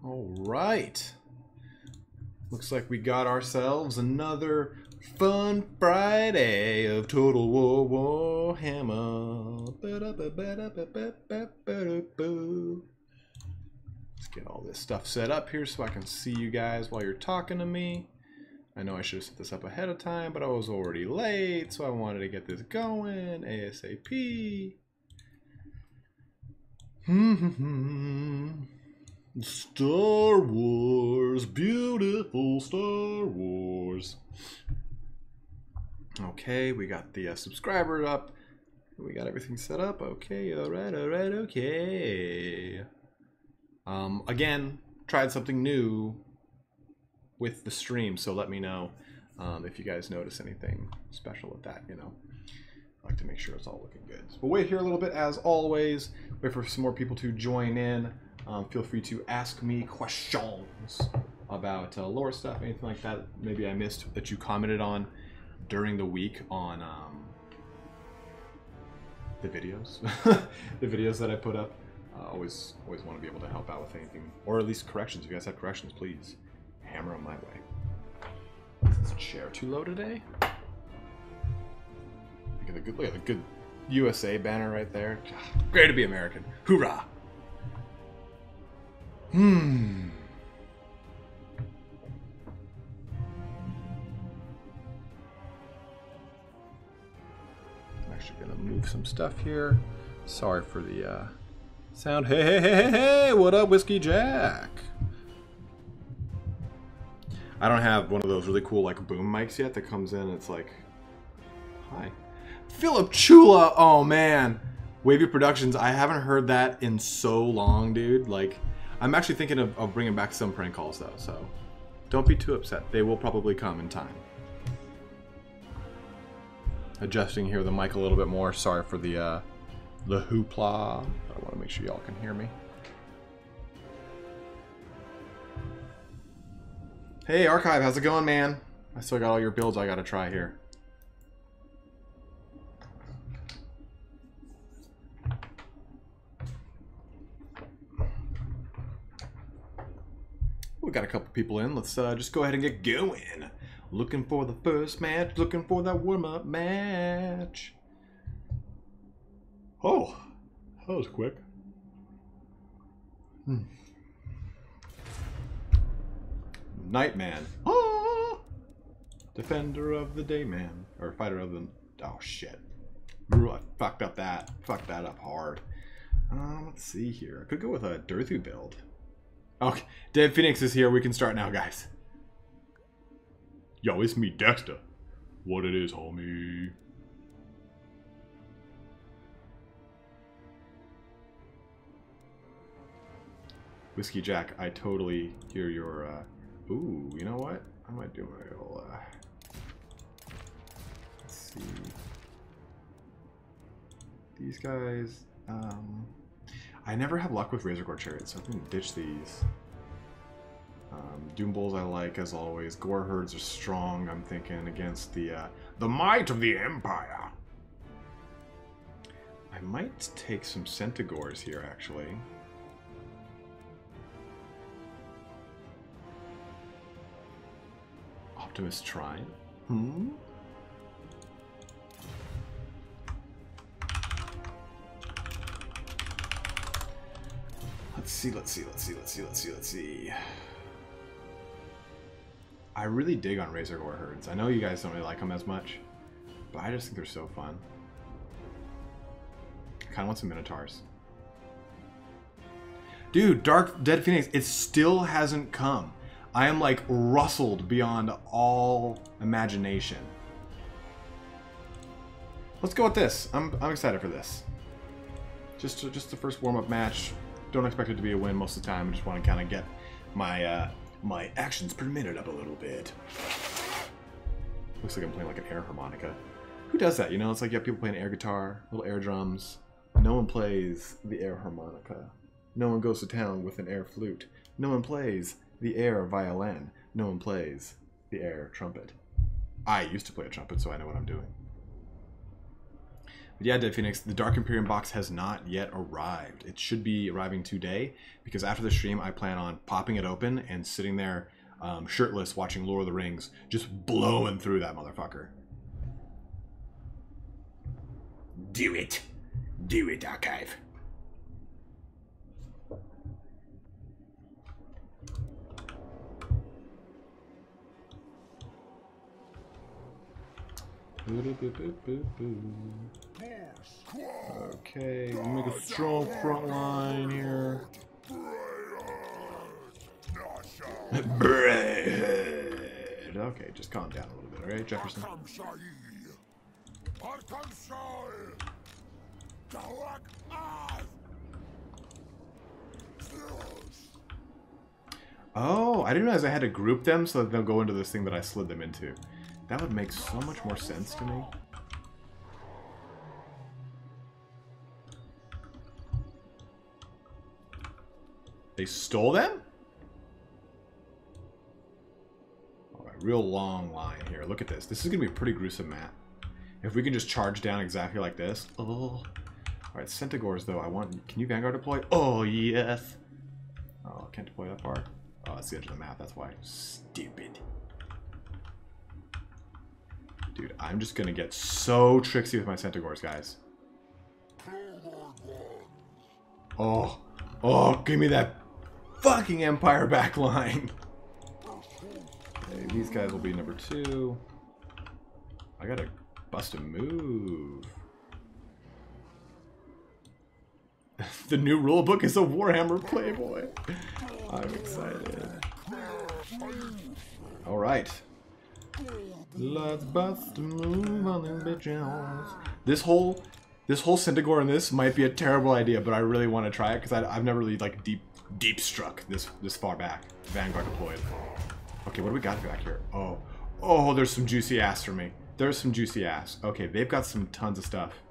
All right. Looks like we got ourselves another fun Friday of Total War Warhammer. Let's get all this stuff set up here so I can see you guys while you're talking to me. I know I should have set this up ahead of time, but I was already late, so I wanted to get this going ASAP. Star Wars, beautiful Star Wars. Okay, we got the subscriber up. We got everything set up. Okay, alright, okay. Again, tried something new with the stream, so let me know if you guys notice anything special with that, you know. I like to make sure it's all looking good. So we'll wait here a little bit as always. Wait for some more people to join in. Feel free to ask me questions about lore stuff, anything like that maybe I missed that you commented on during the week on the videos. The videos that I put up. Always want to be able to help out with anything, or at least corrections. If you guys have corrections, please hammer them my way. Is this chair too low today? Look at the good USA banner right there. Great to be American. Hoorah! I'm actually gonna move some stuff here. Sorry for the sound. Hey, what up, Whiskey Jack? I don't have one of those really cool like boom mics yet that comes in and it's like, hi. Philip Chula, oh man. Wavy Productions, I haven't heard that in so long, dude. Like, I'm actually thinking of bringing back some prank calls though, so don't be too upset. They will probably come in time. Adjusting here the mic a little bit more. Sorry for the hoopla. I want to make sure y'all can hear me. Hey, Archive, how's it going, man? I still got all your builds I gotta try here. We got a couple people in. Let's just go ahead and get going. Looking for the first match. Looking for that warm-up match. Oh, that was quick. Nightman. Ah! Defender of the day, man. Or fighter of the... Oh, shit. I fucked up that. Fucked that up hard. Let's see here. I could go with a Dirthu build. Okay, Dead Phoenix is here. We can start now, guys. Yo, it's me, Dexter. What it is, homie? Whiskey Jack, I totally hear your, ooh, you know what? I might do my little, let's see. These guys, I never have luck with Razor Gore Chariots, so I'm gonna ditch these. Doom Bulls I like, as always. Gore Herds are strong, I'm thinking, against the might of the Empire. I might take some Centigores here, actually. Optimus Trine. Let's see. I really dig on Razor Gore Herds. I know you guys don't really like them as much, but I just think they're so fun. I kind of want some Minotaurs. Dude, Dead Phoenix, it still hasn't come. I am like rustled beyond all imagination. Let's go with this. I'm excited for this. Just the first warm-up match. Don't expect it to be a win most of the time. I just want to kind of get my my actions per minute up a little bit. Looks like I'm playing like an air harmonica. Who does that? You know, it's like you have people playing air guitar, little air drums. No one plays the air harmonica. No one goes to town with an air flute. No one plays the air violin. No one plays the air trumpet. I used to play a trumpet, so I know what I'm doing. But yeah, Dead Phoenix, the Dark Imperium box has not yet arrived. It should be arriving today, because after the stream, I plan on popping it open and sitting there shirtless watching Lord of the Rings, just blowing through that motherfucker. Do it. Do it, Archive. Okay, we'll make a strong front line here. Okay, just calm down a little bit, alright, Jefferson? Oh, I didn't realize I had to group them so that they'll go into this thing that I slid them into. That would make so much more sense to me. They stole them? Alright, real long line here. Look at this. This is going to be a pretty gruesome map. If we can just charge down exactly like this. Oh. Alright, Centigores though, I want... Can you Vanguard deploy? Oh, yes. Oh, can't deploy that far. Oh, that's the edge of the map, that's why. Stupid. Dude, I'm just gonna get so tricksy with my Centigores, guys. Oh. Oh, give me that fucking Empire backline. Okay, these guys will be number 2. I gotta bust a move. The new rulebook is a Warhammer Playboy. I'm excited. Alright. Let's bust a move on them bitches. This whole Centigore in this might be a terrible idea, but I really want to try it because I've never really like deep struck this far back. Vanguard deployed. Okay, what do we got back here? Oh, there's some juicy ass for me. There's some juicy ass. Okay, they've got some tons of stuff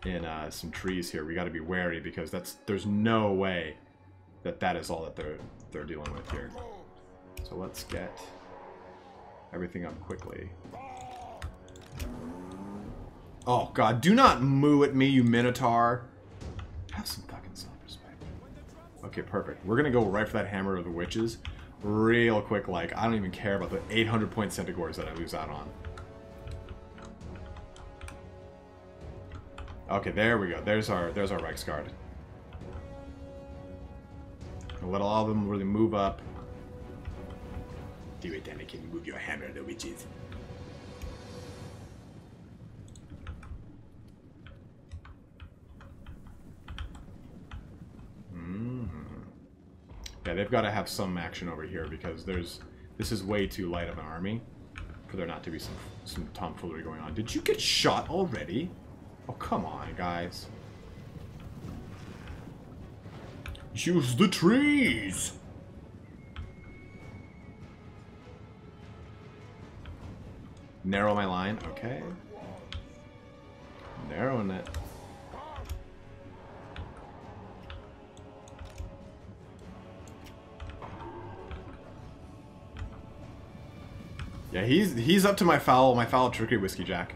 in some trees here. We got to be wary because there's no way that is all that they're dealing with here. So let's get everything up quickly. Oh god, do not moo at me, you Minotaur. Have some fucking self-respect. Okay, perfect. We're gonna go right for that Hammer of the Witches real quick. Like, I don't even care about the 800 point Centigores that I lose out on. Okay, there we go. There's our Reiksguard. I'll let all of them really move up. Do it, Anakin. Move your Hammer of the Witches. Yeah, they've got to have some action over here because this is way too light of an army for there not to be some tomfoolery going on. Did you get shot already? Oh, come on, guys. Use the trees! Narrow my line, okay. Narrowing it. Yeah, he's up to my foul trickery, Whiskey Jack.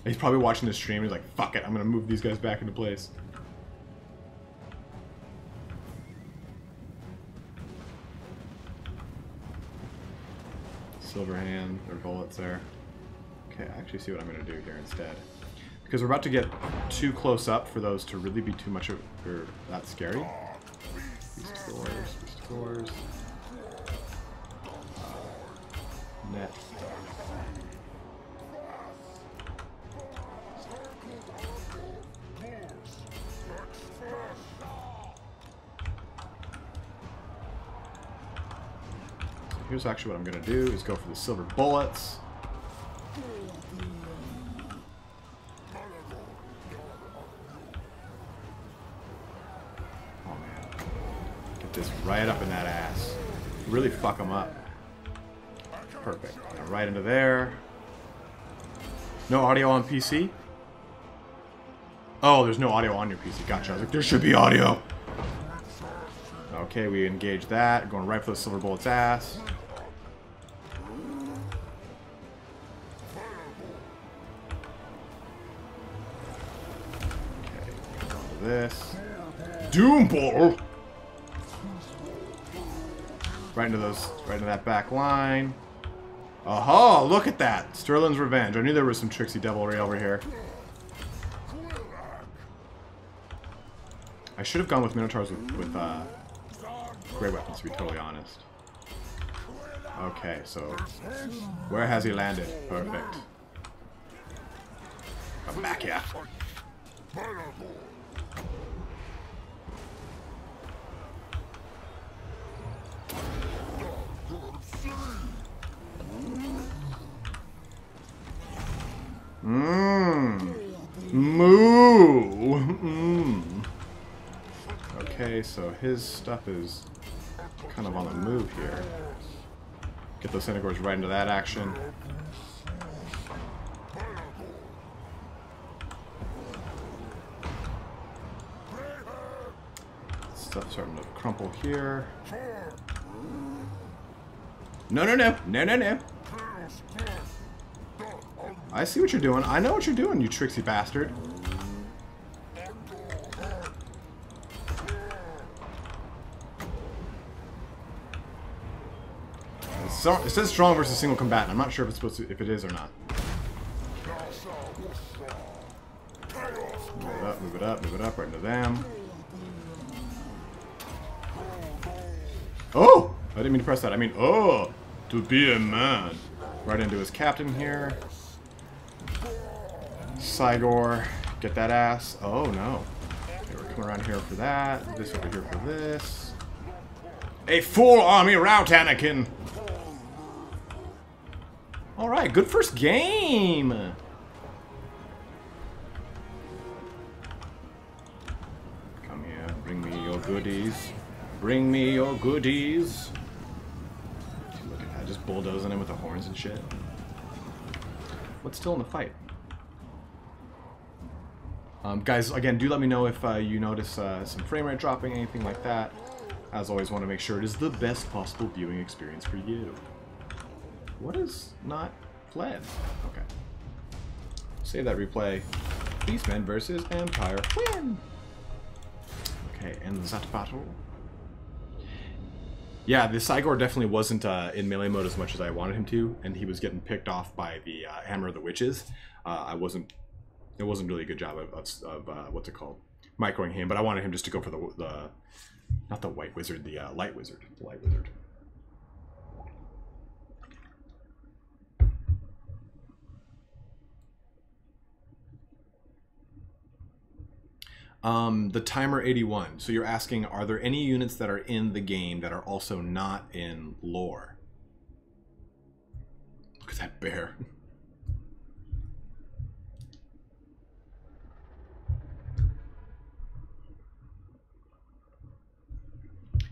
He's probably watching this stream. He's like, fuck it, I'm gonna move these guys back into place. Silver hand, there are bullets there. Okay, I actually see what I'm gonna do here instead. Because we're about to get too close up for those to really be too much of, or that scary. These scores. Net. Here's actually what I'm going to do, is go for the silver bullets. Oh man. Get this right up in that ass. Really fuck them up. Perfect. Now right into there. No audio on PC? Oh, there's no audio on your PC. Gotcha. I was like, there should be audio. Okay, we engage that. Going right for the silver bullet's ass. Okay, go to this. Doom Ball! Right into that back line. Aha! Look at that! Sterling's Revenge. I knew there was some tricksy devilry over here. I should have gone with Minotaurs with great weapons, to be totally honest. Okay, so where has he landed? Perfect. Come back here. Moo! Okay, so his stuff is kind of on the move here. Get those Centaurs right into that action. Stuff starting to crumple here. No, no, no. No, no, no. I see what you're doing. I know what you're doing, you tricksy bastard. So, it says strong versus single combatant. I'm not sure if it's supposed to, if it is or not. Move it up, move it up, move it up, right into them. Oh! I didn't mean to press that. I mean, oh! To be a man. Right into his captain here. Cygor, get that ass. Oh no. Okay, we're coming around here for that. This over here for this. A full army rout, Anakin! Alright, good first game! Come here, bring me your goodies. Bring me your goodies. Look at that, just bulldozing him with the horns and shit. What's still in the fight? Guys, again, do let me know if you notice some frame rate dropping, anything like that. As always, want to make sure it is the best possible viewing experience for you. What is not fled? Okay. Save that replay. Beastmen versus Empire. Win! Okay, end that battle. Yeah, the Cygor definitely wasn't in melee mode as much as I wanted him to, and he was getting picked off by the Hammer of the Witches. It wasn't really a good job of what's it called? Microing him, but I wanted him just to go for the not the White Wizard, the Light Wizard. The Light Wizard. The timer 81. So you're asking, are there any units that are in the game that are also not in lore? Look at that bear.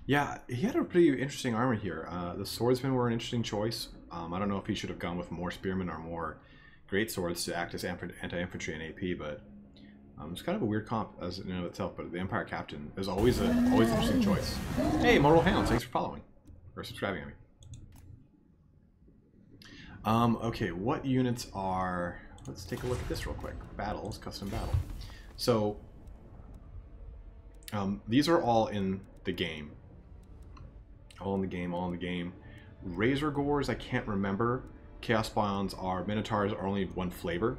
Yeah, he had a pretty interesting armor here. The swordsmen were an interesting choice. I don't know if he should have gone with more spearmen or more great swords to act as anti-infantry and AP, but it's kind of a weird comp as in and of itself. But the Empire Captain is always an interesting choice. Hey, Mortal Hounds, thanks for following or subscribing. I mean. Okay, what units are? Let's take a look at this real quick. Battles, custom battle. So these are all in the game. All in the game, all in the game. Razor Gores, I can't remember. Chaos Spawns are Minotaurs are only one flavor.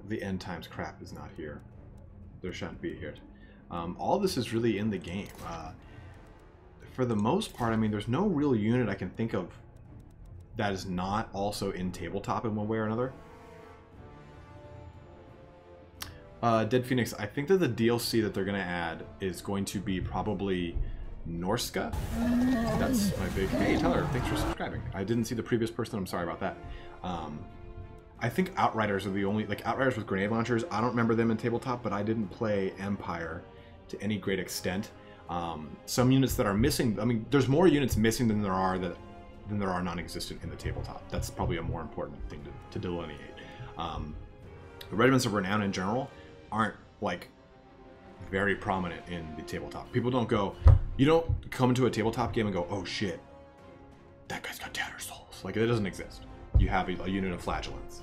The end times crap is not here. There shan't be here. All this is really in the game. For the most part, I mean, there's no real unit I can think of that is not also in tabletop in one way or another. Dead Phoenix, I think that the DLC that they're going to add is going to be probably Norska. That's my big... Hey, Tyler, thanks for subscribing. I didn't see the previous person. I'm sorry about that. I think Outriders are the only... Like, Outriders with grenade launchers, I don't remember them in tabletop, but I didn't play Empire to any great extent. Some units that are missing... I mean, there's more units missing than there are non-existent in the tabletop. That's probably a more important thing to delineate. The Regiments of Renown in general aren't like very prominent in the tabletop. People don't go, you don't come into a tabletop game and go, oh shit, that guy's got tattered souls. Like, it doesn't exist. You have a unit of flagellants.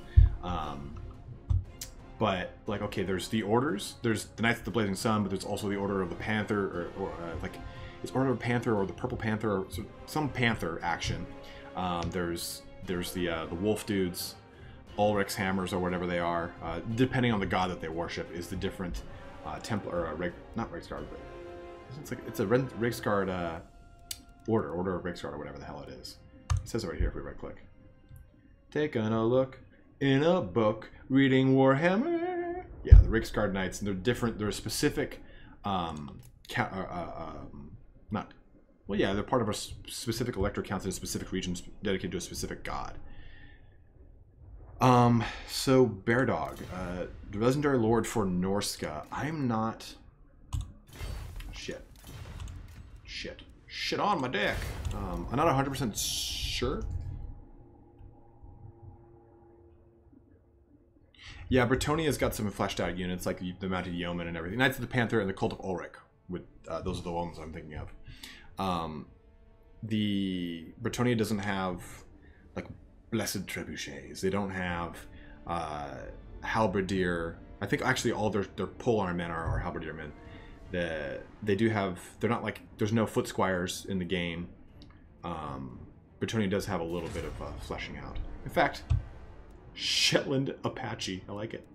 But, like, okay, there's the orders. There's the Knights of the Blazing Sun, but there's also the Order of the Panther, or like, it's Order of the Panther or the Purple Panther, or some Panther action. There's the Wolf Dudes, Ulrich's Hammers, or whatever they are. Depending on the god that they worship, is the different Templar, or not Rigsguard, but it's a Rigsguard Order of Rigsguard, or whatever the hell it is. It says it right here if we right click. Taking a look in a book, reading Warhammer. Yeah, the Rigsguard Knights, and they're different. They're a specific, they're part of a specific elector council in a specific region dedicated to a specific god. So Bear Dog, the legendary lord for Norska. I'm not. Shit on my deck. I'm not 100% sure. Yeah, Bretonia's got some fleshed out units like the Mounted Yeoman and everything. Knights of the Panther and the Cult of Ulrich. With those are the ones I'm thinking of. The Bretonia doesn't have like blessed trebuchets. They don't have halberdier. I think actually all their polearm men are halberdier men. They do have. They're not like. There's no foot squires in the game. Bretonia does have a little bit of fleshing out. In fact, Shetland Apache. I like it.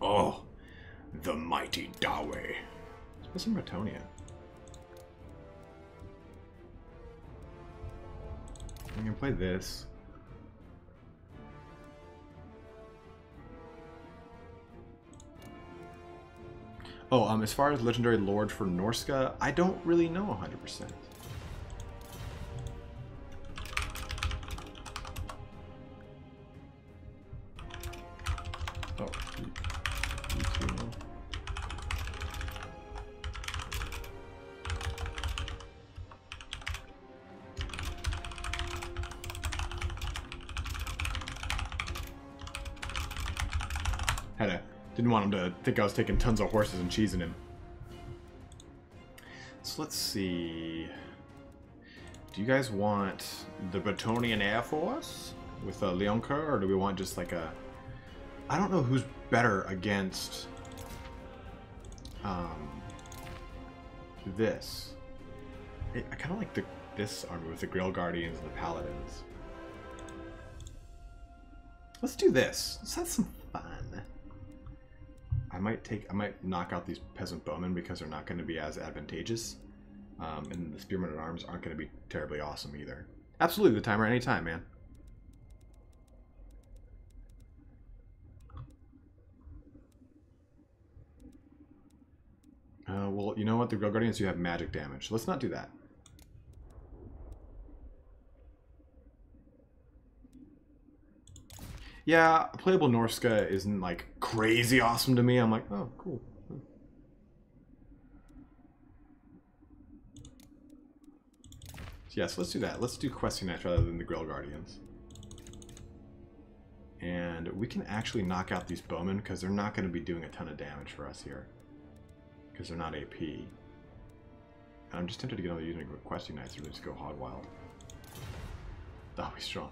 Oh, the mighty Dawe. What's in Bretonia? I'm gonna play this. Oh, as far as legendary lord for Norska, I don't really know 100%. Oh, you two know. Didn't want him to think I was taking tons of horses and cheesing him. So let's see. Do you guys want the Bretonian Air Force with a Leonka, or do we want just like a... I don't know who's better against this. I kind of like this army with the Grail Guardians and the Paladins. Let's do this. Let's have some fun. I might knock out these peasant bowmen because they're not going to be as advantageous, and the spearmen at arms aren't going to be terribly awesome either. Absolutely, the timer anytime, man. Well, you know what? The Grail Guardians, you have magic damage. Let's not do that. Yeah, playable Norska isn't like crazy awesome to me. I'm like, oh, cool. Yes, let's do that. Let's do Questing Knights rather than the Grail Guardians. And we can actually knock out these bowmen because they're not going to be doing a ton of damage for us here. Because they're not AP. And I'm just tempted to get another unit of Questing Knights or just go hog wild. That'll be strong.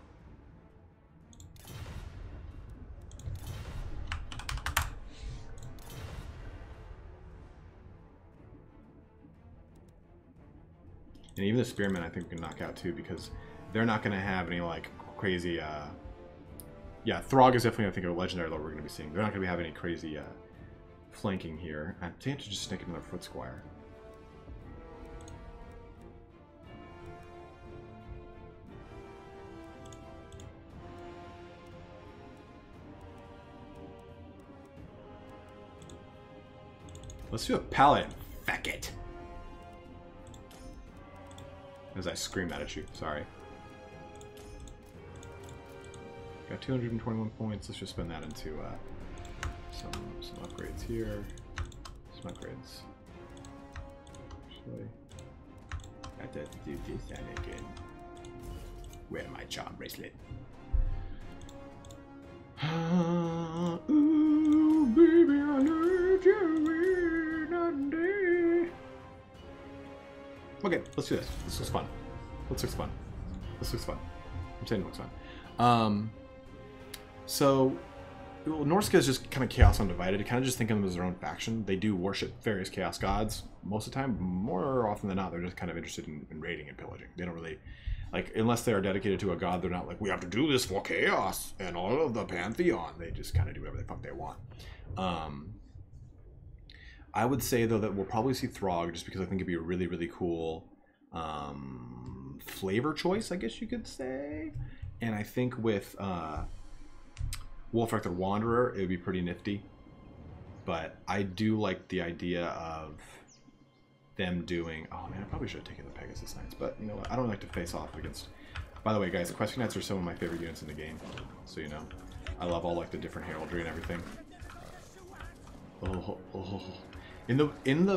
And even the Spearmen I think we can knock out too, because they're not going to have any like crazy... Yeah, Throg is definitely I think a legendary lord we're going to be seeing. They're not going to have any crazy flanking here. I think to just stick another Foot Squire. Let's do a Paladin. Feck it. As I scream that at you, sorry. Got 221 points. Let's just spend that into some upgrades here. Some upgrades. Actually, I have to do this and again. Wear my charm bracelet. Ooh, baby, I need you. Okay, let's do this. This looks fun. This looks fun. This looks fun. I'm saying it looks fun. So, well, Norska is just kind of Chaos Undivided. Kind of just think of them as their own faction. They do worship various Chaos gods most of the time. More often than not, they're just kind of interested in raiding and pillaging. They don't really, like, unless they are dedicated to a god, they're not like, we have to do this for Chaos and all of the Pantheon. They just kind of do whatever the fuck they want. I would say, though, that we'll probably see Throg just because I think it'd be a really, really cool flavor choice, I guess you could say. And I think with Wolf-Rector Wanderer, it would be pretty nifty. But I do like the idea of them doing... Oh, man, I probably should have taken the Pegasus Knights. But, you know what? I don't like to face off against... By the way, guys, the Questing Knights are some of my favorite units in the game. So, you know. I love all, like, the different heraldry and everything. In the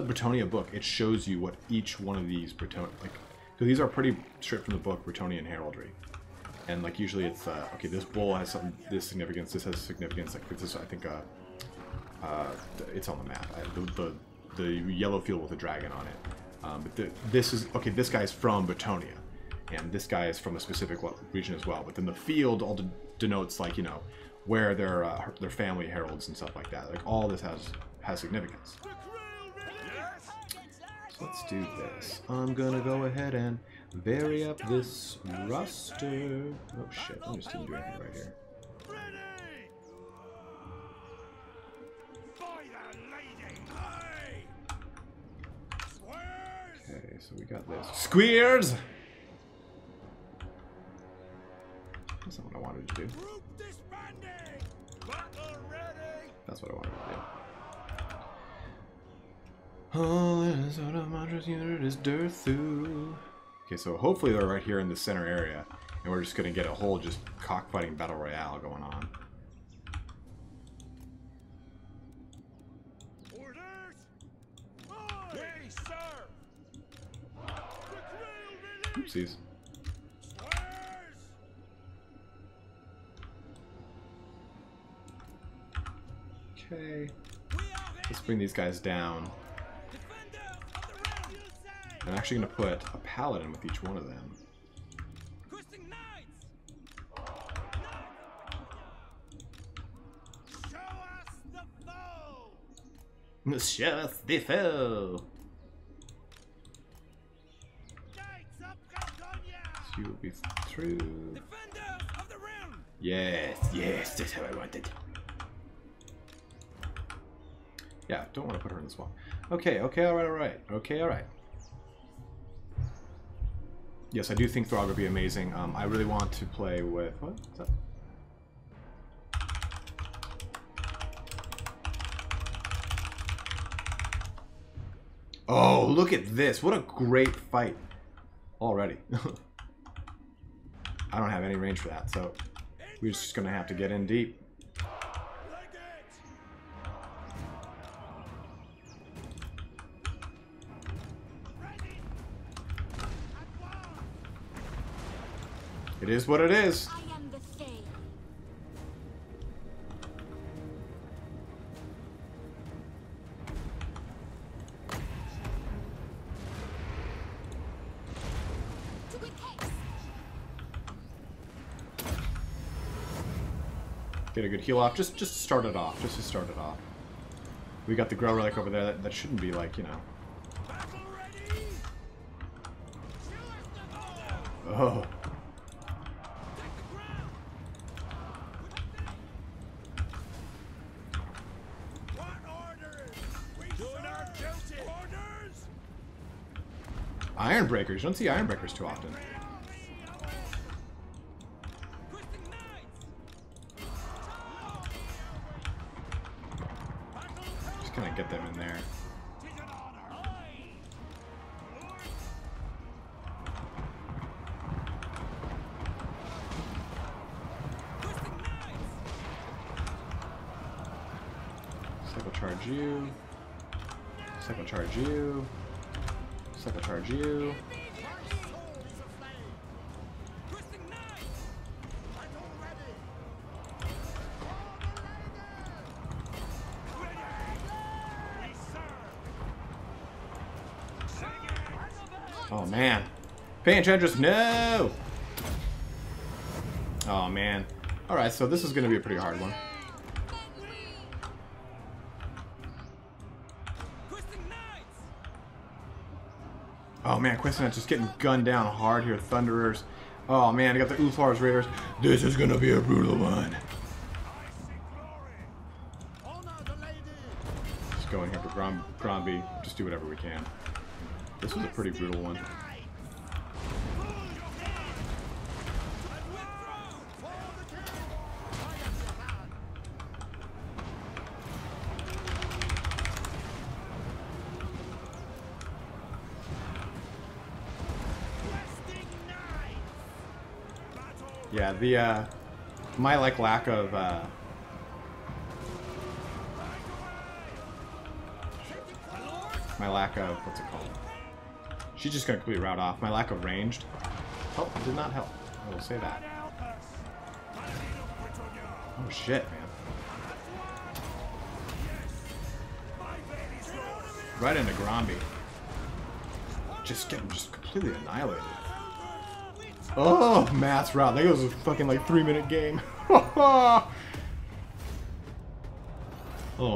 Bretonnia book, it shows you what each one of these Breton... Like, so these are pretty straight from the book, Bretonian heraldry. And like usually it's okay, this bull has this significance, this has significance, like this, I think it's on the map. The yellow field with a dragon on it. But this is okay, this guy's from Bretonia, and this guy is from a specific region as well. But then the field all denotes, like, you know, where their family heralds and stuff like that. Like all this has significance. So let's do this. I'm gonna go ahead and vary up this roster. Oh shit, I just didn't do anything right here. Okay, so we got this. Squeers! That's not what I wanted to do. That's what I wanted to do. Oh, this sort of Montrose unit is Durthu. Okay, so hopefully they're right here in the center area, and we're just gonna get a whole just cockfighting battle royale going on. Oopsies. Okay. Let's bring these guys down. I'm actually going to put a paladin with each one of them. Show us the foe! You will be through. Yes, yes, that's how I want it. Yeah, don't want to put her in the swamp. Okay, okay, alright, alright. Okay, alright. Yes, I do think Throg would be amazing. I really want to play with... What is that? Oh, look at this. What a great fight. Already. I don't have any range for that, so we're just going to have to get in deep. It is what it is. I am the Fae. Get a good heal off. Just to start it off. Just to start it off. We got the Grow Relic over there. That shouldn't be like, you know. Oh. Ironbreakers. You don't see Ironbreakers too often. Just kind of get them in there. Cycle charge you. Cycle charge you. Cycle charge you. Oh, man. Pay Enchantress, no! Oh, man. Alright, so this is going to be a pretty hard one. Oh, man, Questionet's just getting gunned down hard here. Thunderers. Oh, man, I got the Uthlar's Raiders. This is going to be a brutal one. Just go in here for Gromby. Just do whatever we can. This was a pretty brutal one. Yeah, my lack of what's it called? She's just gonna completely route off. My lack of ranged help did not help. I will say that. Oh shit, man! Right into Gromby. Just getting completely annihilated. Oh, mass route. That was a fucking like 3-minute game. Oh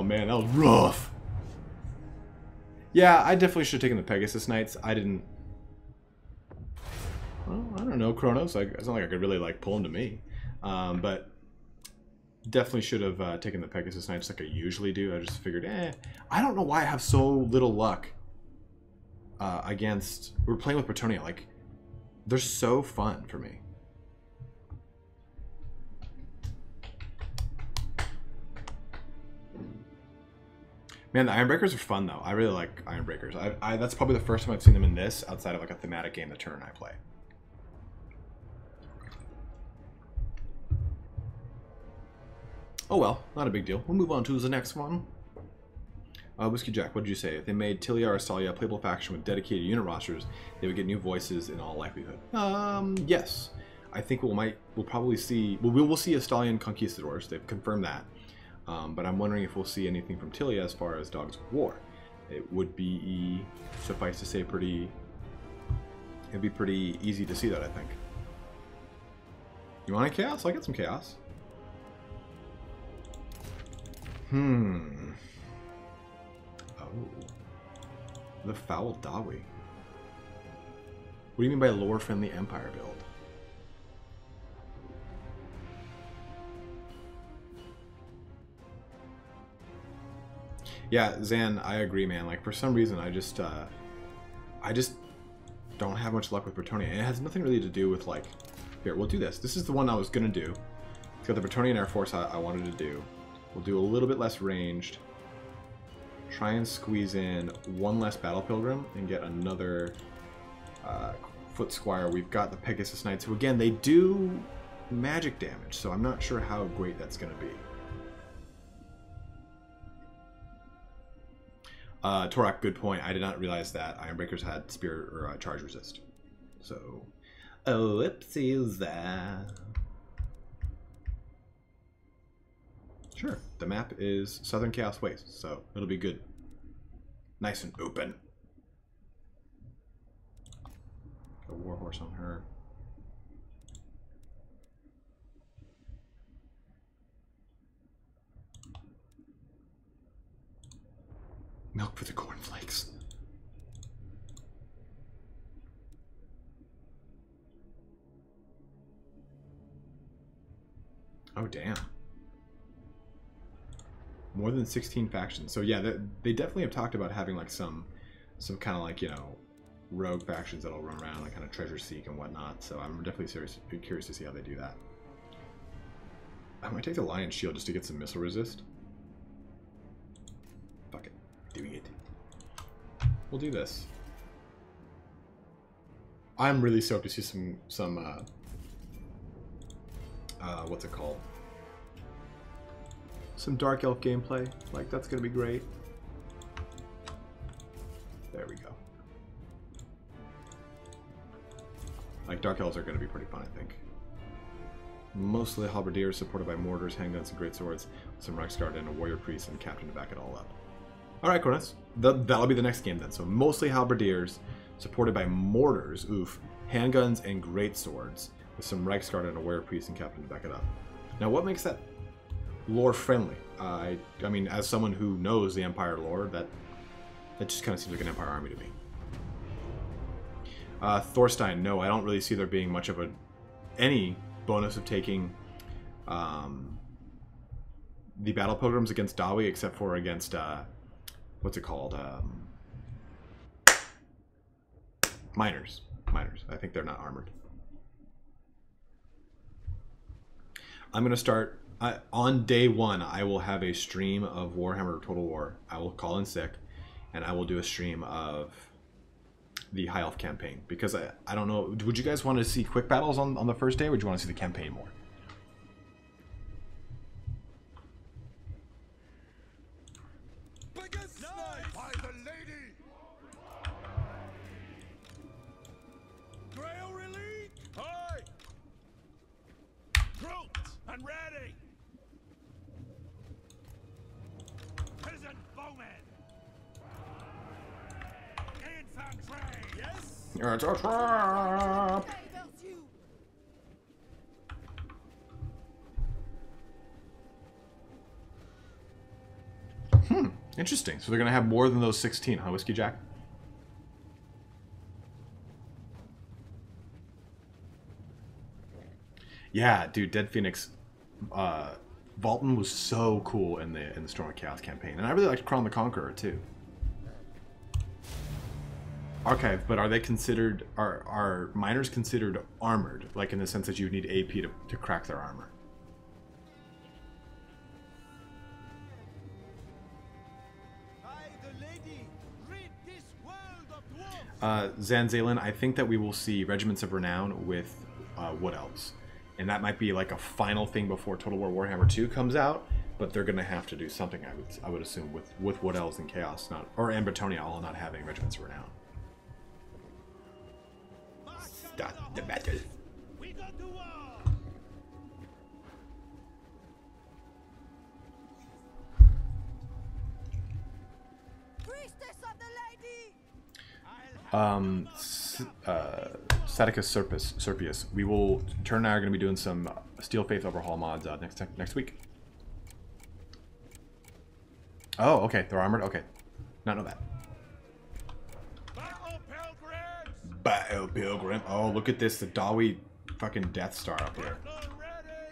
man, that was rough. Yeah, I definitely should have taken the Pegasus Knights. I didn't. Well, I don't know, Kronos. It's not like I could really like pull him to me. But definitely should have taken the Pegasus Knights like I usually do. I just figured, I don't know why I have so little luck against. We're playing with Bretonnia. Like, they're so fun for me. Man, the Ironbreakers are fun though. I really like Ironbreakers. That's probably the first time I've seen them in this outside of like a thematic game that Turner and I play. Oh well, not a big deal. We'll move on to the next one. Whiskey Jack, what did you say? If they made Tilia or Astalia a playable faction with dedicated unit rosters, they would get new voices in all likelihood. Yes. I think we'll probably see. Well, we will see Astalian Conquistadors. They've confirmed that. But I'm wondering if we'll see anything from Tilia as far as Dogs of War. It would be, suffice to say, it'd be pretty easy to see that, I think. You want any chaos? I'll get some chaos. Oh. The Foul Dawi. What do you mean by lore-friendly Empire build? Yeah, Zan, I agree, man. Like, for some reason, I just don't have much luck with Bretonnia. And it has nothing really to do with, like... Here, we'll do this. This is the one I was going to do. It's got the Bretonnian Air Force I wanted to do. We'll do a little bit less ranged. Try and squeeze in one less Battle Pilgrim and get another Foot Squire. We've got the Pegasus Knights, who, again, they do magic damage, so I'm not sure how great that's going to be. Torak, good point. I did not realize that Ironbreakers had Spear or Charge Resist. So, whoopsies there. Sure, the map is Southern Chaos Waste, so it'll be good. Nice and open. Go Warhorse on her. Milk for the cornflakes. Oh, damn. More than 16 factions. So yeah, they definitely have talked about having like some kind of like, you know, rogue factions that'll run around, like kind of treasure seek and whatnot. So I'm definitely curious to see how they do that. I might take the Lion Shield just to get some missile resist. Fuck it. Doing it. We'll do this. I'm really stoked to see some what's it called? Some Dark Elf gameplay. Like, that's gonna be great. There we go. Like, Dark Elves are gonna be pretty fun, I think. Mostly Halberdiers supported by mortars, handguns, and great swords. Some Reichsguard and a warrior priest and captain to back it all up. Alright, Cornus. That'll be the next game then. So mostly Halberdiers, supported by mortars, oof, handguns, and great swords, with some Reichsguard and a Werepriest and Captain to back it up. Now, what makes that lore friendly? I mean, as someone who knows the Empire lore, that just kind of seems like an Empire army to me. Thorstein, no, I don't really see there being much of any bonus of taking the battle pilgrims against Dawi, except for against what's it called? Miners. I think they're not armored. I'm gonna start on day one. I will have a stream of Warhammer Total War. I will call in sick, and I will do a stream of the High Elf campaign, because I don't know, would you guys want to see quick battles on the first day, or would you want to see the campaign more? By the lady. Grail relief. Hi. Troops and ready. Peasant bowmen. Infantry. Yes. It's a trap. Interesting. So they're going to have more than those 16, huh, Whiskey Jack? Yeah, dude, Dead Phoenix. Valton was so cool in the Storm of Chaos campaign. And I really liked Crown the Conqueror, too. Okay, but are they considered... Are miners considered armored? Like, in the sense that you need AP to crack their armor? Zanzalen, I think that we will see Regiments of Renown with Wood Elves. And that might be like a final thing before Total War Warhammer 2 comes out, but they're going to have to do something, I would assume, with Wood Elves and Chaos, or Bretonia all not having Regiments of Renown. Start the battle. We go to war. Priestess of the lady. Staticus Serpius. We will, Turn and I are going to be doing some Steel Faith overhaul mods next week. Oh, okay, they're armored. Okay, not know that. Battle Pilgrim. Oh, look at this, the Dawi fucking Death Star up here.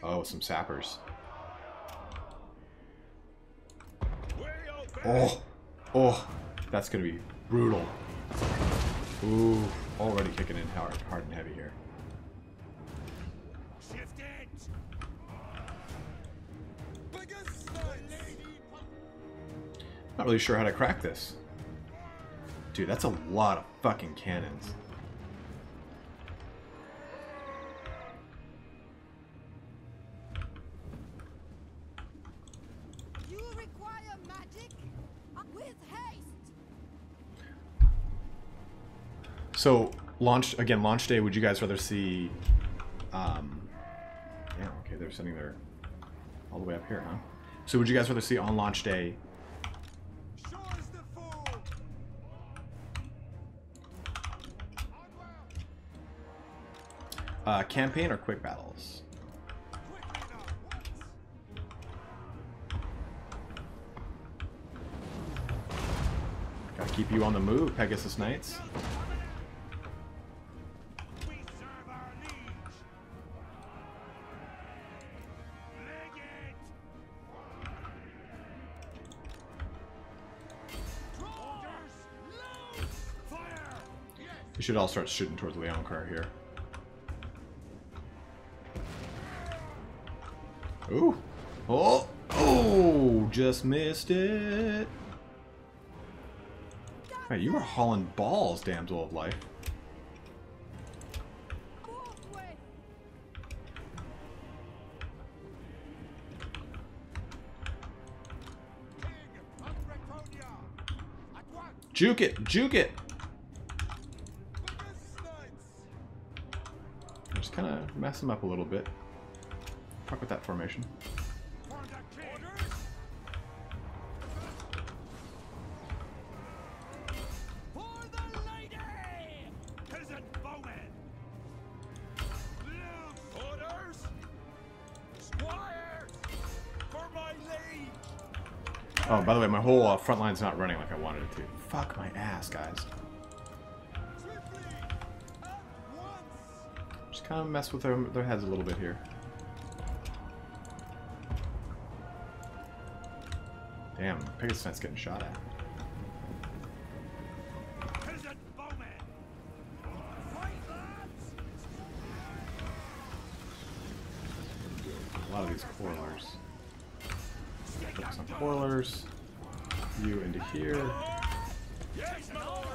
Oh, some sappers. Oh, that's gonna be brutal. Ooh, already kicking in hard and heavy here. Not really sure how to crack this. Dude, that's a lot of fucking cannons. You require magic with haste. So, launch day, would you guys rather see... yeah, okay, they're sending their... all the way up here, huh? So would you guys rather see on launch day... campaign or quick battles? Gotta keep you on the move, Pegasus Knights. We should all start shooting towards Leonkar here. Ooh. Oh, just missed it. Hey, you were hauling balls, Damsel of Life. Juke it, juke it. Just kind of mess him up a little bit. Fuck with that formation. bowmen. Loose orders. Squires for my liege. Oh, by the way, my whole front line's not running like I wanted it to. Fuck my ass, guys. Swiftly at once. Just kind of mess with their heads a little bit here. Damn, Pegasus Knight's getting shot at. Peasant bowmen. Fight, lads. A lot of these coilers. Focus on coilers. You into here. Yes, my lord.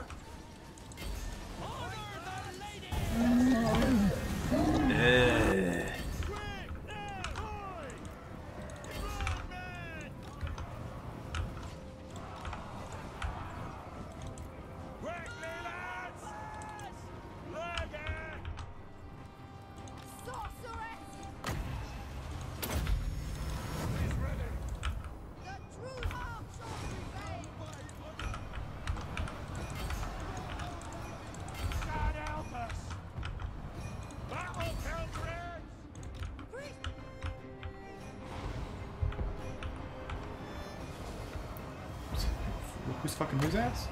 Sorceress! The true heart shall prevail! God help us! Battle pilgrims! Who's fucking whose ass?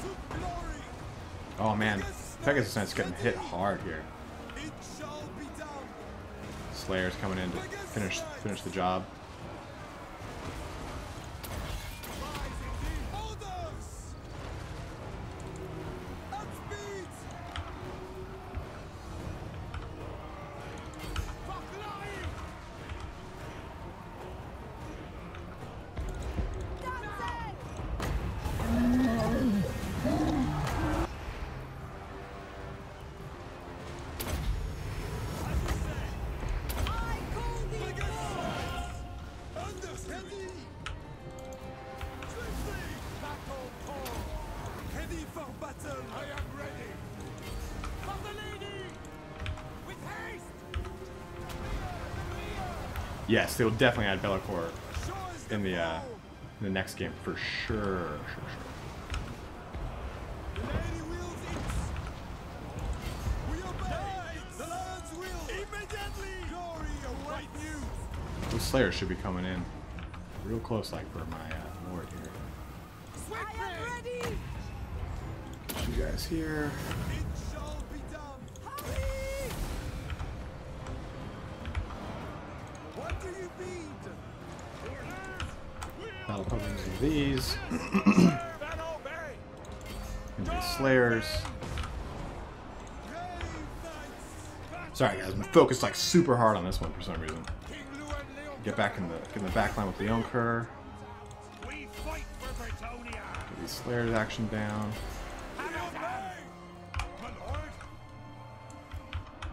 To glory! Oh man, Pegasus Knight's getting hit hard here. It shall be done! Slayer's coming in to finish the job. Orders! At speed! For glory! Dancing! I call thee forth! Understand? Swiftly! Battle call! Ready for battle! I am ready! For the lady! With haste! Yes, they will definitely add Bellacore Show us in the foe. next game for sure. The lady wills it! We obey! The lads will! Immediately! Glory await news! Those Slayers should be coming in real close, like for my lord here. I am ready! Get you guys here. It shall be done! Hurry! What do you need? Battle tokens of these. Serve and obey! Into the Slayers. Brave knights! Sorry guys, I'm focused like super hard on this one for some reason. King Llewellyn Leon, Get back in the back line with Leonker. we fight for Britonia! Get these Slayers action down. We obey! My lord!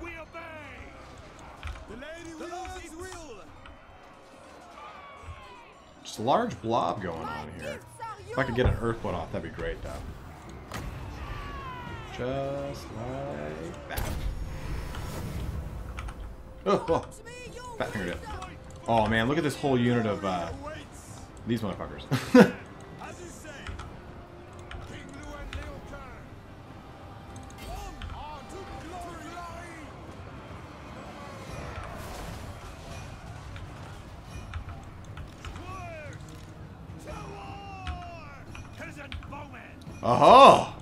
We obey! The lady wills its will! Just a large blob going on here. If I could get an Earthblood off, that'd be great though. Just like that. Oh, fat fingered it. Oh man, look at this whole unit of Awaits! these motherfuckers. As you say! King Llewellyn Leon, on to glory! Squires! To war! Peasant bowmen! Oh,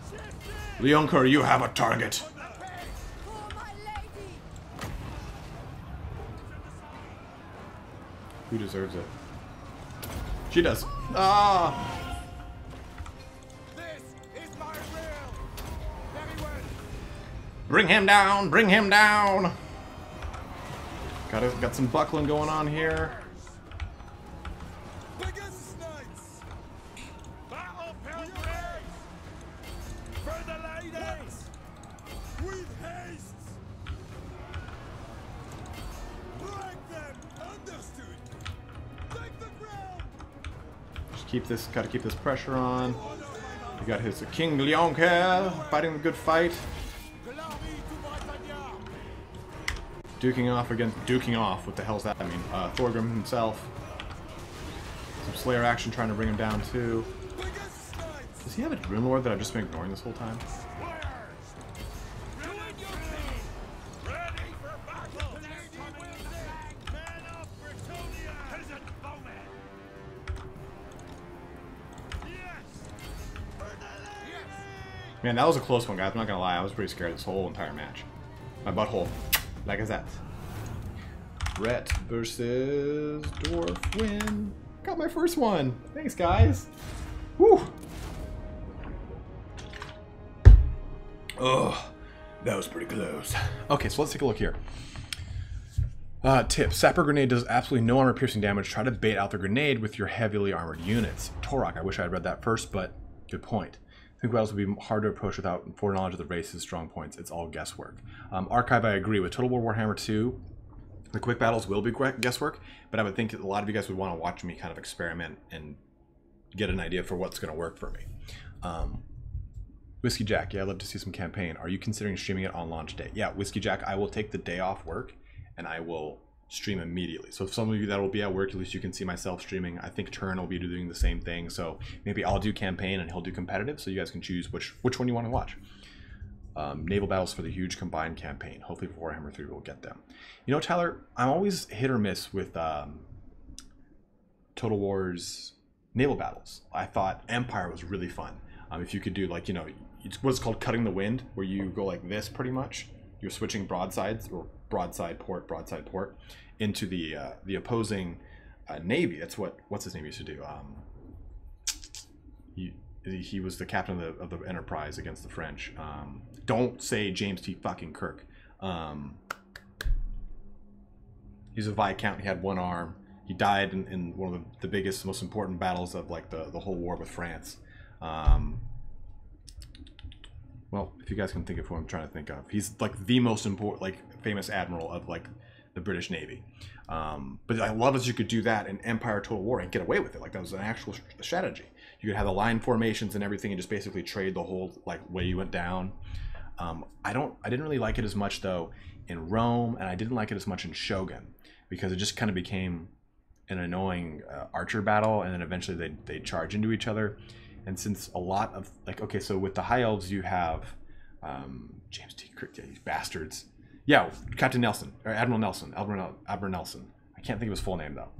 Swiftly! Leonker, you have a target. For my lady! Who deserves it? She does. Ah! This is my will! Very well! Bring him down! Bring him down! Got some buckling going on here. Pegasus Knights! Battle pilgrims! For the ladies! With haste! Break them! Understood! Take the ground! Just gotta keep this pressure on. You got his King Leonker fighting the good fight. Glory to Britannia! Duking off against... Duking off? What the hell's that mean? Thorgrim himself. some Slayer action trying to bring him down too. Does he have a Grim Lord that I've just been ignoring this whole time? Man, that was a close one, guys. I'm not gonna lie. I was pretty scared this whole entire match. My butthole. Like as that. Rhett versus Dwarf win. Got my first one. Thanks, guys. Whew. Ugh. That was pretty close. Okay, so let's take a look here. Tip. Sapper Grenade does absolutely no armor piercing damage. Try to bait out the grenade with your heavily armored units. Torok. I wish I had read that first, but good point. I think battles would be hard to approach without foreknowledge of the race's strong points. It's all guesswork. Archive, I agree. With Total War Warhammer 2, the quick battles will be guesswork, but I would think a lot of you guys would want to watch me kind of experiment and get an idea for what's going to work for me. Whiskey Jack, yeah, I'd love to see some campaign. Are you considering streaming it on launch day? Yeah, Whiskey Jack, I will take the day off work and I will stream immediately. So if some of you that will be at work, at least you can see myself streaming. I think Turn will be doing the same thing. So maybe I'll do campaign and he'll do competitive. So you guys can choose which one you want to watch. Naval battles for the huge combined campaign. Hopefully for Warhammer 3 we'll get them. You know, Tyler, I'm always hit or miss with Total War's naval battles. I thought Empire was really fun. If you could do like, you know, it's what's called cutting the wind, where you go like this pretty much. You're switching broadsides or broadside port, into the opposing navy. That's what's his name used to do. He was the captain of the Enterprise against the French. Don't say James T. fucking Kirk. He's a Viscount. He had one arm. He died in one of the biggest, most important battles of like the whole war with France. Well, if you guys can think of who I'm trying to think of, he's like the most important, like famous admiral of like the British Navy. But I love that you could do that in Empire Total War and get away with it. Like that was an actual strategy. You could have the line formations and everything and just basically trade the whole like way you went down. I didn't really like it as much though in Rome, and I didn't like it as much in Shogun because it just kind of became an annoying archer battle, and then eventually they charge into each other. And since a lot of like, okay, so with the High Elves you have James T. Kirk, yeah, these bastards. Yeah, Captain Nelson, or Admiral Nelson, Admiral Nelson. I can't think of his full name though.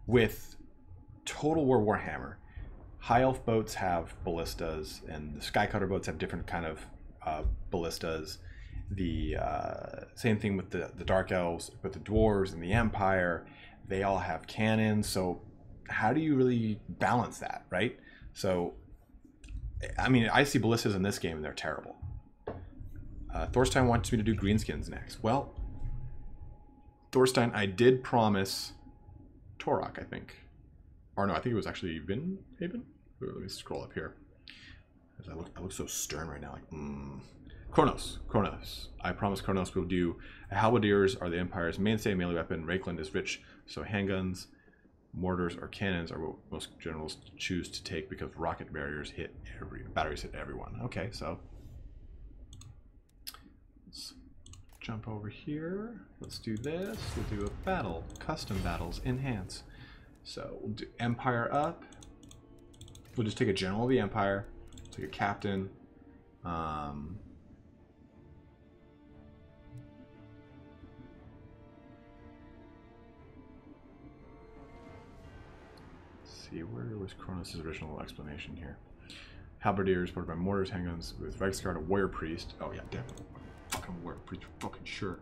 With Total War Warhammer, High Elf boats have ballistas, and the Skycutter boats have different kind of ballistas. The same thing with the Dark Elves, with the Dwarves and the Empire. They all have cannons, so how do you really balance that, right? So, I mean, I see ballistas in this game and they're terrible. Thorstein wants me to do greenskins next. Well, Thorstein, I did promise Torok, I think. Or no, I think it was actually Vinhaven. Let me scroll up here. I look so stern right now. Like, Kronos. I promise Kronos will do. Halberdiers are the Empire's mainstay melee weapon. Rakeland is rich, so handguns, mortars, or cannons are what most generals choose to take because rocket batteries hit everyone. Okay, so let's jump over here. Let's do this. We'll do a battle, custom battles, enhance. So we'll do Empire up. We'll just take a general of the Empire, take a captain. See, where was Kronos' original explanation here? Halberdiers supported by mortars, handguns, with Reichsguard, a warrior priest. Oh yeah, definitely. Fucking warrior priest, fucking sure.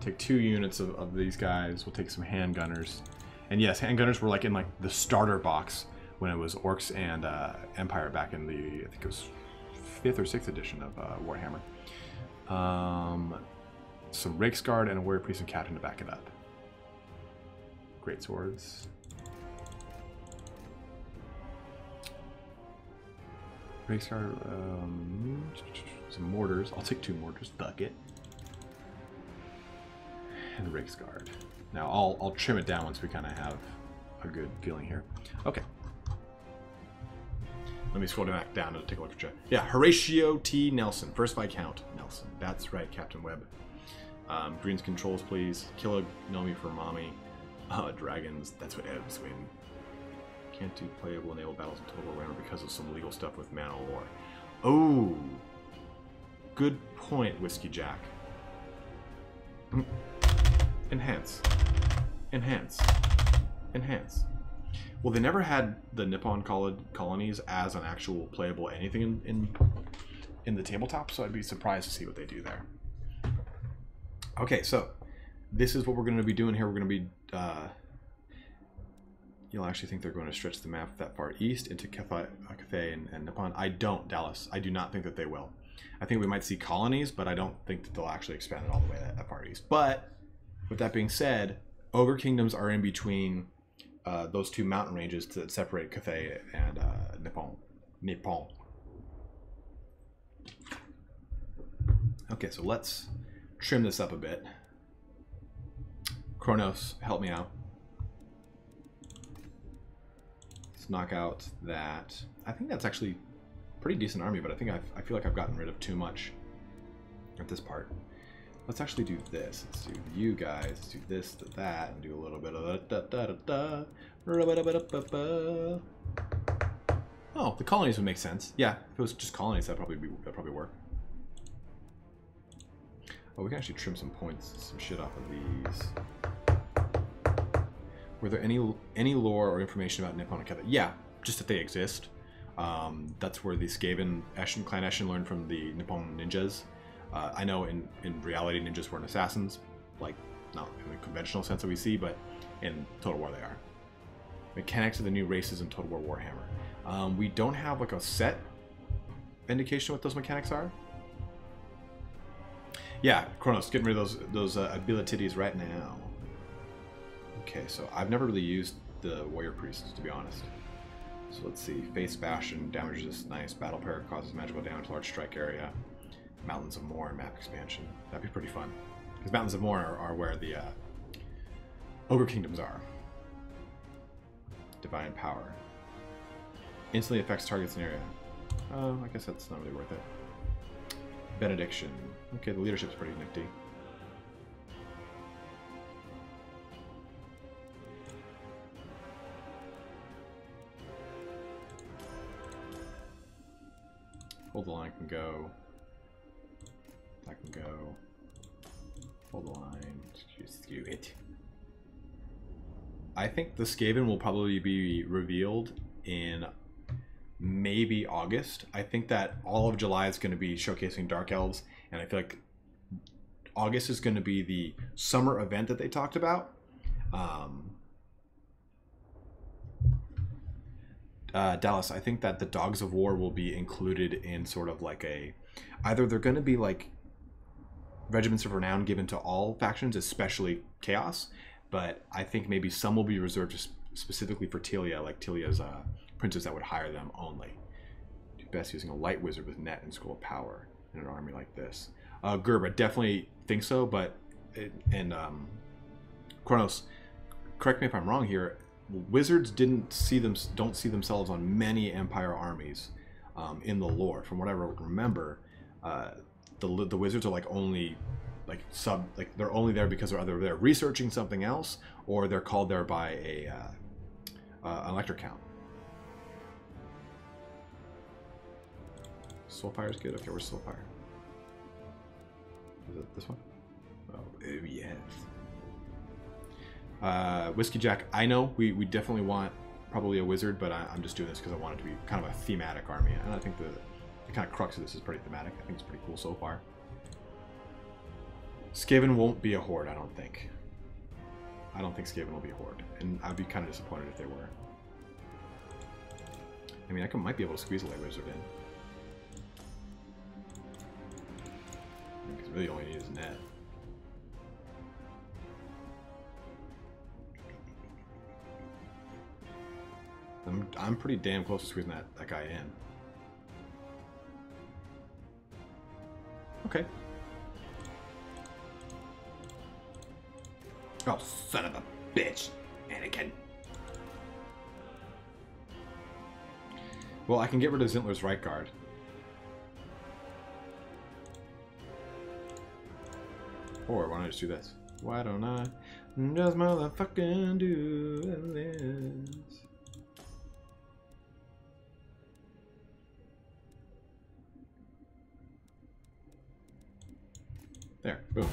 Take 2 units of these guys. We'll take some handgunners. And yes, handgunners were like in like the starter box when it was Orcs and Empire back in the, I think it was 5th or 6th edition of Warhammer. Some Reichsguard and a warrior priest and captain to back it up. Great swords. Reichsguard, some mortars. I'll take 2 mortars. Fuck it. And Reichsguard. Now I'll trim it down once we kind of have a good feeling here. Okay. Let me scroll back down to take a look at you. Yeah, Horatio T. Nelson, first Viscount Nelson. That's right, Captain Webb. Greens controls, please. Kill a Nomi for mommy. Dragons, that's what Ebbs win. Can't do playable enable battles in Total War Warhammer because of some legal stuff with Man of War. Oh, good point, Whiskey Jack. Enhance. Enhance. Enhance. Well, they never had the Nippon colonies as an actual playable anything in the tabletop, so I'd be surprised to see what they do there. Okay, so this is what we're going to be doing here. We're going to be... you'll actually think they're going to stretch the map that far east into Cathay and Nippon. I don't, Dallas. I do not think that they will. I think we might see colonies, but I don't think that they'll actually expand it all the way that far east. But with that being said, Ogre Kingdoms are in between those two mountain ranges that separate Cathay and Nippon. Okay, so let's trim this up a bit. Kronos, help me out. Let's knock out that. I think that's actually a pretty decent army, but I think I feel like I've gotten rid of too much at this part. Let's actually do this. Let's do you guys. Let's do this, that, and do a little bit of Oh, the colonies would make sense. Yeah, if it was just colonies, that'd probably work. Oh, we can actually trim some points, some shit off of these. Were there any lore or information about Nippon and Cathay? Yeah, just that they exist. That's where the Skaven clan Eshin learned from the Nippon ninjas. I know in reality ninjas weren't assassins, like not in the conventional sense that we see, but in Total War they are. Mechanics of the new races in Total War Warhammer. We don't have like a set indication what those mechanics are. Yeah, Kronos, getting rid of those abilities right now. Okay, so I've never really used the Warrior Priests, to be honest. So let's see. Face Bastion, damage resist, nice. Battle Parrot causes magical damage, large strike area. Mountains of Moor, map expansion. That'd be pretty fun. Because Mountains of Moor are where the Ogre Kingdoms are. Divine Power. Instantly affects target's in area. Oh, I guess that's not really worth it. Benediction. Okay, the leadership's pretty nifty. Hold the line can go. That can go. Hold the line. Skew it. I think the Skaven will probably be revealed in maybe August. I think that all of July is going to be showcasing Dark Elves, and I feel like August is going to be the summer event that they talked about. Dallas, I think that the Dogs of War will be included in sort of like a... Either they're going to be like regiments of renown given to all factions, especially Chaos, but I think maybe some will be reserved just specifically for Telia, like Telia's princes that would hire them only. Do best using a light wizard with net and School of Power in an army like this. Gerb, I definitely think so, but Kronos, correct me if I'm wrong here. Wizards don't see themselves on many Empire armies in the lore. From what I remember, the wizards are like only they're only there because they're either researching something else or they're called there by an elector count. Soulfire is good. Okay, where's Soulfire? Is it this one? Oh yes. Whiskey Jack, I know we definitely want probably a wizard, but I'm just doing this because I want it to be kind of a thematic army, and I think the kind of crux of this is pretty thematic. I think it's pretty cool so far. Skaven won't be a horde, I don't think. I don't think Skaven will be a horde, and I'd be kind of disappointed if they were. I mean, I might be able to squeeze a light wizard in. Because really all you need is net. I'm pretty damn close to squeezing that guy in. Okay. Oh, son of a bitch, Anakin. Well, I can get rid of Zintler's right guard. Or why don't I just do this? Why don't I just motherfucking do this? There, boom.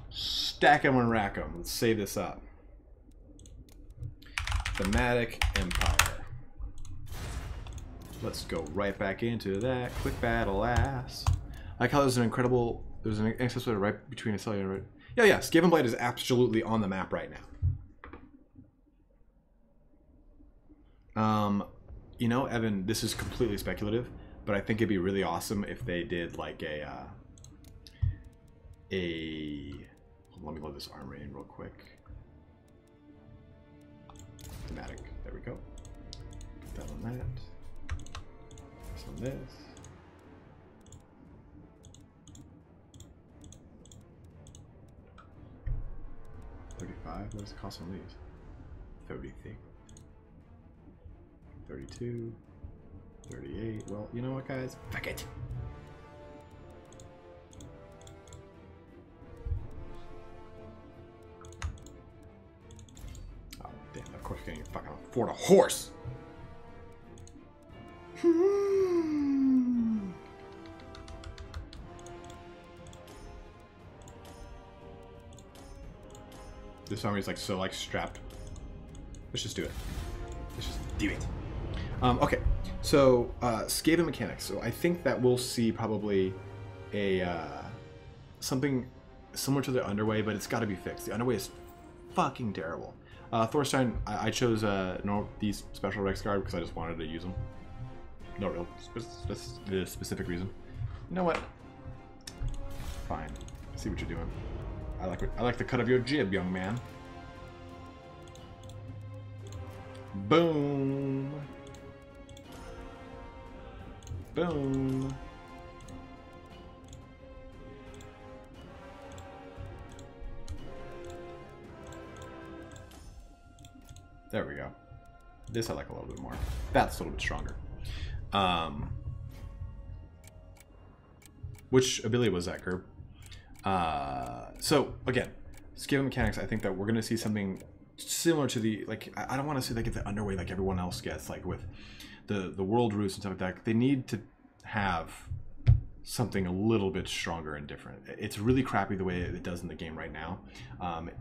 Stack 'em and rack 'em. Let's save this up. Thematic Empire. Let's go right back into that. Quick battle ass. I like how there's an access right between Italia and right. Yeah. Skaven Blade is absolutely on the map right now. You know, Evan, this is completely speculative, but I think it'd be really awesome if they did like a let me load this armory in real quick. Thematic. There we go. Put that on that. This on this. $35. What does it cost on these? 30. 32. 38. Well, you know what, guys? Fuck it. Oh, damn. Of course, you can't fucking afford a horse. This army is like so like strapped. Let's just do it. Let's just do it. Okay, so Skaven mechanics. So I think that we'll see probably a something similar to the Underway, but it's got to be fixed. The Underway is fucking terrible. Thorstein, I chose these special Rex Guard because I just wanted to use them. No real specific reason. You know what? Fine. I see what you're doing. I like the cut of your jib, young man. Boom. Boom. There we go. This I like a little bit more. That's a little bit stronger. Which ability was that, Curb? So again, Skaven mechanics. I think that we're gonna see something similar to the I don't want to say they get the Underway like everyone else gets, like with the world roots and stuff like that. They need to have something a little bit stronger and different. It's really crappy the way it does in the game right now.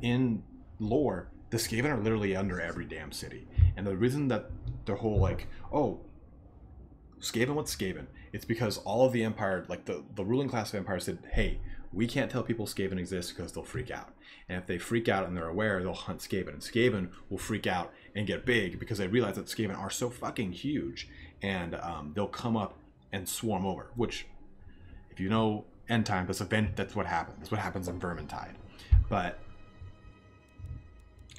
In lore, the Skaven are literally under every damn city, and the reason that their whole like, oh, Skaven, what's Skaven? It's because all of the Empire, like the ruling class of Empire said, hey, we can't tell people Skaven exists because they'll freak out. And if they freak out and they're aware, they'll hunt Skaven. And Skaven will freak out and get big because they realize that Skaven are so fucking huge. And they'll come up and swarm over. Which, if you know End Time, that's what happens. That's what happens in Vermintide. But,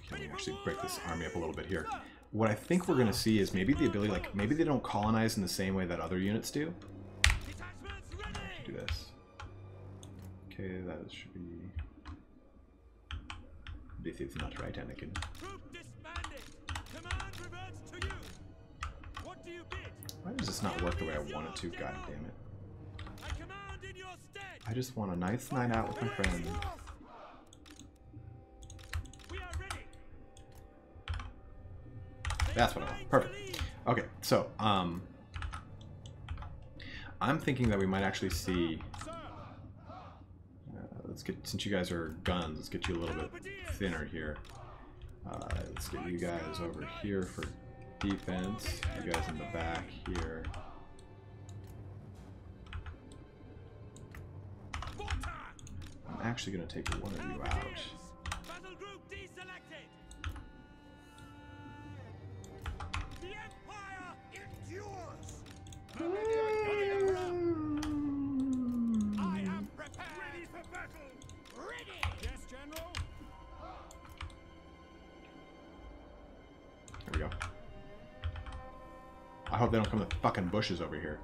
let me actually break this army up a little bit here. What I think we're going to see is maybe the ability, like, maybe they don't colonize in the same way that other units do. Do this. Okay, that should be... This is not right, Anakin. Why does this not work the way I want it to? God damn it. I just want a nice night out with my friends. That's what I want. Perfect. Okay, so, I'm thinking that we might actually see... let's get, since you guys are guns, let's get you a little bit thinner here. Let's get you guys over here for defense. You guys in the back here. I'm actually going to take one of you out. There we go. I hope they don't come to the fucking bushes over here.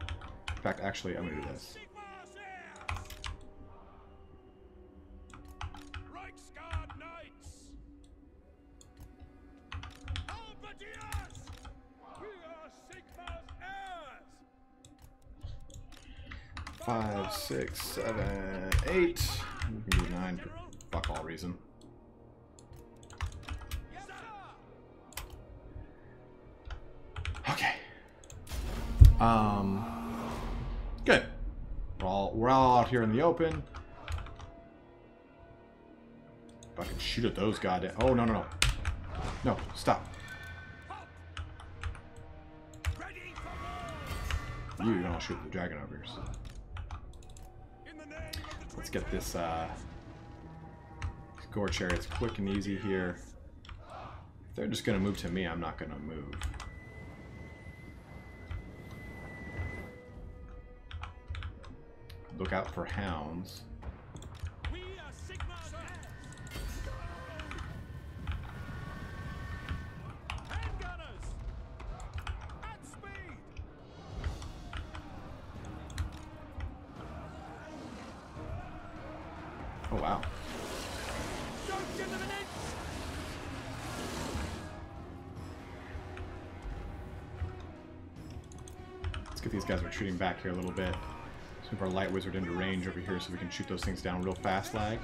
In fact, actually, I'm gonna do this. 5, 6, 7, 8. We can do 9 for fuck all reason. Okay. Good. We're all out here in the open. Fucking shoot at those goddamn. Oh no no no. No, stop. You don't shoot the dragon ogres. Let's get this gore chariots quick and easy here. If they're just gonna move to me, I'm not gonna move. Look out for hounds. Oh wow. Let's get these guys retreating back here a little bit. Let's move our light wizard into range over here so we can shoot those things down real fast lag.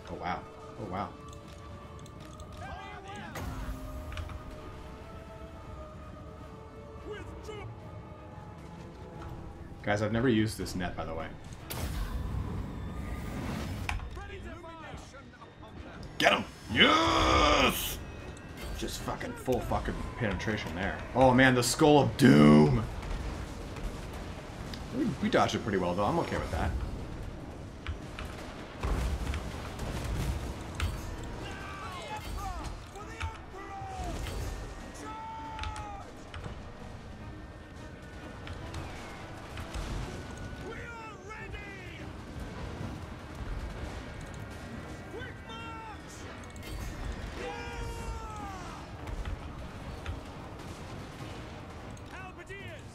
Oh wow. Oh wow. Guys, I've never used this net, by the way. Get him! Yes! Just fucking full fucking penetration there. Oh man, the Skull of Doom! We dodged it pretty well, though. I'm okay with that.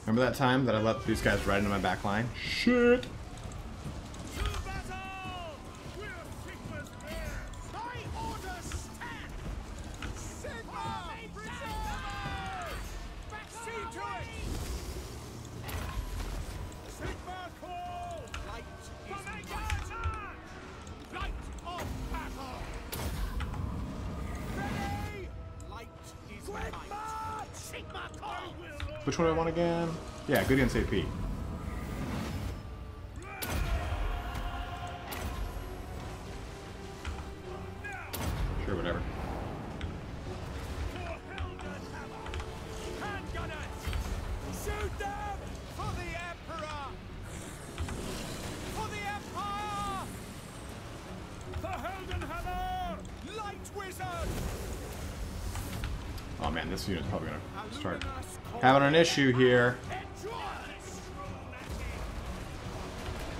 Remember that time that I let these guys right into my back line? Shit! Which one do I want again? Yeah, good against AP. Sure, whatever. Shoot them for the Emperor! For the Empire! The Heldenhammer! Light Wizard! Oh man, this unit's probably gonna start having an issue here.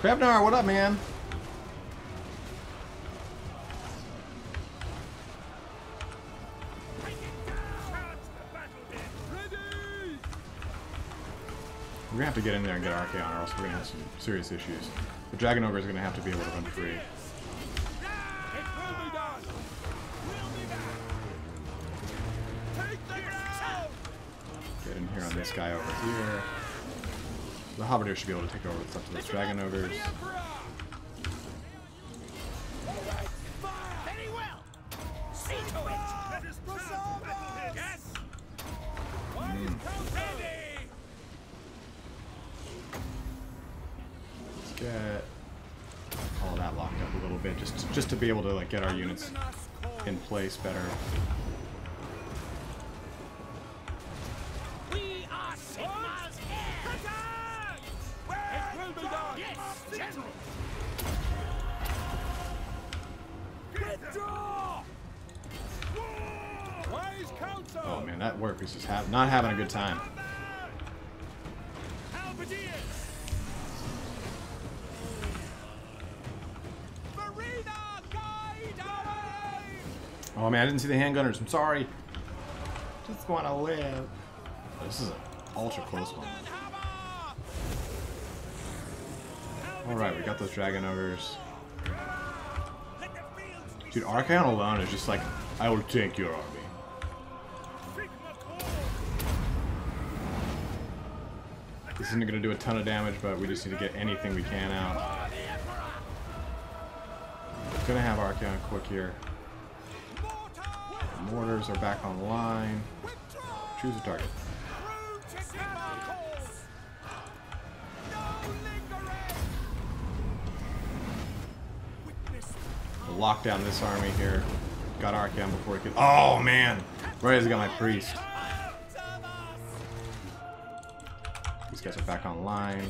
Krevnar, what up, man? We're gonna have to get in there and get Archaon, or else we're gonna have some serious issues. The Dragon Ogre is gonna have to be able to run free. Get in here on this guy over here. The Halberdier should be able to take over with stuff to those Dragon Ogres. Very well. See to it. Let us yes. Ready. Let's get all that locked up a little bit, just to be able to like get our units in place better. We are Sigma's heirs. It will be done. Yes, General. Withdraw. Wise counsel. Oh man, that work is just not having a good time. Oh man, I didn't see the handgunners. I'm sorry. Just want to live. Oh, this is an ultra close one. Alright, we got those Dragon Ogres. Dude, Archaon alone is just like, I will take your army. This isn't going to do a ton of damage, but we just need to get anything we can out. Gonna have Archaon quick here. The mortars are back online. Choose a target. We'll lock down this army here. Got Archaon before he could. Oh man! Right as I got my priest. These guys are back online.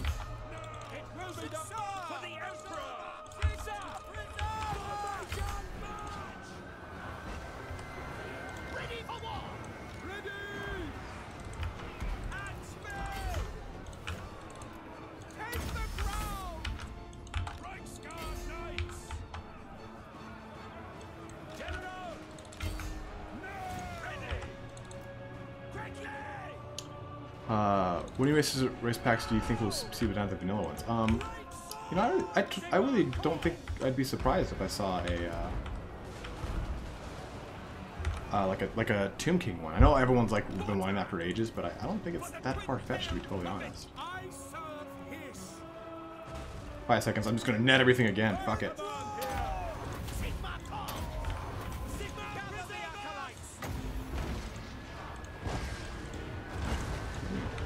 What new race packs do you think we'll see down the vanilla ones? You know, I really don't think I'd be surprised if I saw a like a Tomb King one. I know everyone's like been wanting that for ages, but I don't think it's that far fetched to be totally honest. 5 seconds. I'm just gonna net everything again. Fuck it.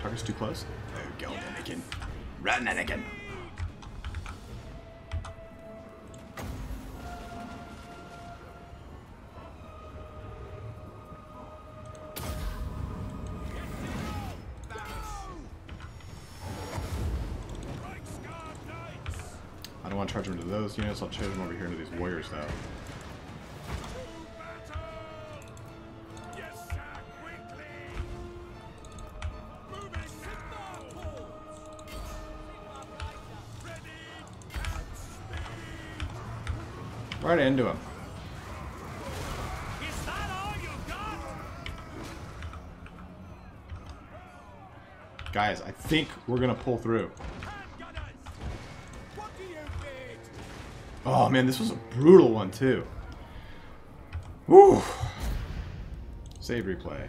Target's too close. There we go, Anakin. Run, Anakin. I don't want to charge them into those units. I'll charge them over here into these warriors, though. Right into him. Is that all you got? Guys, I think we're gonna pull through. What do you bid? Oh man, this was a brutal one too. Woo! Save replay.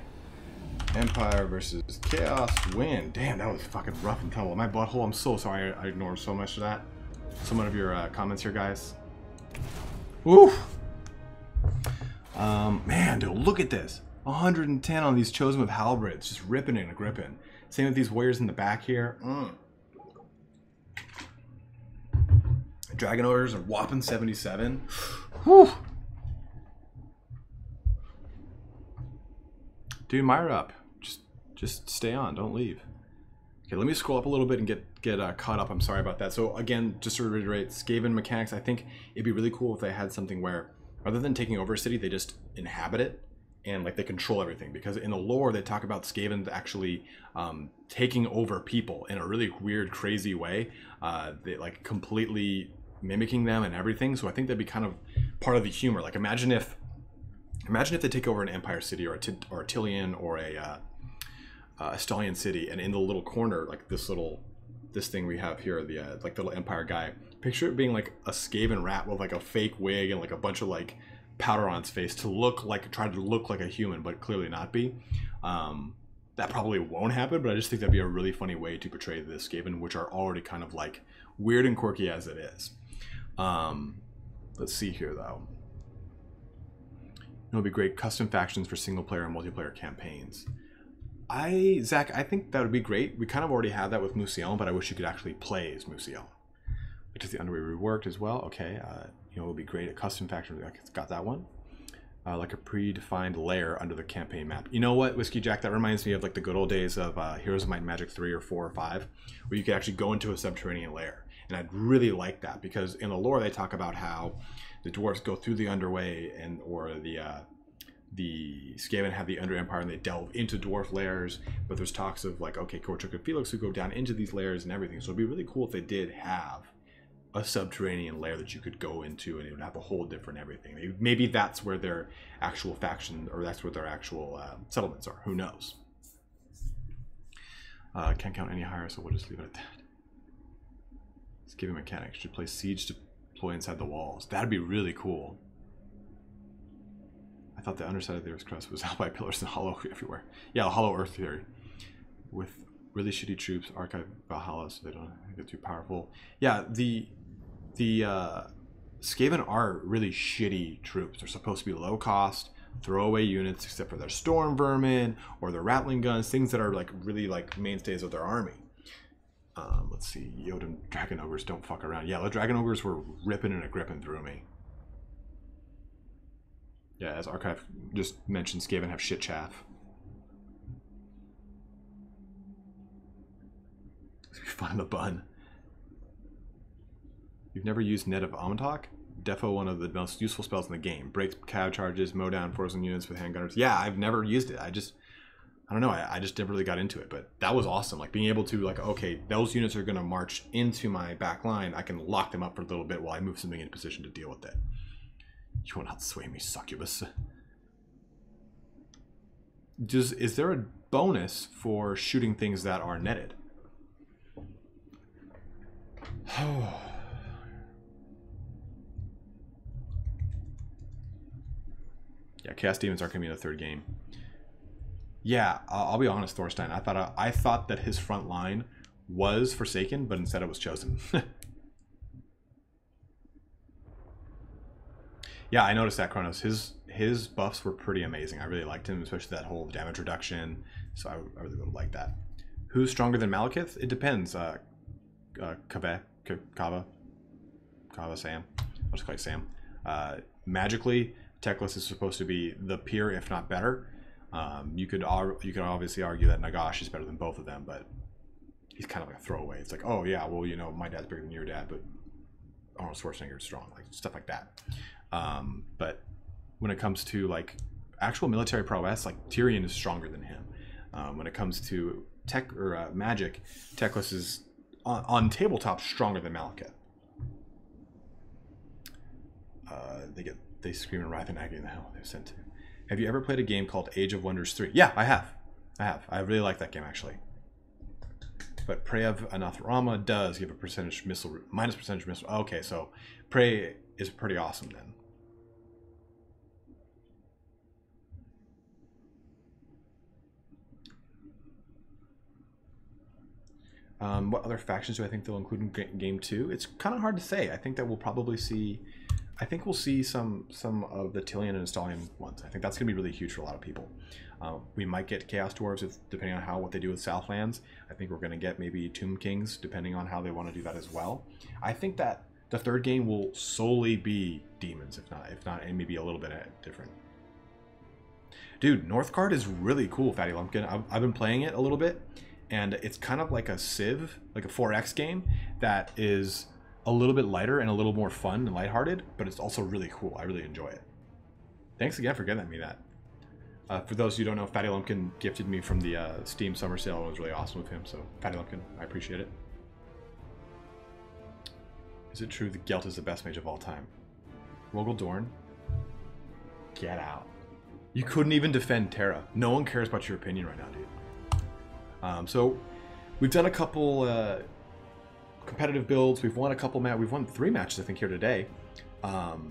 Empire versus Chaos win. Damn, that was fucking rough and tumble. My butthole, I'm so sorry I ignored so much of that. Some of your comments here, guys. Woo! Man, dude, look at this. 110 on these Chosen with Halberds. Just ripping and gripping. Same with these warriors in the back here. Dragon orders are whopping 77. Whew! Dude, Myra up. Just stay on. Don't leave. Okay, let me scroll up a little bit and get caught up. I'm sorry about that. So again, just to reiterate, Skaven mechanics, I think it'd be really cool if they had something where, rather than taking over a city, they just inhabit it and like they control everything. Because in the lore, they talk about Skavens actually taking over people in a really weird, crazy way. They like completely mimicking them and everything. So I think that'd be kind of part of the humor. Like imagine if they take over an Empire city or a Tilian or a Estalian city, and in the little corner, like this thing we have here, the like the little Empire guy, picture it being like a Skaven rat with like a fake wig and like a bunch of like powder on its face to try to look like a human, but clearly not be. That probably won't happen, but I just think that'd be a really funny way to portray the Skaven, which are already kind of like weird and quirky as it is. Let's see here though. It'll be great custom factions for single player and multiplayer campaigns. Zach, I think that would be great. We kind of already have that with Musiel, but I wish you could actually play as Musiel. Which is the underway reworked as well. Okay, you know, it would be great at custom faction. It's got that one. Like a predefined layer under the campaign map. You know what, Whiskey Jack? That reminds me of like the good old days of Heroes of Might and Magic 3 or 4 or 5, where you could actually go into a subterranean layer. And I'd really like that because in the lore they talk about how the dwarves go through the underway or the Skaven have the Under Empire and they delve into dwarf layers, but there's talks of like, okay, Korchak and Felix who go down into these layers and everything. So it'd be really cool if they did have a subterranean layer that you could go into and it would have a whole different everything. Maybe that's where their actual faction, or that's where their actual settlements are. Who knows? Can't count any higher, so we'll just leave it at that. Skaven mechanics should place siege deploy inside the walls. That'd be really cool. I thought the underside of the Earth's crust was out by pillars and hollow everywhere. Yeah, hollow Earth theory. With really shitty troops. Archive Valhalla, so they don't get too powerful. Yeah, the Skaven are really shitty troops. They're supposed to be low cost, throwaway units, except for their storm vermin or their rattling guns, things that are like really like mainstays of their army. Let's see, Jotun Dragon Ogres don't fuck around. Yeah, the Dragon Ogres were ripping and gripping through me. Yeah, as Archive just mentioned, Skaven have shit chaff. It's gonna be fun in the bun. You've never used Net of Amontok? Defo, one of the most useful spells in the game. Breaks cav charges, mow down frozen units with handgunners. Yeah, I've never used it. I don't know. I just never really got into it, but that was awesome. Like being able to like, okay, those units are going to march into my back line. I can lock them up for a little bit while I move something into position to deal with it. You will not sway me, succubus. Is there a bonus for shooting things that are netted? Yeah, Chaos Demons aren't going to be in the third game. Yeah, I'll be honest, Thorstein. I thought that his front line was Forsaken, but instead it was Chosen. Yeah, I noticed that, Kronos. His buffs were pretty amazing. I really liked him, especially that whole damage reduction. So I really would have liked that. Who's stronger than Malekith? It depends. Kava, Sam. I'll just call you Sam. Magically, Teclis is supposed to be the peer, if not better. You could obviously argue that Nagash is better than both of them, but he's kind of like a throwaway. It's like, oh yeah, well, you know, my dad's bigger than your dad, but Arnold Schwarzenegger is strong, like stuff like that. But when it comes to like actual military prowess, like Tyrion is stronger than him. When it comes to tech or magic, Teclis is on tabletop stronger than Malekith. They scream and writhe in agony in the hell they're sent to. Have you ever played a game called Age of Wonders 3? Yeah, I have. I really like that game, actually. But Prey of Anathrama does give a percentage missile, minus percentage missile. Okay, so Prey is pretty awesome then. What other factions do I think they'll include in Game 2? It's kind of hard to say. I think that we'll probably see... I think we'll see some of the Tillian and Stallion ones. I think that's going to be really huge for a lot of people. We might get Chaos Dwarves depending on what they do with Southlands. I think we're going to get maybe Tomb Kings depending on how they want to do that as well. I think that the third game will solely be demons, if not, and maybe a little bit different. Dude, Northgard is really cool, Fatty Lumpkin. I've been playing it a little bit, and it's kind of like a Civ, like a 4X game that is a little bit lighter and a little more fun and lighthearted, but it's also really cool. I really enjoy it. Thanks again for getting me that. For those who don't know, Fatty Lumpkin gifted me from the Steam Summer Sale. It was really awesome with him, so Fatty Lumpkin, I appreciate it. Is it true that Gelt is the best mage of all time? Rogel Dorn? Get out. You couldn't even defend Terra. No one cares about your opinion right now, dude. So, we've done a couple... competitive builds. We've won a couple we've won 3 matches I think here today. Araby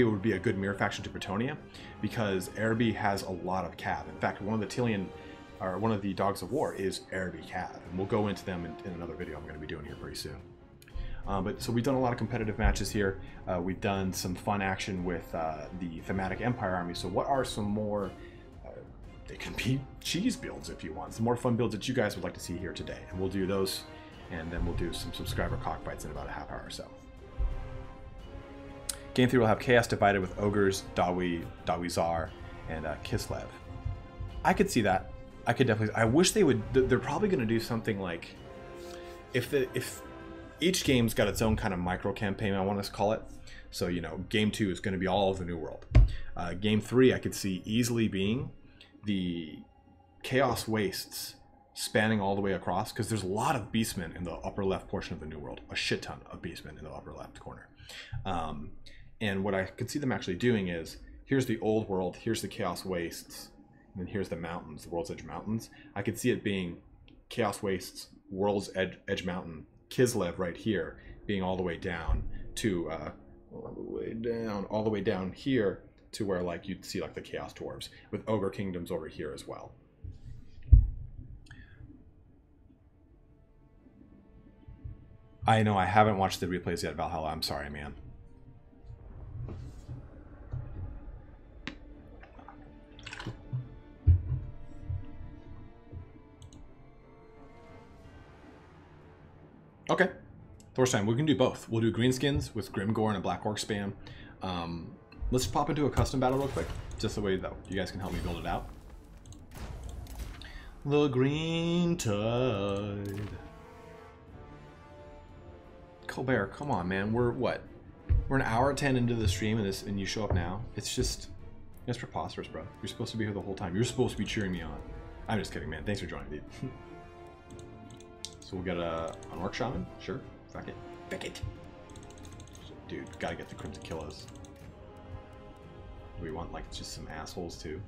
would be a good mirror faction to Bretonia because Araby has a lot of cav. In fact, one of the Tillian or one of the Dogs of War is Araby cav, and we'll go into them in another video I'm going to be doing here pretty soon. So we've done a lot of competitive matches here. We've done some fun action with the thematic Empire army. So what are some more they can be cheese builds if you want. Some more fun builds that you guys would like to see here today. And we'll do those, and then we'll do some subscriber cockfights in about a half hour or so. Game 3 will have Chaos divided with Ogres, Dawizar, and Kislev. I could see that. I could definitely... I wish they would... They're probably going to do something like... If each game's got its own kind of micro-campaign, I want to call it. So, you know, Game 2 is going to be all of the New World. Game 3, I could see easily being... the Chaos Wastes spanning all the way across, because there's a lot of beastmen in the upper left portion of the New World, a shit ton of beastmen in the upper left corner. And what I could see them actually doing is, here's the old world, here's the Chaos Wastes, and then here's the mountains, the World's Edge Mountains. I could see it being Chaos Wastes, World's Edge Mountain, Kislev right here, being all the way down to, all the way down here, to where like you'd see like the Chaos Dwarves with Ogre Kingdoms over here as well. I know, I haven't watched the replays yet, Valhalla. I'm sorry, man. Okay. Thorstein, we can do both. We'll do greenskins with Grimgore and a Black Orc spam. Let's pop into a custom battle real quick, just the way that you guys can help me build it out. The Green Tide. Colbert, come on, man. We're what? We're an hour 10 into the stream and you show up now. It's preposterous, bro. You're supposed to be here the whole time. You're supposed to be cheering me on. I'm just kidding, man. Thanks for joining, dude. So we'll get an Orc Shaman. Sure. Fuck it. Fuck it. Dude, gotta get the Crimson Killas. Do we want, like, just some assholes, too?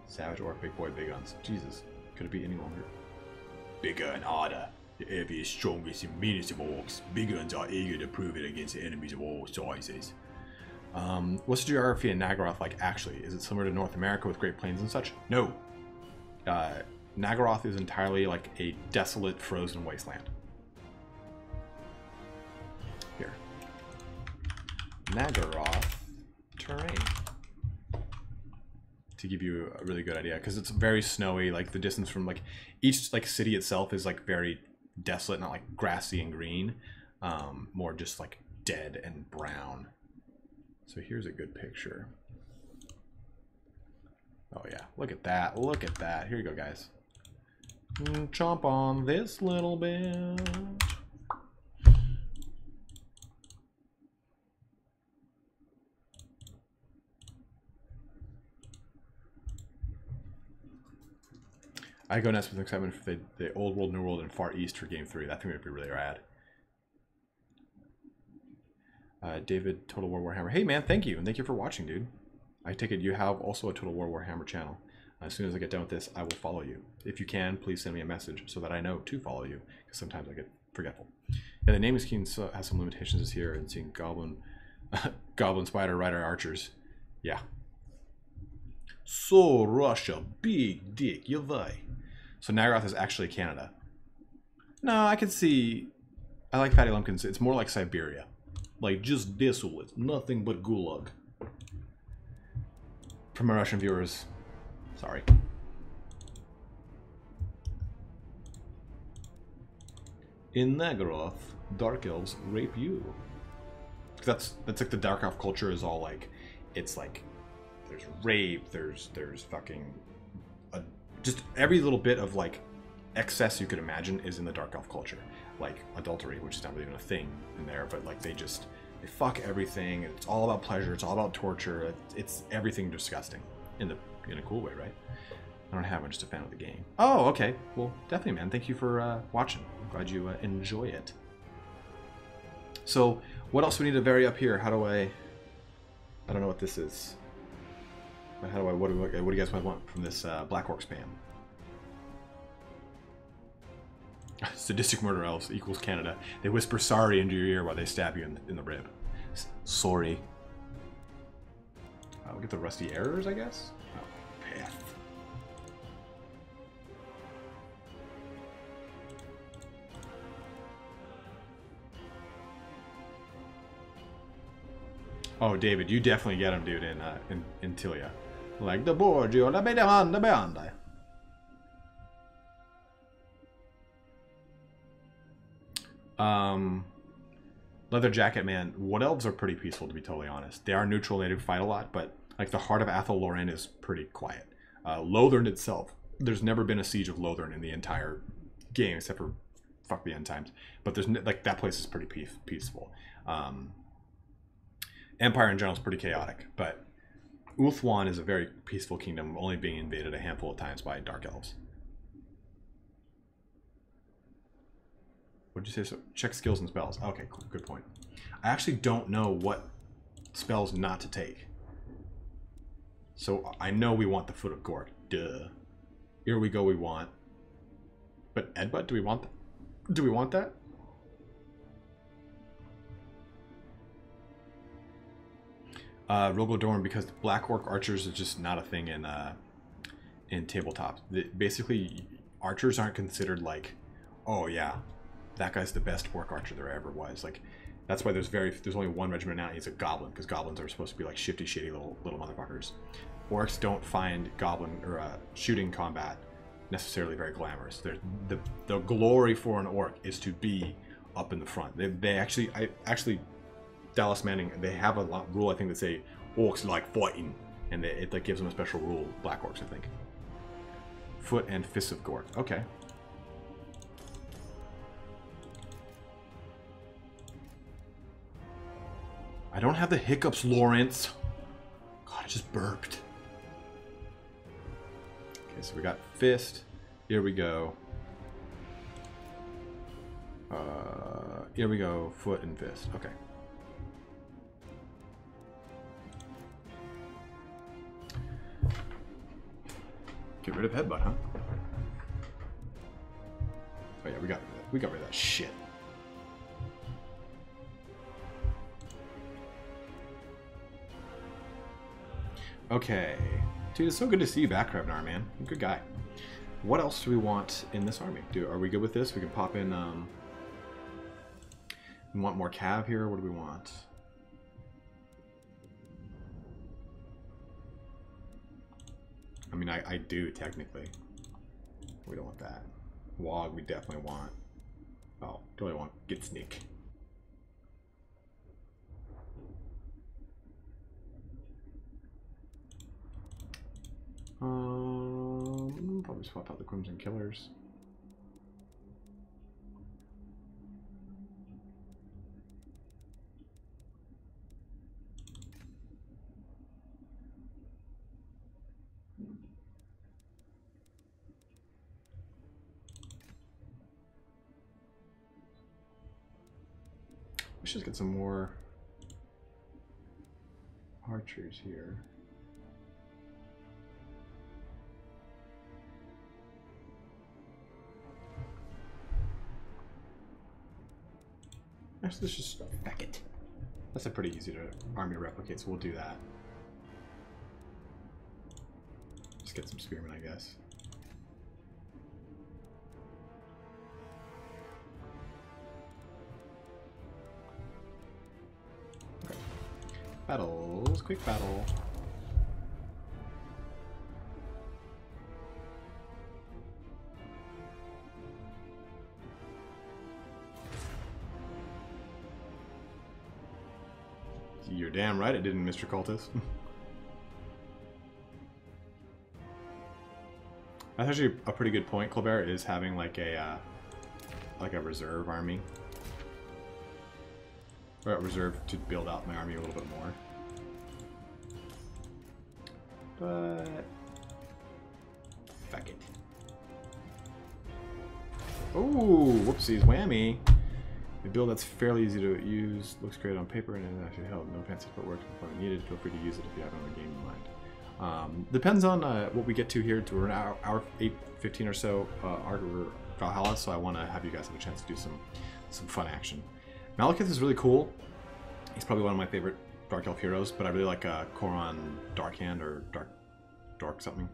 Savage Orc, Big Boy, Big Guns. Jesus. Could it be any longer? Bigger and harder. The heaviest, strongest, and meanest of orcs. Big Guns are eager to prove it against enemies of all sizes. What's the geography in Nagaroth like, actually? Is it similar to North America with Great Plains and such? No. Nagaroth is entirely like a desolate, frozen wasteland. Here. Nagaroth terrain. To give you a really good idea, because it's very snowy. Like the distance from like each like city itself is like very desolate, not like grassy and green, more just like dead and brown. So here's a good picture. Oh yeah, look at that, look at that. Here you go, guys. Chomp on this little bit. I go nuts with excitement for the Old World, New World, and Far East for Game 3. That thing would be really rad. David, Total War Warhammer. Hey man, thank you, and thank you for watching, dude. I take it you have also a Total War Warhammer channel. As soon as I get done with this, I will follow you. If you can, please send me a message so that I know to follow you, because sometimes I get forgetful. Yeah, the name is keen, so has some limitations this here, and seeing Goblin, Goblin, Spider, Rider, Archers. Yeah. So Russia, big dick, you vai. So Nagaroth is actually Canada. No, I can see. I like Fatty Lumpkins. It's more like Siberia. Like just desolate. Nothing but gulag. For my Russian viewers, sorry. In Nagaroth, Dark Elves rape you. That's like the Dark Elf culture is all like, it's like, there's rape, there's fucking, just every little bit of like excess you could imagine is in the Dark Elf culture. Like adultery, which is not really even a thing in there, but like they fuck everything. It's all about pleasure. It's all about torture. It's everything disgusting in a cool way, right? I don't have one, just a fan of the game. Oh, okay. Well, definitely, man. Thank you for watching. I'm glad you enjoy it. So, what else do we need to vary up here? How do I don't know what this is. How do I? What do you guys want from this Black Orc spam? Sadistic murder elves equals Canada. They whisper sorry into your ear while they stab you in the rib. Sorry. We'll get the rusty errors, I guess. Oh, path. Oh, David, you definitely get him, dude, in Tilia. Like the Borgio, la banda. Leather Jacket, man. Wood Elves are pretty peaceful, to be totally honest. They are neutral, they do fight a lot, but like the Heart of Athel Loren is pretty quiet. Lothern itself, there's never been a siege of Lothern in the entire game, except for fuck the end times. But there's like that place is pretty peaceful. Empire in general is pretty chaotic, but Ulthuan is a very peaceful kingdom, only being invaded a handful of times by Dark Elves. What did you say? So check skills and spells. Okay, cool. Good point. I actually don't know what spells not to take. So I know we want the Foot of Gork. Duh. Here we go. We want. But Edbutt, do we want? Do we want that? Rogodorn, because Black Orc archers is just not a thing in tabletop. Basically, archers aren't considered like, oh yeah, that guy's the best orc archer there ever was. Like, that's why there's only one regiment now. He's a goblin, because goblins are supposed to be like shifty, shady little motherfuckers. Orcs don't find goblin or shooting combat necessarily very glamorous. The glory for an orc is to be up in the front. They actually Dallas Manning, they have a rule I think that say orcs like fighting, and it like gives them a special rule. Black orcs, I think. Foot and fists of Gork. Okay. I don't have the hiccups, Lawrence. God, I just burped. Okay, so we got fist. Here we go. Here we go. Foot and fist. Okay. Get rid of headbutt, huh? Oh yeah, we got rid of that shit. Okay. Dude, it's so good to see you back, Revnar, man. You're a good guy. What else do we want in this army? Are we good with this? We can pop in, we want more cav here? What do we want? I mean, I do, technically. We don't want that. Wog, we definitely want. Oh, do I want Get Sneak? Probably swap out the Crimson Killers. Let's just get some more archers here. Actually, let's just back it. That's a pretty easy army to replicate, so we'll do that. Just get some spearmen, I guess. Okay. Battles, quick battle. You're damn right it didn't, Mr. Cultist. That's actually a pretty good point, Colbert, is having like a reserve army. Or a reserve to build out my army a little bit more. But fuck it. Oh, whoopsies, whammy. A build that's fairly easy to use, looks great on paper, and it actually helps. No fancy footwork before needed. Feel free to use it if you have another game in mind. Depends on what we get to here. We're an hour 8:15 or so, Valhalla, so I want to have you guys have a chance to do some fun action. Malekith is really cool. He's probably one of my favorite Dark Elf heroes, but I really like Koron Darkhand or Dark something.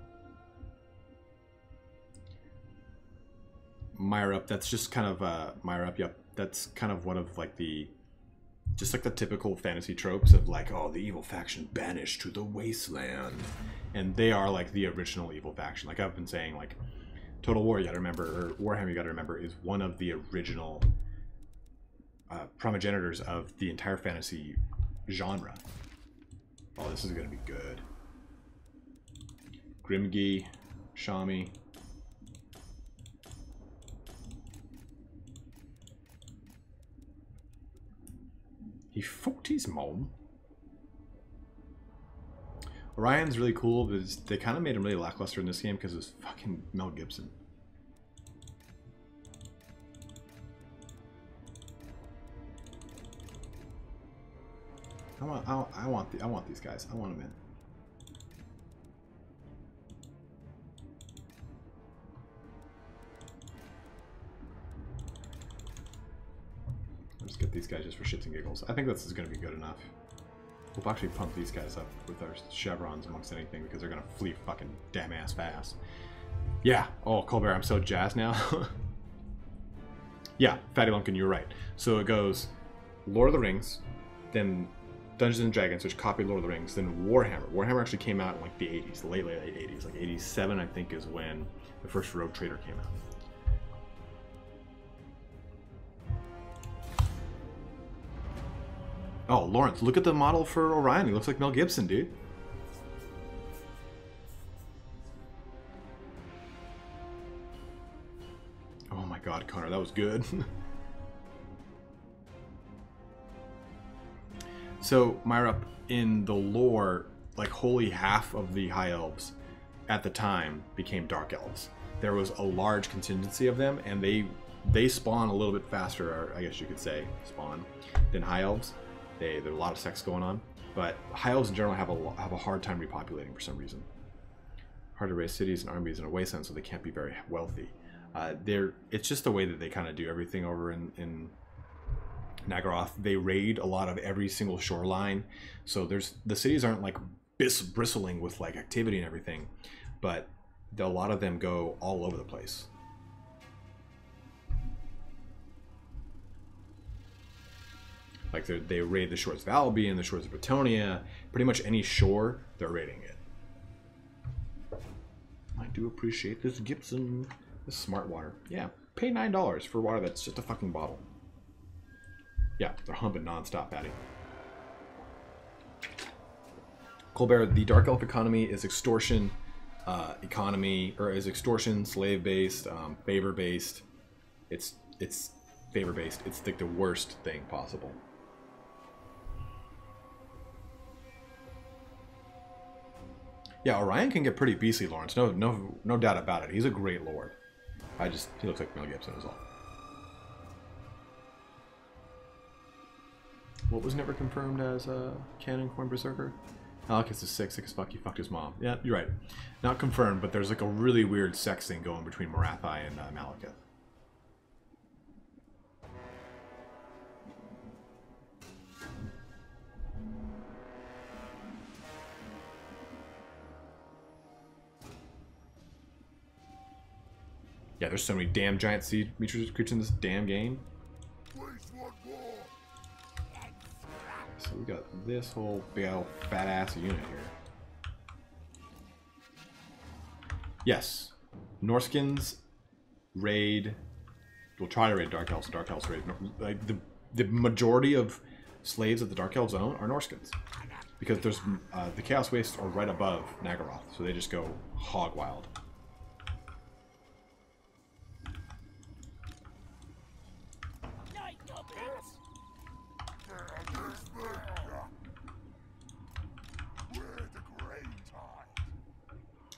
Myrup, that's just kind of Myrup, yep. That's kind of one of like the typical fantasy tropes of like, oh, the evil faction banished to the wasteland, and they are like the original evil faction. Like I've been saying, like Total War, you gotta remember, or Warhammer, you gotta remember, is one of the original progenitors of the entire fantasy genre. Oh, this is gonna be good. Grimgi, Shami. He fucked his mom. Orion's really cool, but they kind of made him really lackluster in this game because it was fucking Mel Gibson. I want these guys. I want them in. Just get these guys just for shits and giggles. I think this is going to be good enough. We'll actually pump these guys up with our chevrons amongst anything because they're going to flee fucking damn ass fast. Yeah. Oh, Colbert, I'm so jazzed now. Yeah, Fatty Lumpkin, you're right. So it goes Lord of the Rings, then Dungeons and Dragons, which copied Lord of the Rings, then Warhammer. Warhammer actually came out in like the 80s, the late 80s. Like 87, I think, is when the first Rogue Trader came out. Oh, Lawrence, look at the model for Orion. He looks like Mel Gibson, dude. Oh my god, Connor, that was good. So, Myra, in the lore, like wholly half of the High Elves at the time became Dark Elves. There was a large contingency of them, and they spawn a little bit faster, or I guess you could say spawn, than High Elves. There's a lot of sex going on, but High Elves in general have a hard time repopulating for some reason. Hard to raise cities and armies in a wasteland, so they can't be very wealthy. It's just the way that they kind of do everything over in Nagaroth. They raid a lot of every single shoreline, so the cities aren't like bristling with like activity and everything, but a lot of them go all over the place. Like they raid the shores of Albion, the shores of Bretonia, pretty much any shore, they're raiding it. I do appreciate this Gibson, this smart water. Yeah, pay $9 for water that's just a fucking bottle. Yeah, they're humping nonstop, Patty. Colbert, the Dark Elf economy is extortion slave-based, favor-based. It's favor-based. It's like the worst thing possible. Yeah, Orion can get pretty beastly, Lawrence. No doubt about it. He's a great lord. He looks like Mel Gibson is all. What was never confirmed as canon coin berserker? Malekith is sick as fuck. He fucked his mom. Yeah, you're right. Not confirmed, but there's like a really weird sex thing going between Morathi and Malekith. Yeah, there's so many damn giant sea creatures in this damn game. So we got this whole big old fat ass unit here. Yes, Norskins raid. We'll try to raid Dark Elves. Dark Elves raid. Like the majority of slaves that the Dark Elves own are Norskins, because there's the Chaos Wastes are right above Nagaroth, so they just go hog wild.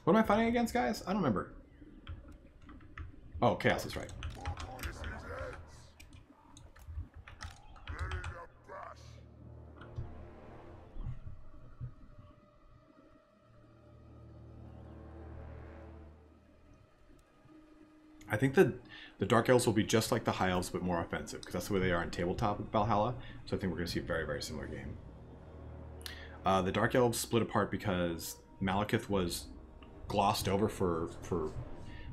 What am I fighting against, guys? I don't remember. Oh, Chaos is right. I think that the Dark Elves will be just like the High Elves, but more offensive, because that's the way they are in tabletop Valhalla. So I think we're going to see a very, very similar game. The Dark Elves split apart because Malekith was glossed over for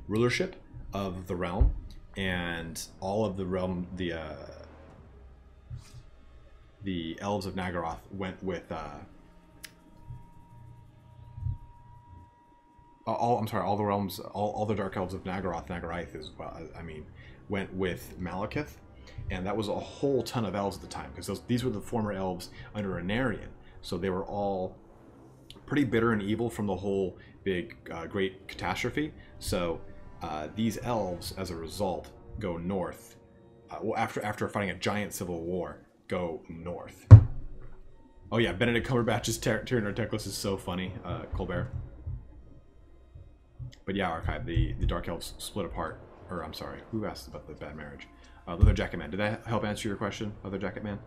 rulership of the realm, and all of the realm, the elves of Nagaroth went with all the realms, all the dark elves of Nagaroth as well, I mean, went with Malekith, and that was a whole ton of elves at the time, because these were the former elves under Anarion, so they were all pretty bitter and evil from the whole big great catastrophe. So these elves, as a result, go north. Well, after fighting a giant civil war, go north. Oh yeah, Benedict Cumberbatch's Tyranor Teclis is so funny, Colbert. But yeah, Archive, the Dark Elves split apart. Or I'm sorry, who asked about the bad marriage? Leather Jacket Man. Did that help answer your question, Leather Jacket Man?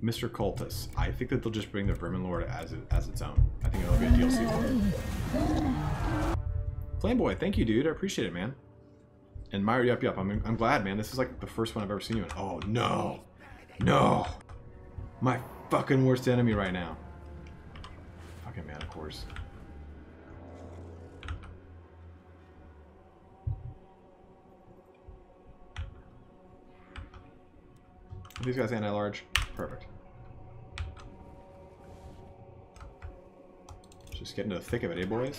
Mr. Cultus. I think that they'll just bring the Vermin Lord as its own. I think it'll be a DLC for it. Flameboy, thank you, dude. I appreciate it, man. And Meyer, yup. I'm glad, man. This is like the first one I've ever seen you in. Oh, no. No. My fucking worst enemy right now. Fucking man, of course. Are these guys anti-large? Perfect. Just get into the thick of it, eh, boys?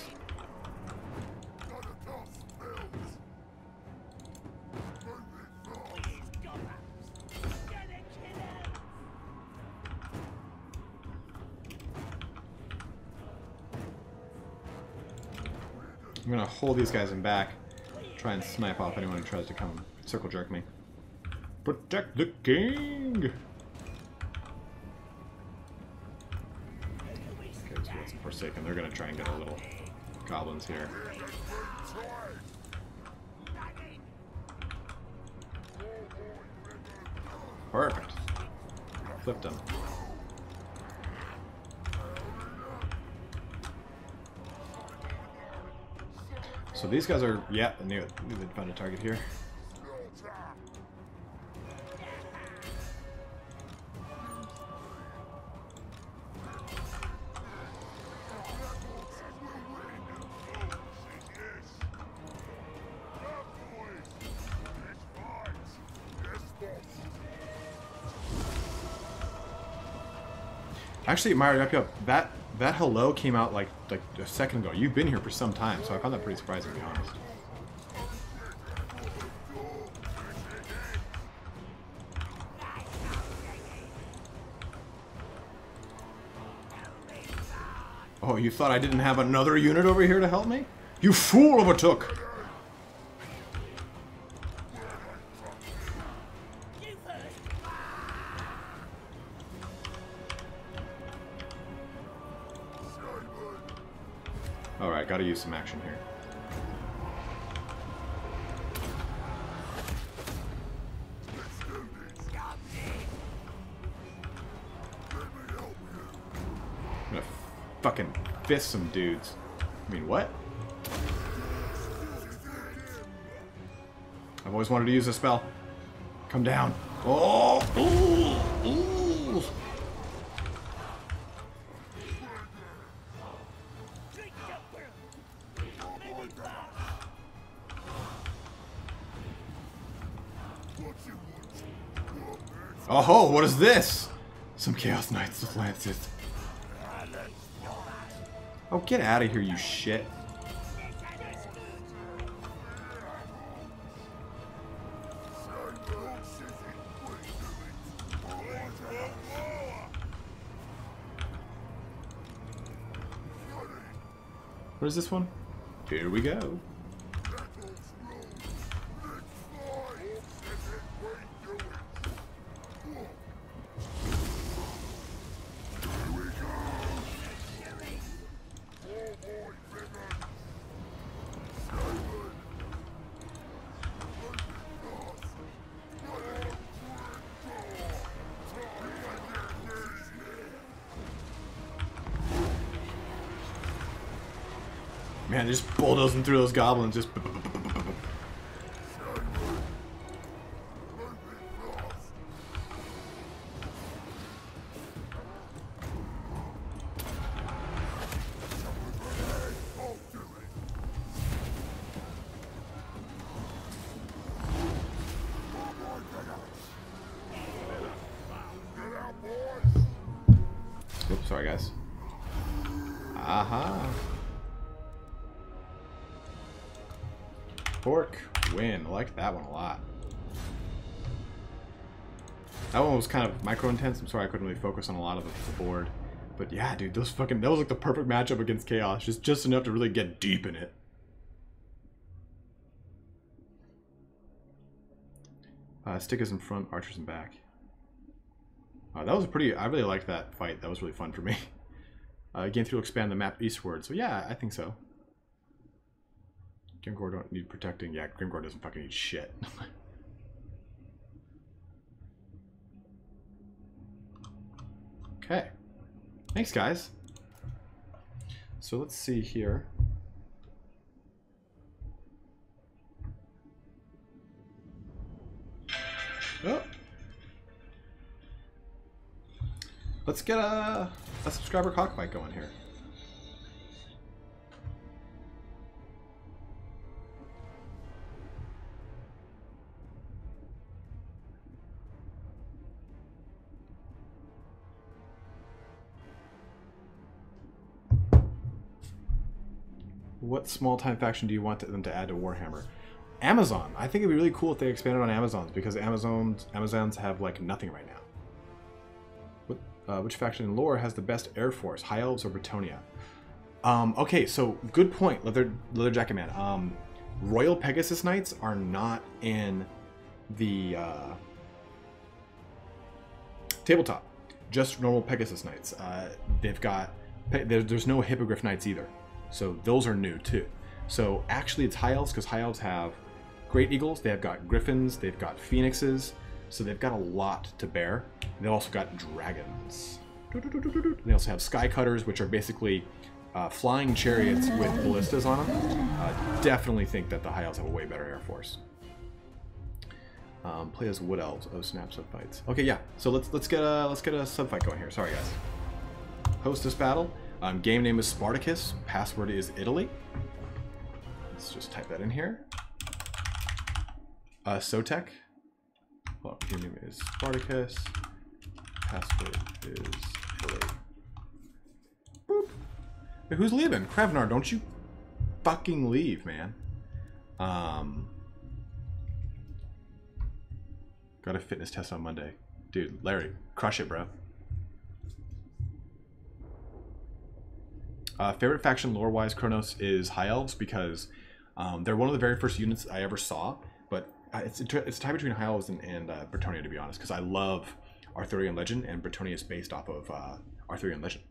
I'm gonna hold these guys in back, try and snipe off anyone who tries to come circle jerk me. Protect the king! Okay, so that's Forsaken. They're gonna try and get our little goblins here. Perfect. Flipped them. So these guys are, yeah, I knew it. I knew they'd find a target here. Actually, Mario, that hello came out like a second ago. You've been here for some time, so I found that pretty surprising, to be honest. Oh, you thought I didn't have another unit over here to help me? You fool of a took! Alright, gotta use some action here. I'm gonna fucking fist some dudes. I mean, what? I've always wanted to use a spell. Come down. Oh! Ooh! Ooh! Oh, what is this? Some Chaos Knights with lances. Oh, get out of here, you shit. What is this one? Here we go. Man, they're just bulldozing through those goblins, just... Oops, sorry guys. Aha. Pork win. I like that one a lot. That one was kind of micro intense. I'm sorry I couldn't really focus on a lot of the board. But yeah, dude, those fucking, that was like the perfect matchup against Chaos. Just enough to really get deep in it. Stickers in front, archers in back. That was a pretty, I really liked that fight. That was really fun for me. Game 3 will expand the map eastward. So yeah, I think so. Grimgor don't need protecting. Yeah, Grimgor doesn't fucking need shit. Okay. Thanks, guys. So let's see here. Oh. Let's get a subscriber cockfight going here. What small-time faction do you want them to add to Warhammer? Amazon. I think it'd be really cool if they expanded on Amazons, because Amazons have like nothing right now. Which faction in lore has the best air force, High Elves or Bretonnia? Okay, so good point, Leather Jacket Man. Royal Pegasus Knights are not in the tabletop. Just normal Pegasus Knights. They've got there's no Hippogriff Knights either, so those are new too. So actually, it's High Elves, because High Elves have Great Eagles. They've got Griffins. They've got Phoenixes. So they've got a lot to bear. They've also got dragons. They also have Sky Cutters, which are basically flying chariots with ballistas on them. Definitely think that the High Elves have a way better air force. Play as Wood Elves. Oh snap! Sub fights. Okay, yeah. So let's get a sub fight going here. Sorry guys. Host this battle. Game name is Spartacus. Password is Italy. Let's just type that in here. Sotek. Well, game name is Spartacus. Password is Italy. Boop. Hey, who's leaving? Kravnar, don't you fucking leave, man. Got a fitness test on Monday. Dude, Larry, crush it, bro. Favorite faction lore-wise, Kronos, is High Elves, because they're one of the very first units I ever saw, but it's a tie between High Elves and Bretonnia, to be honest, because I love Arthurian legend, and Bretonnia is based off of Arthurian legend.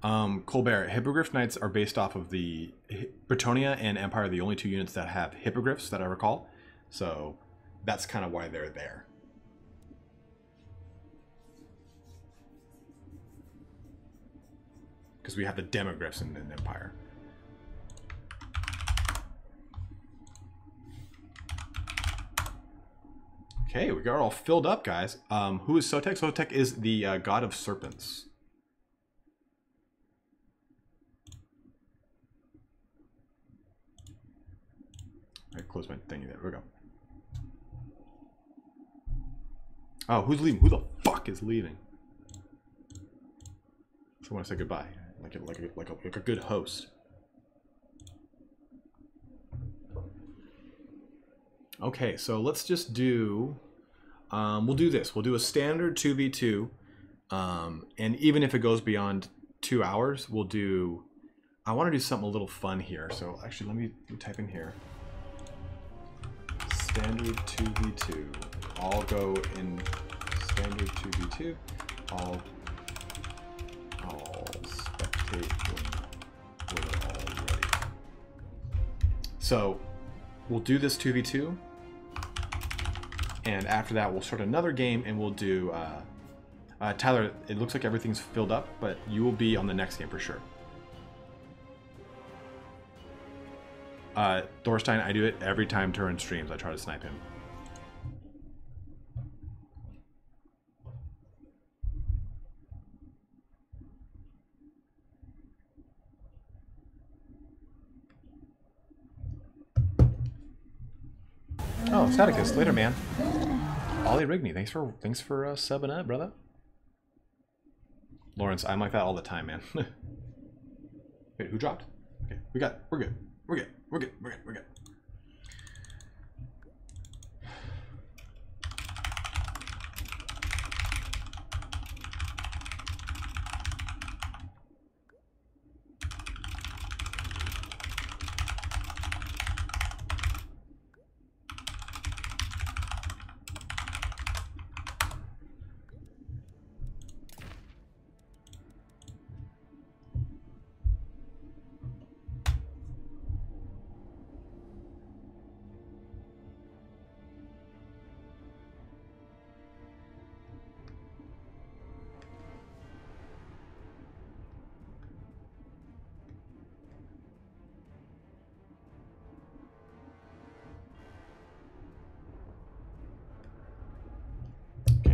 Colbert, Hippogriff Knights are based off of the Bretonnia and Empire are the only two units that have Hippogriffs that I recall, so that's kind of why they're there. Because we have the Demogriffs in Empire. Okay, we got all filled up, guys. Who is Sotek? Sotek is the god of serpents. I close my thingy there. There we go. Oh, who's leaving? Who the fuck is leaving? So I want to say goodbye, like a good host. Okay, so let's just do. We'll do this. We'll do a standard 2v2, and even if it goes beyond 2 hours, we'll do. I want to do something a little fun here. So actually, let me type in here. Standard 2v2. I'll go in standard 2v2. I'll spectate when we're all ready. So we'll do this 2v2, and after that we'll start another game, and we'll do Tyler, it looks like everything's filled up, but you will be on the next game for sure. Thorstein, I do it every time Turin streams. I try to snipe him. Oh, Staticus, later, man. Ollie Rigney, thanks for subbing up, brother. Lawrence, I'm like that all the time, man. Wait, who dropped? Okay, we're good. We're good. We're good. We're good. We're good.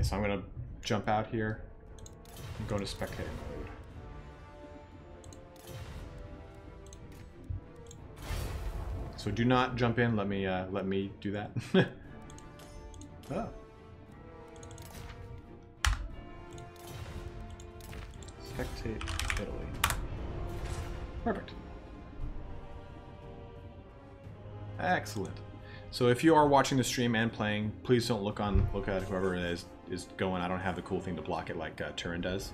so I'm gonna jump out here and go to spectator mode. So do not jump in. Let me do that. Oh. Spectate Italy. Perfect. Excellent. So if you are watching the stream and playing, please don't look at whoever is going. I don't have the cool thing to block it like Turin does.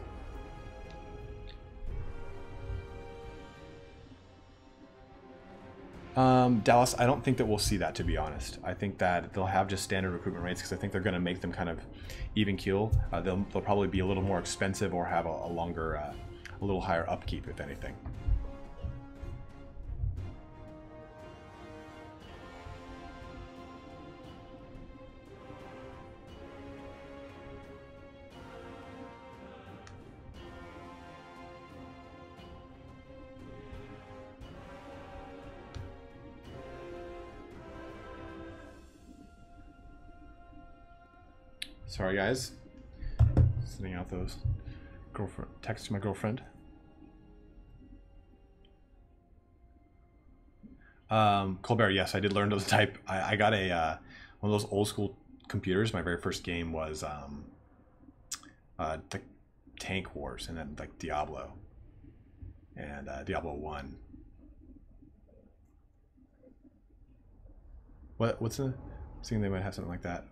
Dallas, I don't think that we'll see that, to be honest. I think that they'll have just standard recruitment rates because I think they're going to make them kind of even keel. They'll probably be a little more expensive or have a longer, a little higher upkeep, if anything. Sorry, guys. Sending out those texts to my girlfriend. Colbert, yes, I did learn to type. I got a one of those old school computers. My very first game was the Tank Wars, and then like Diablo and Diablo 1. What's the? Seeing they might have something like that.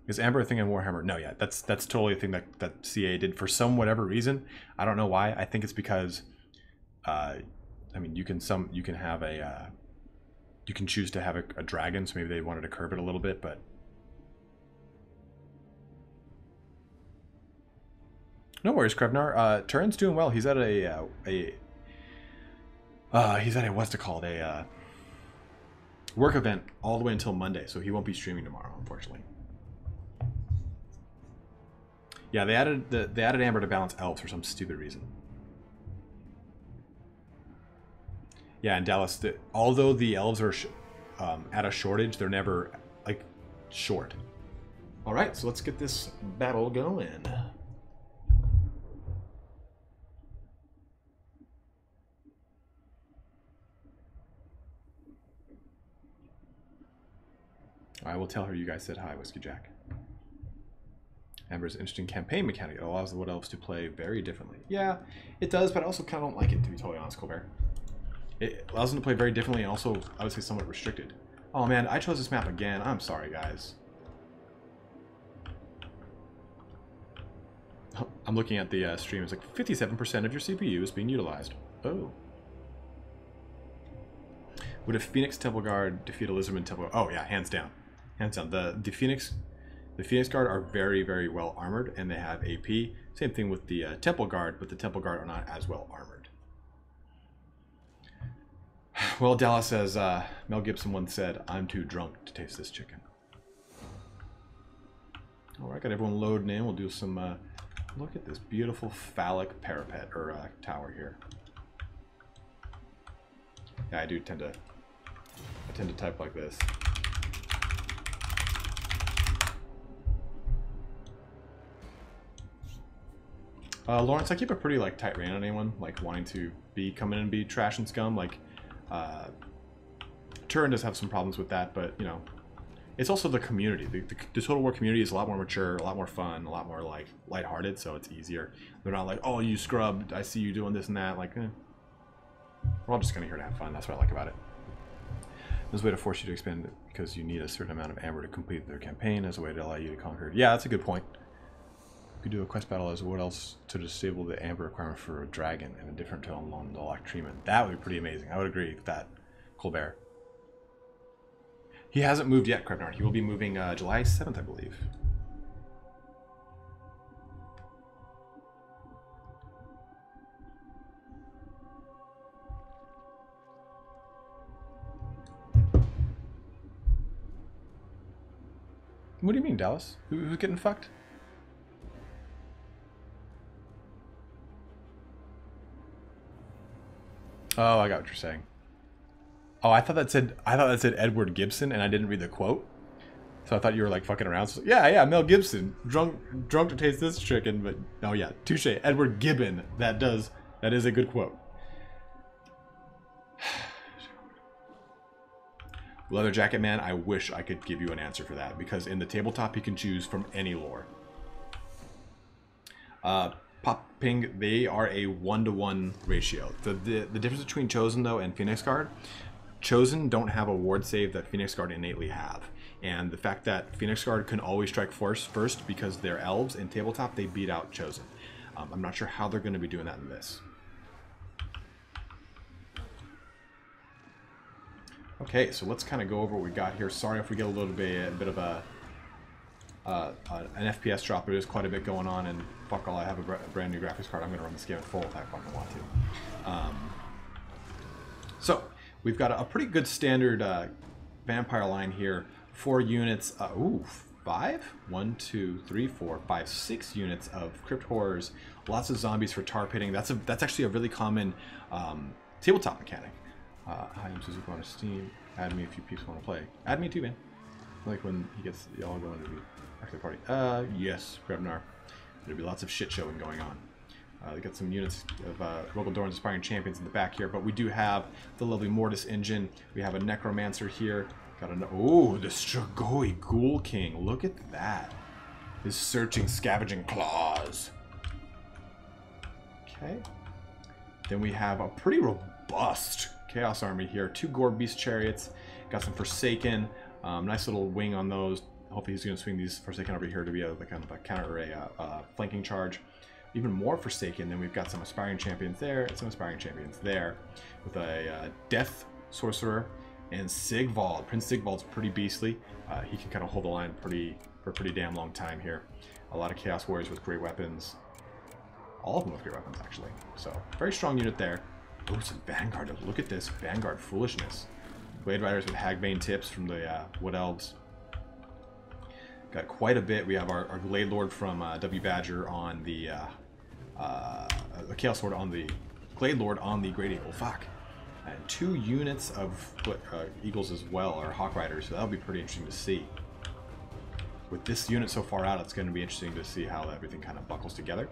Is Amber a thing in Warhammer? No, yeah, that's totally a thing that CA did for some whatever reason. I don't know why. I think it's because, I mean, you can have a, you can choose to have a dragon, so maybe they wanted to curve it a little bit, but no worries, Krevnar. Turin's doing well. He's at what's it called, a work event all the way until Monday, so he won't be streaming tomorrow, unfortunately. Yeah, they added Amber to balance elves for some stupid reason. Yeah, in Dallas, although the elves are at a shortage, they're never like short. All right, so let's get this battle going. I will tell her you guys said hi, Whiskey Jack. Amber's interesting campaign mechanic. It allows the Wood Elves to play very differently. Yeah, it does, but I also kind of don't like it, to be totally honest, Colbert. It allows them to play very differently and also, I would say, somewhat restricted. Oh man, I chose this map again. I'm sorry, guys. I'm looking at the stream. It's like 57% of your CPU is being utilized. Oh. Would a Phoenix Temple Guard defeat a Lizardman Temple Guard? Oh yeah, hands down. Hands down. The Phoenix Guard are very, very well armored, and they have AP. Same thing with the Temple Guard, but the Temple Guard are not as well armored. Well, Dallas says, Mel Gibson once said, "I'm too drunk to taste this chicken." All right, got everyone loading in. We'll do some. Look at this beautiful phallic parapet or tower here. Yeah, I tend to type like this. Lawrence, I keep a pretty like tight rein on anyone like wanting to come in and be trash and scum. Like, Turin does have some problems with that, but you know, it's also the community. The Total War community is a lot more mature, a lot more fun, a lot more like lighthearted, so it's easier. They're not like, oh, you scrubbed, I see you doing this and that. Like, we're all just kind of here to have fun. That's what I like about it. There's a way to force you to expand because you need a certain amount of amber to complete their campaign as a way to allow you to conquer it. Yeah, that's a good point. You could do a quest battle as what else to disable the amber requirement for a dragon and a different tone along the lock treatment. That would be pretty amazing. I would agree with that, Colbert. He hasn't moved yet, Krebnard. He will be moving July 7th, I believe. What do you mean, Dallas? Who's getting fucked? Oh, I got what you're saying. Oh, I thought that said Edward Gibson, and I didn't read the quote. So I thought you were like fucking around. So, yeah, Mel Gibson, drunk to taste this chicken, but oh yeah, touche. Edward Gibbon. That is a good quote. Leather Jacket Man, I wish I could give you an answer for that, because in the tabletop you can choose from any lore. Popping, they are a 1-to-1 ratio. The difference between Chosen though and Phoenix Guard, Chosen don't have a ward save that Phoenix Guard innately have. And the fact that Phoenix Guard can always strike first because they're elves, in tabletop they beat out Chosen. I'm not sure how they're going to be doing that in this. Okay, so let's kind of go over what we got here. Sorry if we get a bit of an FPS drop. There is quite a bit going on, and fuck all, I have a brand new graphics card. I'm going to run this game in full if I fucking want to. So we've got a pretty good standard vampire line here. 4 units. Ooh, 5? 1, 2, 3, 4, 5, 6 units of crypt horrors. Lots of zombies for tar pitting. That's actually a really common tabletop mechanic. Hi, I'm Suzuki on Steam. Add me if you peeps want to play. Add me too, man. I like when he gets y'all going to the actual party. Yes, Grebnar. There'll be lots of shit showing going on. We got some units of Rogel Dorn's Aspiring Champions in the back here, but we do have the lovely Mortis engine. We have a Necromancer here. Got an the Strigoi Ghoul King. Look at that. His searching, scavenging claws. Okay. Then we have a pretty robust Chaos Army here. 2 Gore Beast Chariots. Got some Forsaken. Nice little wing on those. Hopefully he's going to swing these Forsaken over here to be a kind of a counter a flanking charge. Even more Forsaken. Then we've got some Aspiring Champions there and some Aspiring Champions there. With a Death Sorcerer and Sigvald. Prince Sigvald's pretty beastly. He can kind of hold the line for a pretty damn long time here. A lot of Chaos Warriors with great weapons. All of them with great weapons, actually. So, very strong unit there. Oh, some Vanguard. Look at this. Vanguard foolishness. Blade Riders with Hagbane tips from the Wood Elves. Got quite a bit. We have our Glade Lord from W. Badger on the Chaos Lord on the Glade Lord on the Great Eagle. Fuck. And 2 units of Eagles as well, or Hawk Riders. So that'll be pretty interesting to see. With this unit so far out, it's going to be interesting to see how everything kind of buckles together.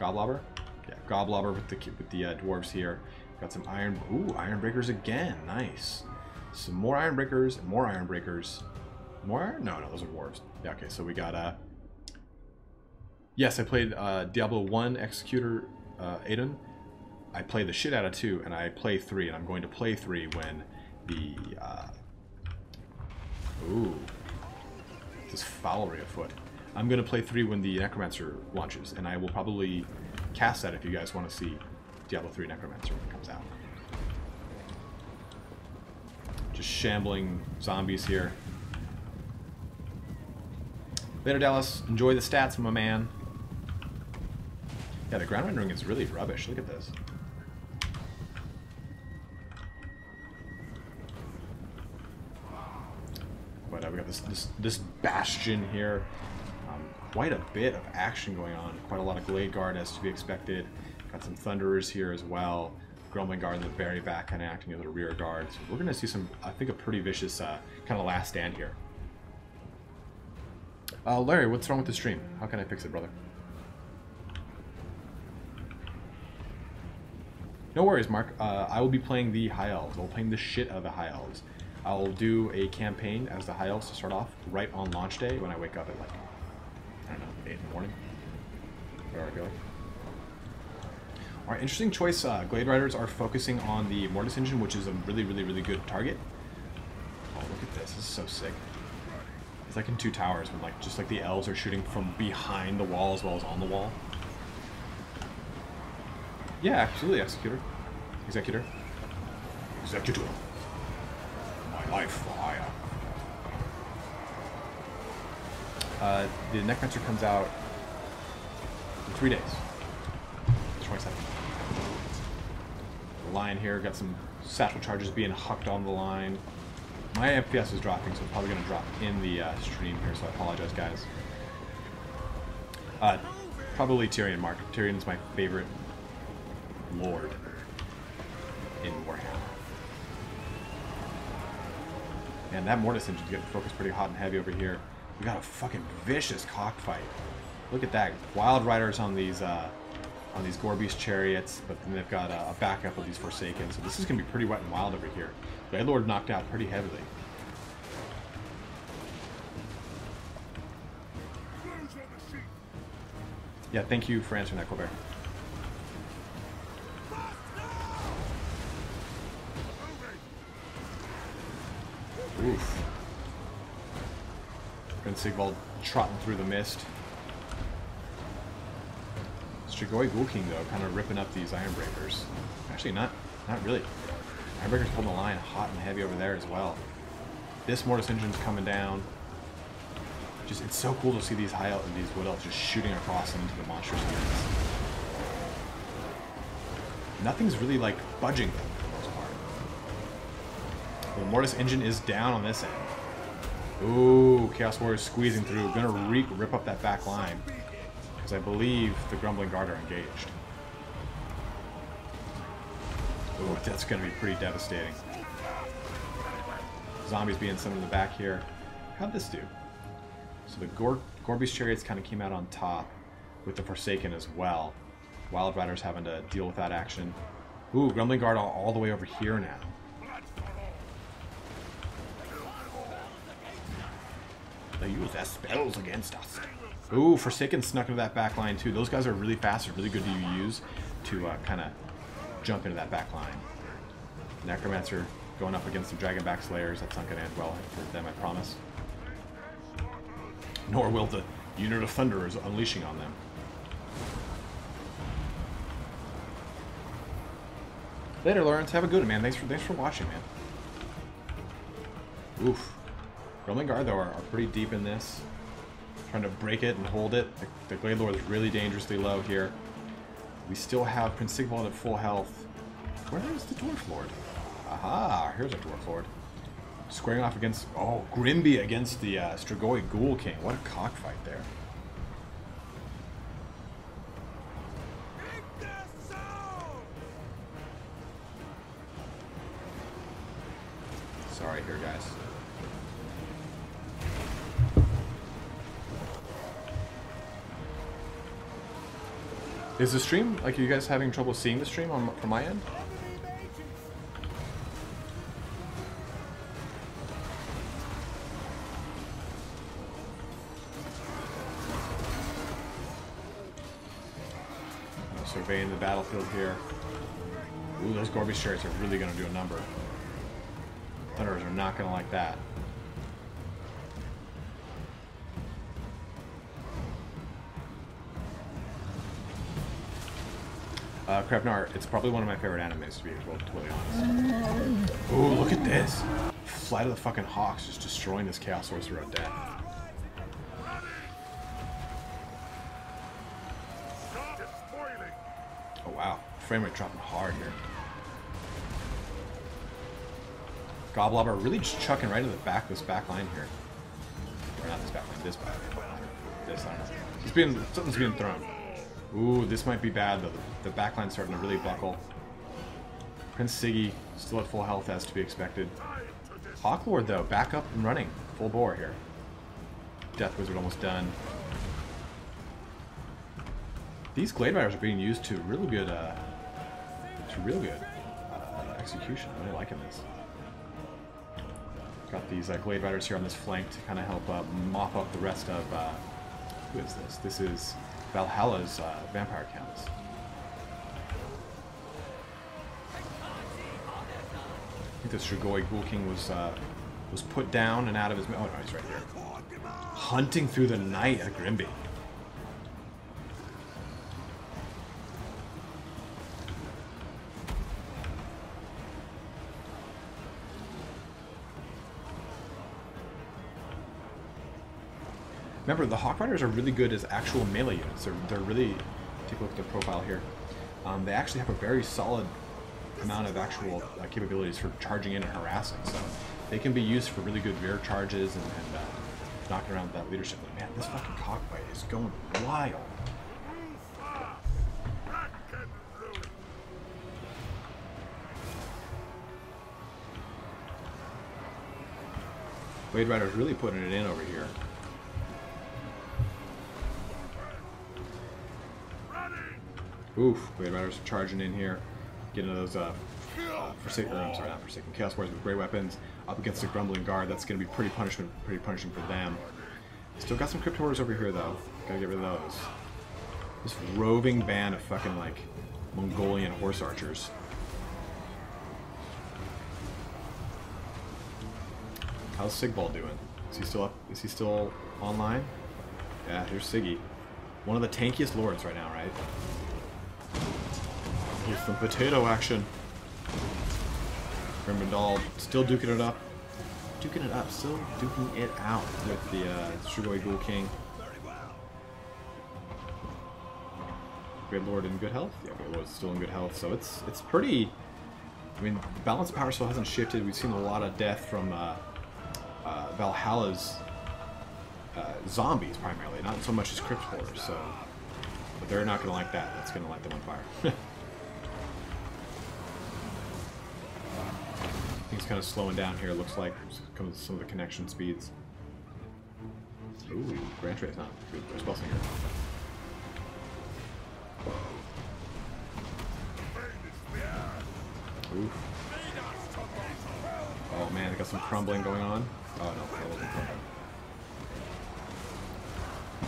Goblobber? Yeah, Goblobber with the dwarves here. Got some Ironbreakers again. Nice. Some more Ironbreakers, more Ironbreakers. More Iron? No, those are dwarves. Yeah, okay, so we got yes, I played Diablo 1 Executor Aiden. I play the shit out of 2, and I play 3, and I'm going to play 3 when the this fowlery afoot. I'm going to play 3 when the Necromancer launches, and I will probably cast that if you guys want to see Diablo 3 Necromancer when it comes out. Just shambling zombies here. Later, Dallas. Enjoy the stats, my man. Yeah, the ground rendering is really rubbish. Look at this. But we got this bastion here. Quite a bit of action going on. Quite a lot of Glade Guard as to be expected. Got some Thunderers here as well. Grumbling Guard in the very back, kind of acting as a rear guard. So we're going to see some, I think, a pretty vicious kind of last stand here. Larry, what's wrong with the stream? How can I fix it, brother? No worries, Mark. I will be playing the High Elves. I'll be playing the shit out of the High Elves. I'll do a campaign as the High Elves to start off right on launch day when I wake up at like, I don't know, 8 in the morning. Where I feel like. Alright, interesting choice. Glade Riders are focusing on the Mortis engine, which is a really, really, really good target. Oh, look at this. This is so sick. It's like in 2 towers when just like the elves are shooting from behind the wall as well as on the wall. Yeah, absolutely, Executor. Executor. My life fire. The Necromancer comes out in 3 days. 27th. The line here, got some satchel charges being hucked on the line. My FPS is dropping, so it's probably going to drop in the stream here, so I apologize, guys. Probably Tyrion, Mark. Tyrion's my favorite lord in Warhammer. And that mortis engine's getting focused pretty hot and heavy over here. We got a fucking vicious cockfight. Look at that. Wild Riders on these Gorbeast chariots, but then they've got a backup of these Forsaken. So this is going to be pretty wet and wild over here. Blade Lord knocked out pretty heavily. Yeah, thank you for answering that, Colbert. Oof. Prince Sigvald trotting through the mist. Strigoi Ghoul King, though, kind of ripping up these Ironbreakers. Actually, not really. Ironbreakers holding the line hot and heavy over there as well. This Mortis Engine's coming down. Just, it's so cool to see these these Wood Elves just shooting across them into the monster spirits. Nothing's really, like, budging them for the most part. The Mortis Engine is down on this end. Ooh, Chaos Warriors squeezing through. Gonna rip up that back line. Because I believe the Grumbling Guard are engaged. Ooh, that's gonna be pretty devastating. Zombies being sent in the back here. How'd this do? So the Gorbeast Chariots kind of came out on top with the Forsaken as well. Wild Riders having to deal with that action. Ooh, Grumbling Guard all the way over here now. They use their spells against us. Ooh, Forsaken snuck into that back line too. Those guys are really fast and really good to use to kind of jump into that back line. Necromancer going up against some Dragonback Slayers. That's not going to end well for them, I promise. Nor will the unit of Thunderers unleashing on them. Later, Lawrence. Have a good one, man. Thanks for watching, man. Oof. Grumbling Guard, though, are pretty deep in this. Trying to break it and hold it. The Glade Lord is really dangerously low here. We still have Prince Sigvald at full health. Where is the Dwarf Lord? Aha, here's a Dwarf Lord. Squaring off against... Oh, Grimby against the Strigoi Ghoul King. What a cockfight there. Sorry here, guys. Is the stream, like, are you guys having trouble seeing the stream from my end? Surveying the battlefield here. Ooh, those Gorbeast Chariots are really going to do a number. Thunderers are not going to like that. Krevnar, it's probably one of my favorite animes, to be totally honest. Ooh, look at this! Flight of the fucking Hawks just destroying this Chaos Sorcerer of Death. Oh wow, frame rate dropping hard here. Goblobber really just chucking right into the back of this back line here. Or not this back line, this back line. This line. Something's being thrown. Ooh, this might be bad though. The back line's starting to really buckle. Prince Siggy still at full health as to be expected. Hawklord though, back up and running. Full bore here. Death Wizard almost done. These Glade Riders are being used to really good, execution. I'm really liking this. Got these Glade Riders here on this flank to kind of help mop up the rest of, who is this? This is Valhalla's Vampire Counts. I think the Strigoi Ghoul King was put down and out of his... Oh no, he's right here. Hunting through the night at Grimby. Remember, the Hawk Riders are really good as actual melee units. They're really, take a look at their profile here. They actually have a very solid amount of actual capabilities for charging in and harassing. So they can be used for really good rear charges and knocking around that leadership. But man, this fucking cockfight is going wild. Wade Rider's really putting it in over here. Oof, Wade Riders are charging in here. Getting those Forsaken, I'm sorry, not Forsaken, Chaos Warriors with great weapons up against the Grumbling Guard. That's going to be pretty punishing for them. Still got some Crypt Horrors over here, though. Gotta get rid of those. This roving band of fucking, like, Mongolian horse archers. How's Sigbal doing? Is he still up? Is he still online? Yeah, here's Siggy. One of the tankiest lords right now, right? Here's some potato action. Grimendal still duking it up. Still duking it out with the Strigoi Ghoul King. Great Lord in good health? Yeah, Great Lord's still in good health, so it's pretty... I mean, the balance of power still hasn't shifted. We've seen a lot of death from Valhalla's zombies, primarily, not so much as Crypt Horrors, so... But they're not going to like that. That's going to light them on fire. Things kind of slowing down here, looks like. Comes some of the connection speeds. Ooh, Grand Trace, not good. There's Spellsinger. Oof. Oh man, they got some crumbling going on. Oh no, that wasn't crumbling.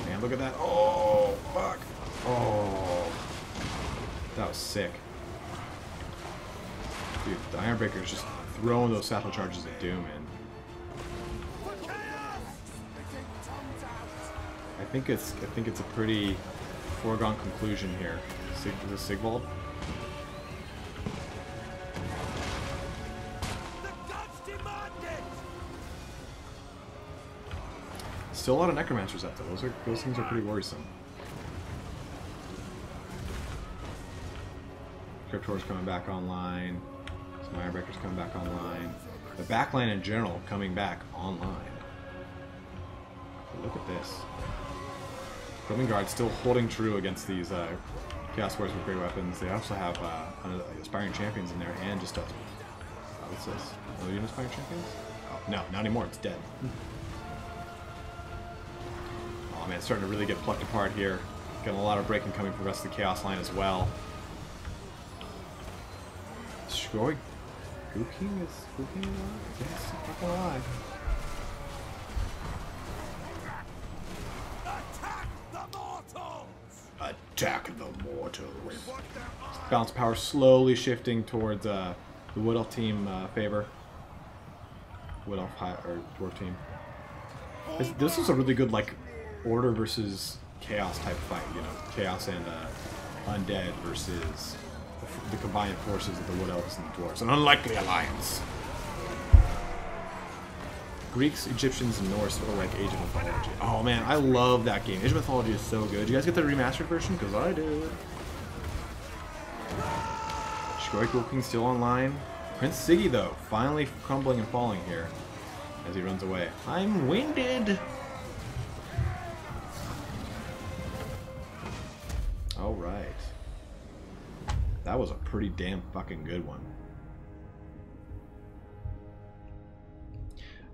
Man, look at that. Oh, fuck. Oh. That was sick. Dude, the Ironbreaker's just throwing those satchel charges at Doom in. I think it's a pretty foregone conclusion here. Is this Sigvald? Still a lot of Necromancers up though. Those things are pretty worrisome. Crypt Horrors coming back online. Some Ironbreakers coming back online. The backline in general coming back online. But look at this. Grumbling Guard still holding true against these Chaos Warriors with great weapons. They also have Aspiring Champions in there and just what's this? Oh, you know Aspiring Champions? Oh, no, not anymore. It's dead. Oh man, it's starting to really get plucked apart here. Getting a lot of breaking coming from the rest of the Chaos line as well. Strigoi Ghoul King is alive? Yes, fucking alive. Attack the mortals! Balance power slowly shifting towards the Wood Elf team favor. Wood Elf or Dwarf team. This is a really good like Order versus Chaos type fight. You know, Chaos and Undead versus the combined forces of the Wood Elves and the Dwarves. An unlikely alliance. Greeks, Egyptians, and Norse are like Age of Mythology. Oh man, I love that game. Age of Mythology is so good. Did you guys get the remastered version? Because I did. Strigoi Ghoul King still online. Prince Siggy though, finally crumbling and falling here as he runs away. I'm winded. All right. That was a pretty damn fucking good one.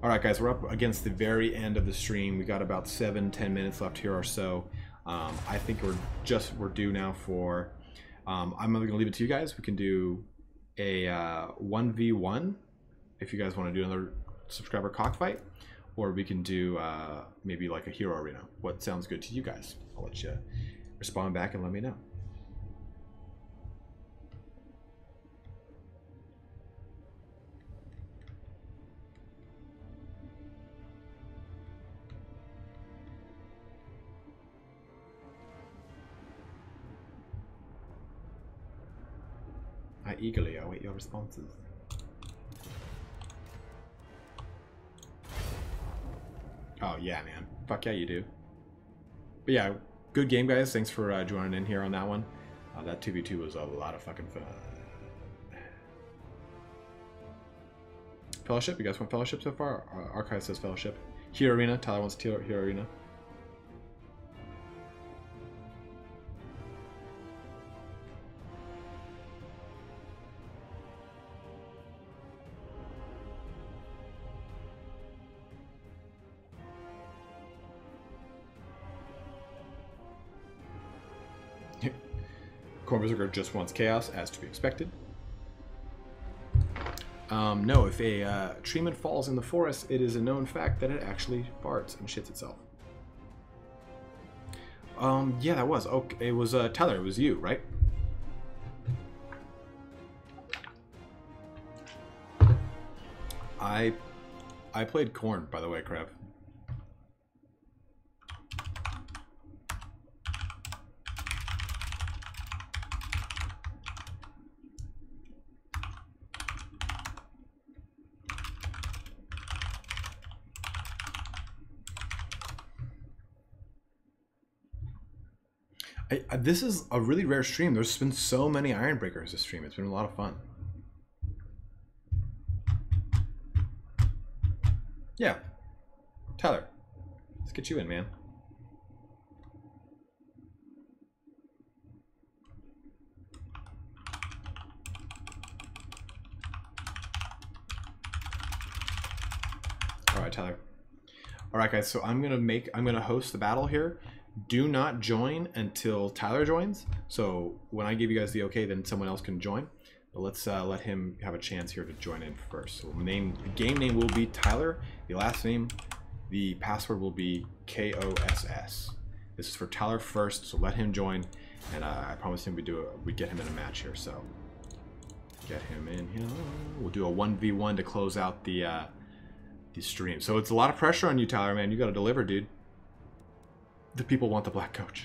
Alright guys, we're up against the very end of the stream. We got about 7-10 minutes left here or so. I think we're due now for... I'm going to leave it to you guys. We can do a 1v1 if you guys want to do another subscriber cockfight. Or we can do maybe like a hero arena. What sounds good to you guys? I'll let you respond back and let me know. I eagerly await your responses. Oh yeah, man. Fuck yeah, you do. But yeah, good game, guys. Thanks for joining in here on that one. That 2v2 was a lot of fucking fun. Fellowship? You guys want Fellowship so far? Archive says Fellowship. Hero Arena. Tyler wants Hero Arena. Corn Berserker just wants chaos, as to be expected. No, if a treeman falls in the forest, it is a known fact that it actually farts and shits itself. Yeah, that was. Okay, it was Tyler. It was you, right? I played Corn, by the way, Krev. This is a really rare stream. There's been so many Iron Breakers this stream. It's been a lot of fun. Yeah. Tyler, let's get you in, man. All right, Tyler. All right, guys, so I'm gonna host the battle here. Do not join until Tyler joins. So when I give you guys the okay, then someone else can join. But let's let him have a chance here to join in first. So the game name will be Tyler. The last name, the password will be KOSS. This is for Tyler first, so let him join. And I promise him we get him in a match here. So get him in here. We'll do a 1v1 to close out the stream. So it's a lot of pressure on you, Tyler, man. You got to deliver, dude. The people want the black coach.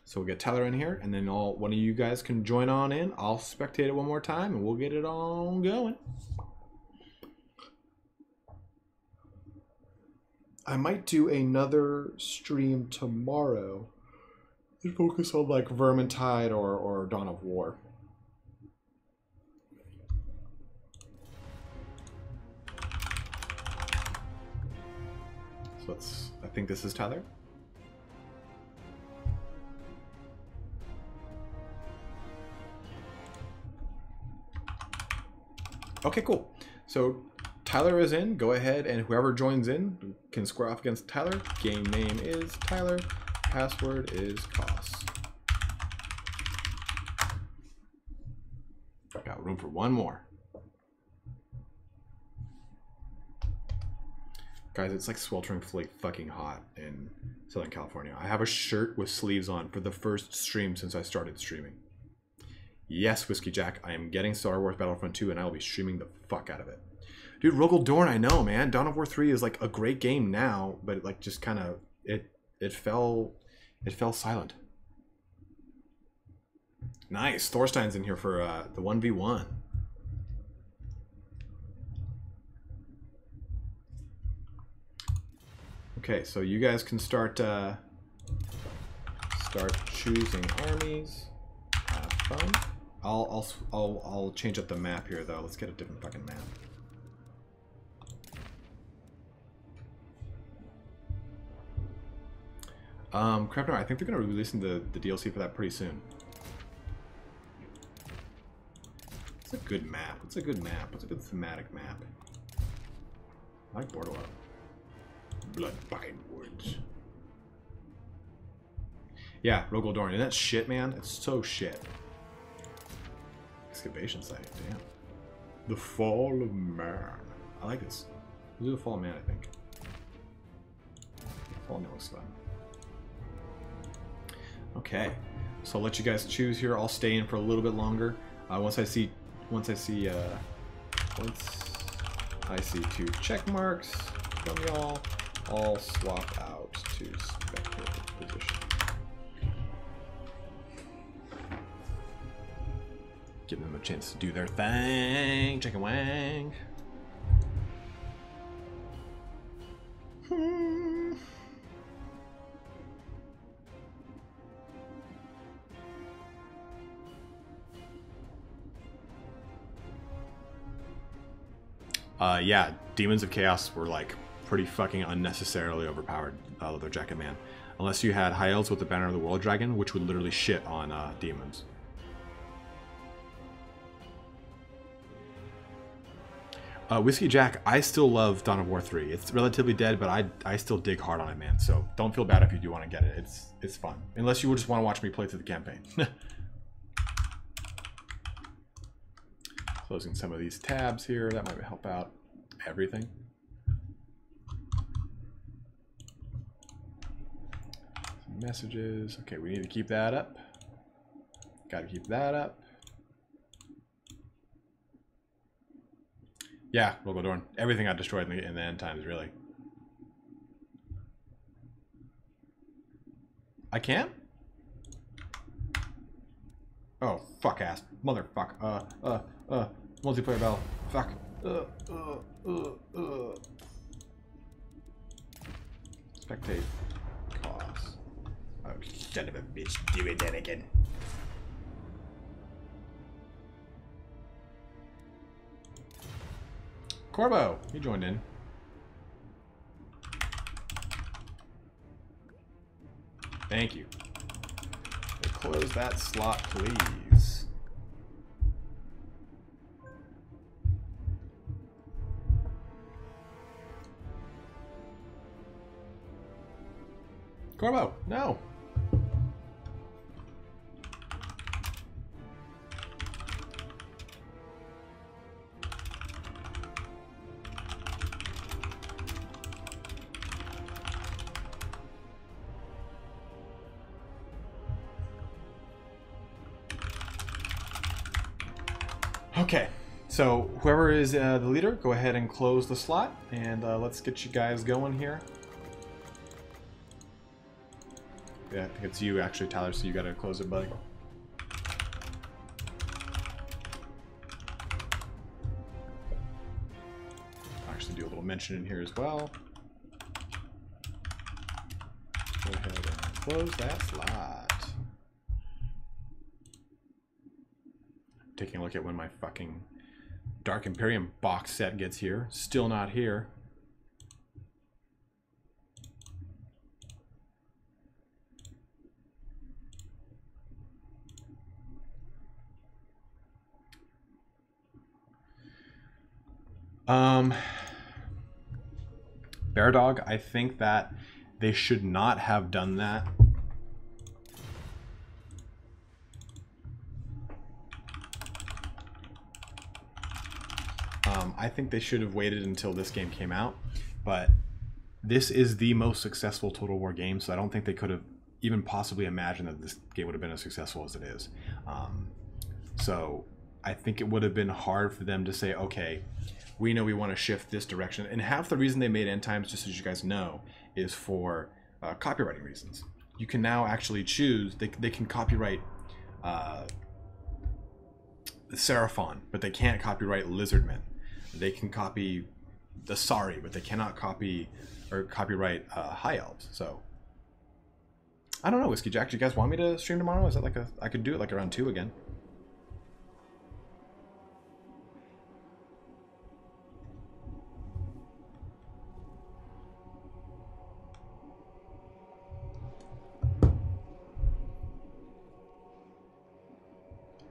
So we'll get Tyler in here, and then one of you guys can join on in. I'll spectate it one more time, and we'll get it on going. I might do another stream tomorrow and focus on like Vermintide or Dawn of War. So I think this is Tyler. Okay, cool. So Tyler is in. Go ahead, and whoever joins in can square off against Tyler. Game name is Tyler. Password is COS. Got room for one more. Guys, it's like sweltering fucking hot in Southern California. I have a shirt with sleeves on for the first stream since I started streaming. Yes, Whiskey Jack, I am getting Star Wars Battlefront 2, and I will be streaming the fuck out of it. Dude, Rogel Dorn, I know, man. Dawn of War 3 is like a great game now, but it, like just kind of it fell silent. Nice, Thorstein's in here for the 1v1. Okay, so you guys can start choosing armies. Have fun. I'll change up the map here though. Let's get a different fucking map. Crapnar, I think they're gonna be releasing the DLC for that pretty soon. It's a good map. It's a good map. It's a good thematic map. I like Bordeaux. Bloodbine Woods. Yeah, Rogel Dorn. And that's shit, man. It's so shit. Excavation site, damn. The Fall of Man. I like this. We'll do the Fall of Man, I think. Fall of Man looks fun. Okay, so I'll let you guys choose here. I'll stay in for a little bit longer. Once I see 2 check marks from y'all, I'll swap out to spectator position. Give them a chance to do their thing. Chicken wang. Yeah, Demons of Chaos were like pretty fucking unnecessarily overpowered, Leather Jacket Man. Unless you had High Elves with the Banner of the World Dragon, which would literally shit on demons. Whiskey Jack, I still love Dawn of War 3. It's relatively dead, but I still dig hard on it, man. So don't feel bad if you do want to get it. It's fun. Unless you just want to watch me play through the campaign. Closing some of these tabs here. That might help out everything. Some messages. Okay, we need to keep that up. Got to keep that up. Yeah, Rogaldorn. Everything got destroyed in the end times, really. I can't? Oh, fuck ass. Motherfuck. Multiplayer battle. Fuck. Spectate. Cause. Oh, son of a bitch. Do it then again. Corbo, he joined in. Thank you. Close that slot, please. Corbo, no. Okay, so whoever is the leader, go ahead and close the slot, and let's get you guys going here. Yeah, I think it's you actually, Tyler, so you gotta close it, buddy. I'll actually do a little mention in here as well. Go ahead and close that slot. Taking a look at when my fucking Dark Imperium box set gets here. Still not here. Bear Dog, I think that they should not have done that. I think they should have waited until this game came out, but this is the most successful Total War game, so I don't think they could have even possibly imagined that this game would have been as successful as it is. So I think it would have been hard for them to say, okay, we know we want to shift this direction. And half the reason they made End Times, just as you guys know, is for copywriting reasons. You can now actually choose, they can copyright Seraphon, but they can't copyright Lizardmen. They can copy the Sari, but they cannot copy or copyright High Elves. So I don't know, Whiskey Jack. Do you guys want me to stream tomorrow? Is that like I could do it like around 2 again.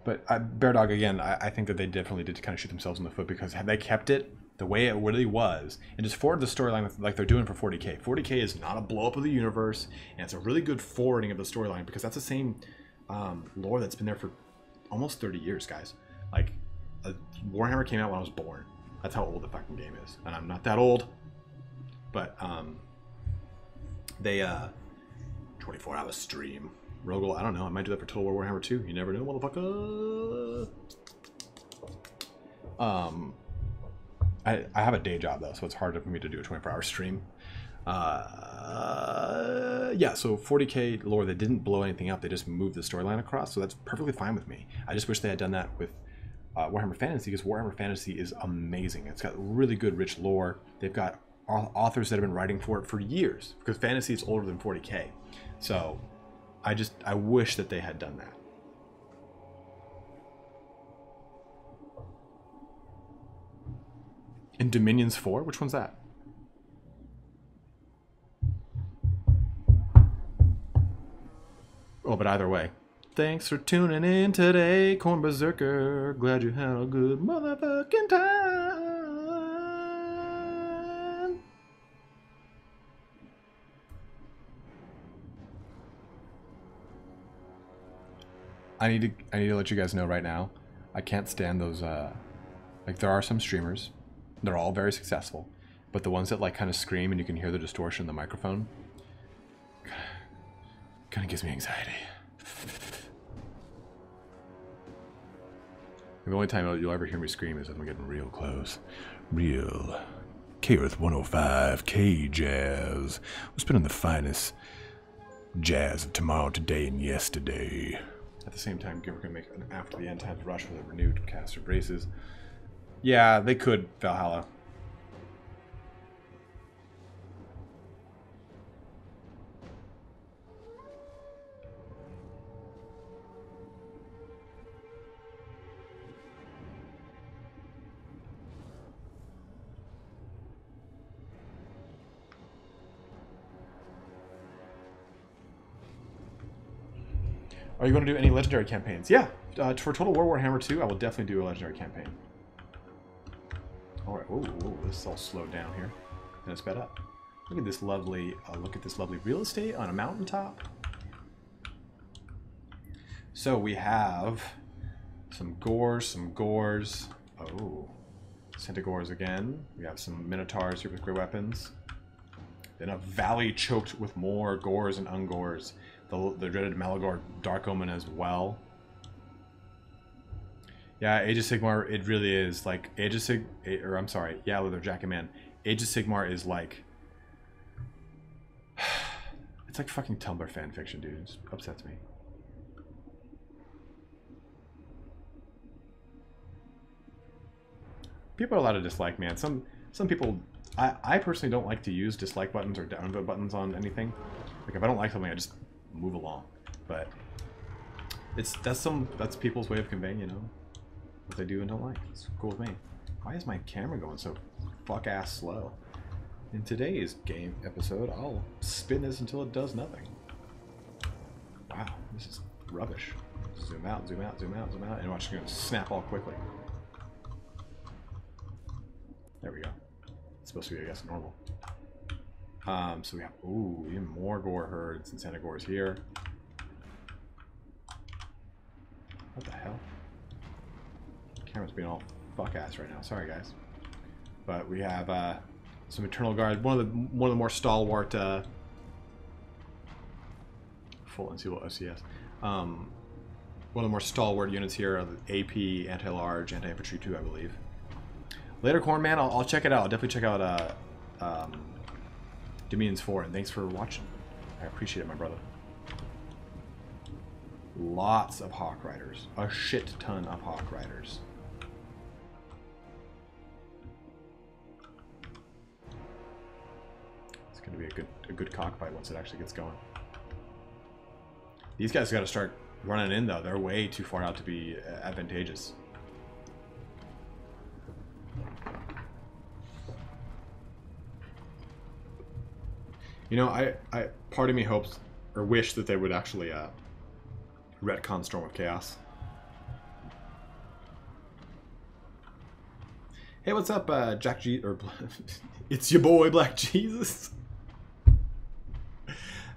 But Bear Dog, again, I think that they definitely did kind of shoot themselves in the foot, because had they kept it the way it really was and just forward the storyline like they're doing for 40K. 40K is not a blow up of the universe, and it's a really good forwarding of the storyline, because that's the same lore that's been there for almost 30 years, guys. Like, Warhammer came out when I was born. That's how old the fucking game is. And I'm not that old, but they 24-hour stream. Rogel, I don't know. I might do that for Total War Warhammer 2. You never know, motherfucker. I have a day job, though, so it's harder for me to do a 24-hour stream. Yeah, so 40K lore, they didn't blow anything up. They just moved the storyline across, so that's perfectly fine with me. I just wish they had done that with Warhammer Fantasy, because Warhammer Fantasy is amazing. It's got really good, rich lore. They've got authors that have been writing for it for years, because Fantasy is older than 40K. So I wish that they had done that. In Dominions 4? Which one's that? Oh, but either way. Thanks for tuning in today, Corn Berserker. Glad you had a good motherfucking time. I need to let you guys know right now. I can't stand those. Like there are some streamers, they're all very successful, but the ones that like kind of scream and you can hear the distortion in the microphone, kind of gives me anxiety. The only time you'll ever hear me scream is if I'm getting real close. Real. K-Earth 105, K-Jazz. We're spinning the finest jazz of tomorrow, today, and yesterday. At the same time, we're going to make an After the End Times rush with a renewed cast of races. Yeah, they could, Valhalla. Are you going to do any legendary campaigns? Yeah, for Total War Warhammer 2, I will definitely do a legendary campaign. All right. Oh, this is all slowed down here, and it's sped up. Look at this lovely real estate on a mountaintop. So we have some gores. Oh, Centaurs again. We have some Minotaurs here with great weapons. Then a valley choked with more gores and ungores. The dreaded Malagor Dark Omen as well. Yeah, Age of Sigmar, it really is like Age of Leather Jacket Man. Age of Sigmar is like, it's like fucking Tumblr fan fiction, dude. It upsets me. People are allowed to dislike, man. Some people, I personally don't like to use dislike buttons or downvote buttons on anything. Like if I don't like something, I just move along. But that's people's way of conveying, you know, what they do and don't like. It's cool with me. Why is my camera going so fuck-ass slow? In today's game episode, I'll spin this until it does nothing. Wow, this is rubbish. Zoom out, zoom out, zoom out, zoom out, and watch it's going to snap all quickly. There we go. It's supposed to be, I guess, normal. So we have, ooh, even more gore herds and Centaurs here. What the hell? Camera's being all fuck-ass right now. Sorry, guys. But we have some Eternal Guard. One of the more stalwart full NCL OCS. One of the more stalwart units here are the AP, anti-large, anti-infantry 2, I believe. Later, Corn Man, I'll check it out. I'll definitely check out Dominions 4, and thanks for watching. I appreciate it, my brother. Lots of Hawk Riders. A shit ton of Hawk Riders. It's going to be a good cockfight once it actually gets going. These guys got to start running in, though. They're way too far out to be advantageous. You know, I part of me hopes or wish that they would actually retcon Storm of Chaos. Hey, what's up, Jack G? Or it's your boy Black Jesus.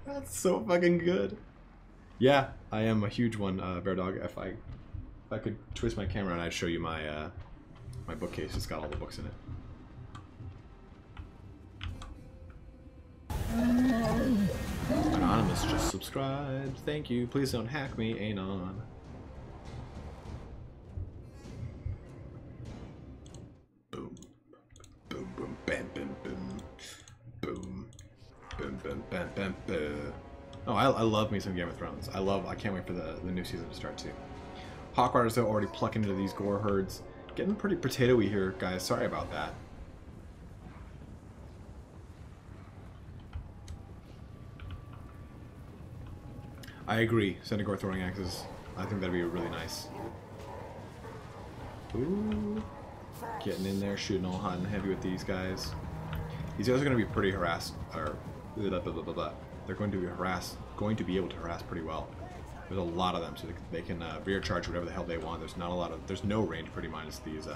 That's so fucking good. Yeah, I am a huge one, Bear Dog. If I could twist my camera and I'd show you my my bookcase. It's got all the books in it. Anonymous just subscribed. Thank you. Please don't hack me, Anon. Boom. Boom, boom, bam, bam, boom. Boom. Boom, boom, bam, bam, boom. Oh, I love me some Game of Thrones. I can't wait for the new season to start too. Hawk Riders are already plucking into these gore herds. Getting pretty potato-y here, guys. Sorry about that. I agree. Centaur throwing axes. I think that'd be really nice. Ooh. Getting in there, shooting all hot and heavy with these guys. These guys are going to be pretty harassed, or blah, blah, blah, blah, blah. They're going to be be able to harass pretty well. There's a lot of them, so they can rear charge whatever the hell they want. There's no range pretty minus these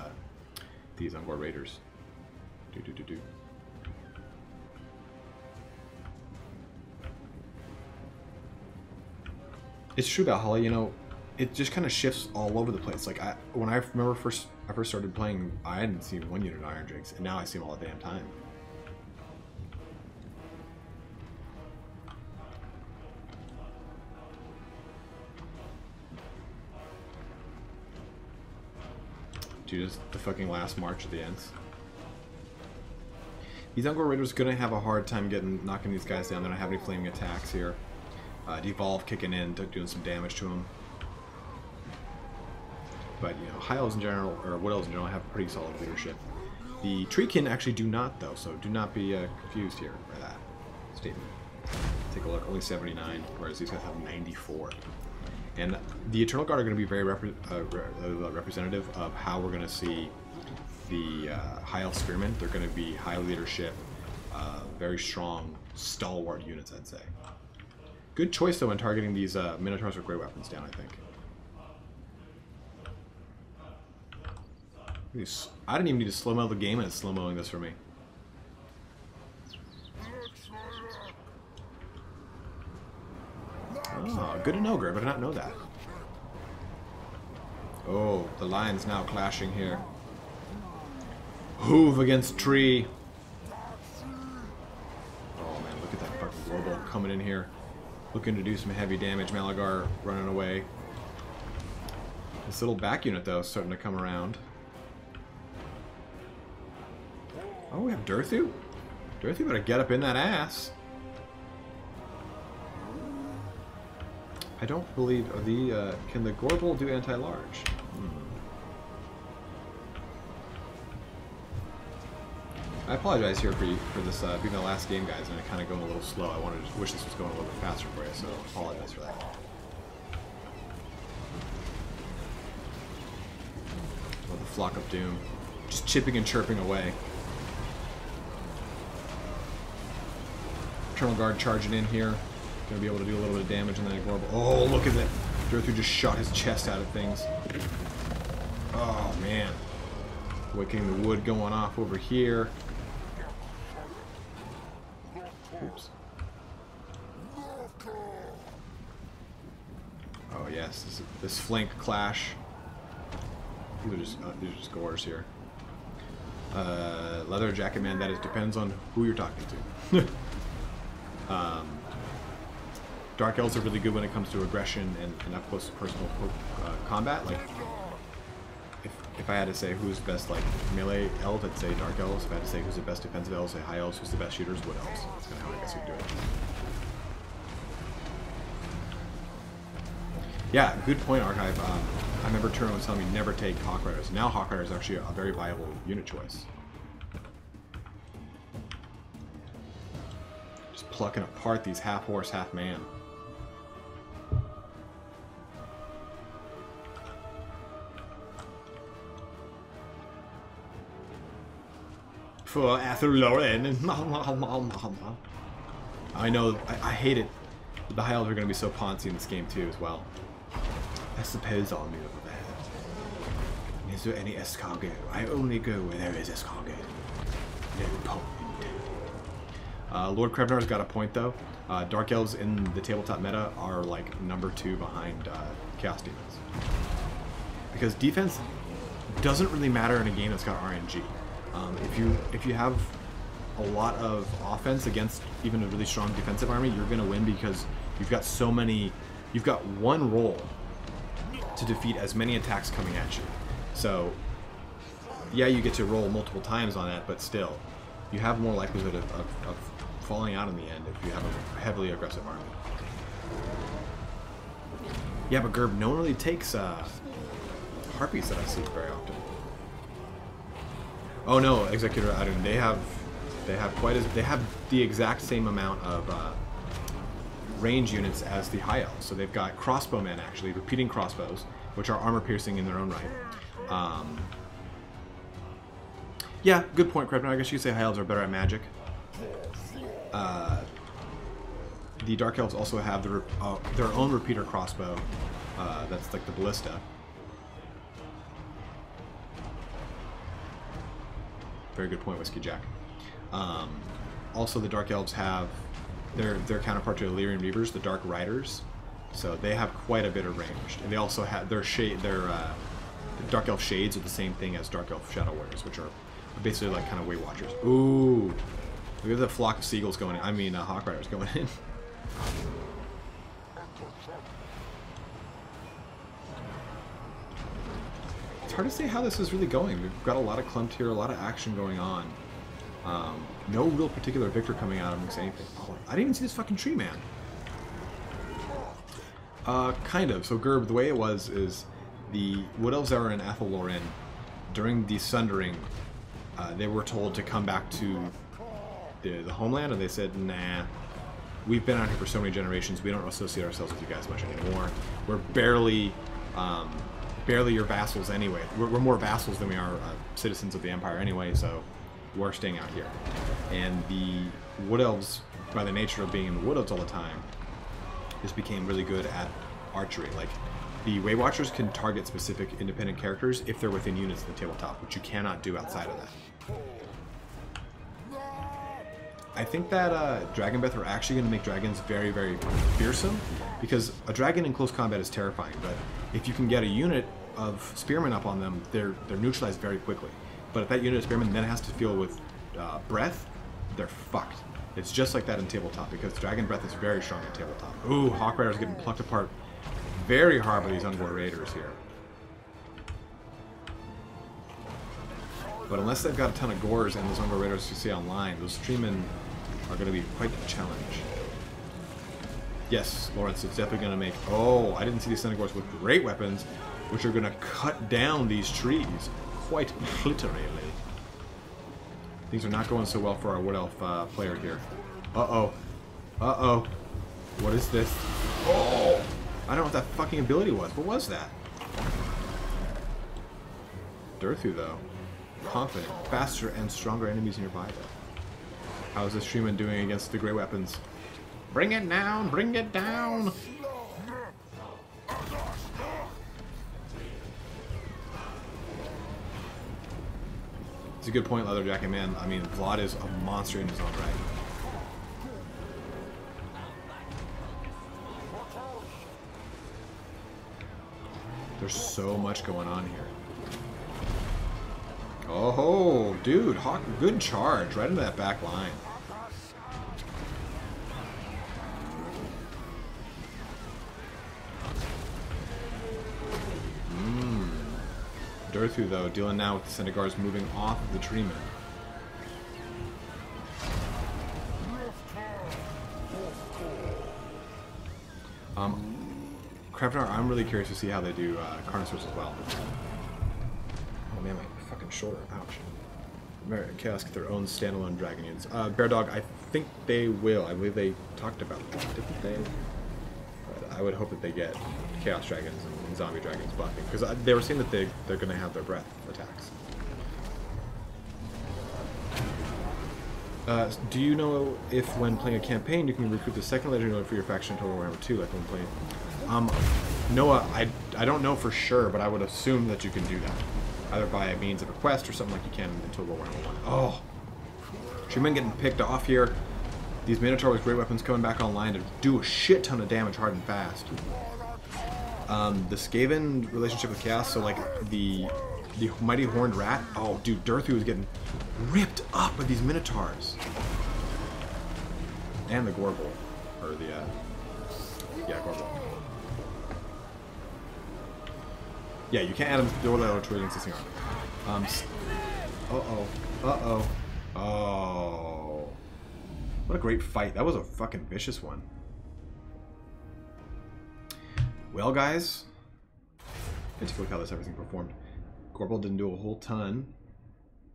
Ungor Raiders. It's true about Holly, you know, it just kind of shifts all over the place. Like when I remember I first started playing, I hadn't seen one unit of Iron Drakes, and now I see them all the damn time. Dude, just the fucking last march of the ends. These Ungor Raiders are gonna have a hard time knocking these guys down. They don't have any flaming attacks here. Devolve kicking in, doing some damage to them. But you know, High Elves in general, or Wood Elves in general, have pretty solid leadership. The Treekin actually do not, though, so do not be confused here by that statement. Take a look, only 79, whereas these guys have 94. And the Eternal Guard are going to be very representative of how we're going to see the High Elf Spearmen. They're going to be high leadership, very strong, stalwart units, I'd say. Good choice, though, in targeting these Minotaurs with great weapons down, I think. I didn't even need to slow-mo the game, and it's slow-moing this for me. Oh, good to know, Grib. I did not know that. Oh, the lines now clashing here. Hoof against tree. Oh man, look at that fucking global coming in here. Looking to do some heavy damage. Malagar running away. This little back unit, though, is starting to come around. Oh, we have Durthu? Durthu better get up in that ass. I don't believe can the Gorbel do anti-large? I apologize here for this being the last game, guys, and it kind of going a little slow. I wish this was going a little bit faster for you, so I apologize for that. Oh, the Flock of Doom, just chipping and chirping away. Eternal Guard charging in here. Gonna be able to do a little bit of damage on that Gorbel. Oh, look at that. Durthu just shot his chest out of things. Oh, man. Awakening the wood going off over here. Oops. Oh, yes. This flank clash. These are just gores here. Leather Jacket Man, that depends on who you're talking to. Dark Elves are really good when it comes to aggression and up close personal combat. Like, if I had to say who's best, like melee elf, I'd say Dark Elves. If I had to say who's the best defensive elves, I'd say High Elves. Who's the best shooters? Wood Elves. That's kind of how I guess we'd do it. Yeah, good point, Archive. I remember Turner was telling me never take Hawk Riders. Now Hawk Rider is actually a very viable unit choice. Just plucking apart these half horse, half man. For Atherloren. I know, I hate it. The High Elves are going to be so poncy in this game too, as well. I suppose I'll move over there. Is there any escargot? I only go where there is escargot. No point. Lord Krevnar's got a point, though. Dark Elves in the tabletop meta are like #2 behind Chaos Demons. Because defense doesn't really matter in a game that's got RNG. If you have a lot of offense against even a really strong defensive army, you're going to win because you've got so many. You've got one roll to defeat as many attacks coming at you. So, yeah, you get to roll multiple times on that, but still, you have more likelihood of falling out in the end if you have a heavily aggressive army. Yeah, but Gerb, no one really takes Harpies that I see very often. Oh no, Executor Adun, they have the exact same amount of range units as the High Elves. So they've got crossbowmen, actually, repeating crossbows, which are armor piercing in their own right. Yeah, good point, Krepner. I guess you could say High Elves are better at magic. The Dark Elves also have their own repeater crossbow. That's like the ballista. Very good point, Whiskey Jack. Also, the Dark Elves have their counterpart to the Illyrian Reavers, the Dark Riders. So they have quite a bit of range, and they also have their Dark Elf Shades are the same thing as Dark Elf Shadow Warriors, which are basically like kind of Weight Watchers. Ooh, look at the flock of seagulls going in. I mean, Hawk Riders going in. It's hard to say how this is really going. We've got a lot of clumped here, a lot of action going on. No real particular victor coming out of anything. Oh, I didn't even see this fucking tree, man. Kind of. So Gerb, the way it was is the Wood Elves that were in Athel Loren, during the Sundering, they were told to come back to the homeland, and they said, nah, we've been out here for so many generations, we don't associate ourselves with you guys much anymore. We're barely your vassals anyway. We're more vassals than we are citizens of the Empire anyway, so we're staying out here. And the Wood Elves, by the nature of being in the Wood Elves all the time, just became really good at archery. Like, the Weight Watchers can target specific independent characters if they're within units of the tabletop, which you cannot do outside of that. I think that Dragon Breath are actually going to make dragons very, very fearsome, because a dragon in close combat is terrifying, but if you can get a unit of spearmen up on them, they're neutralized very quickly. But if that unit of spearmen then has to deal with breath, they're fucked. It's just like that in tabletop, because Dragon Breath is very strong in tabletop. Ooh, Hawk Riders getting plucked apart very hard by these Ungor Raiders here. But unless they've got a ton of Gores and those Ungor Raiders you see online, those Treemen are going to be quite a challenge. Yes, Lawrence, it's definitely going to make... Oh, I didn't see these Centaurs with great weapons, which are going to cut down these trees quite literally. Things are not going so well for our Wood Elf player here. Uh-oh. Uh-oh. What is this? Oh! I don't know what that fucking ability was. What was that? Durthu, though. Confident. Faster and stronger enemies nearby, though. How is this Treeman doing against the great weapons? Bring it down! Bring it down! It's a good point, Leather Jacket, man. I mean, Vlad is a monster in his own right. There's so much going on here. Oh, dude, Hawk, good charge right into that back line. Durthu, though, dealing now with the Centaurs moving off of the Treeman. Krevnar, I'm really curious to see how they do Carnosaurs as well. Oh man, my fucking shoulder, ouch. Chaos get their own standalone dragon units. Bear Dog, I think they will. I believe they talked about that, didn't they? But I would hope that they get Chaos Dragons and Zombie Dragons buffing, because they were saying that they're going to have their breath attacks. Do you know if when playing a campaign you can recruit the second legendary for your faction in Total Warhammer 2 like when playing? Noah, I don't know for sure, but I would assume that you can do that. Either by means of a quest or something like you can in Total Warhammer 1. Oh! Treemen getting picked off here. These Minotaur with great weapons coming back online to do a shit ton of damage hard and fast. The Skaven relationship with Chaos, so like the Mighty Horned Rat. Oh, dude, Durthu is getting ripped up by these Minotaurs. And the Gorbel. Or the, yeah, Gorbel. Yeah, you can't add them to the existing army. Uh-oh. Uh-oh. Oh. What a great fight. That was a fucking vicious one. Well, guys. Let's take a look how everything performed. Gorbel didn't do a whole ton.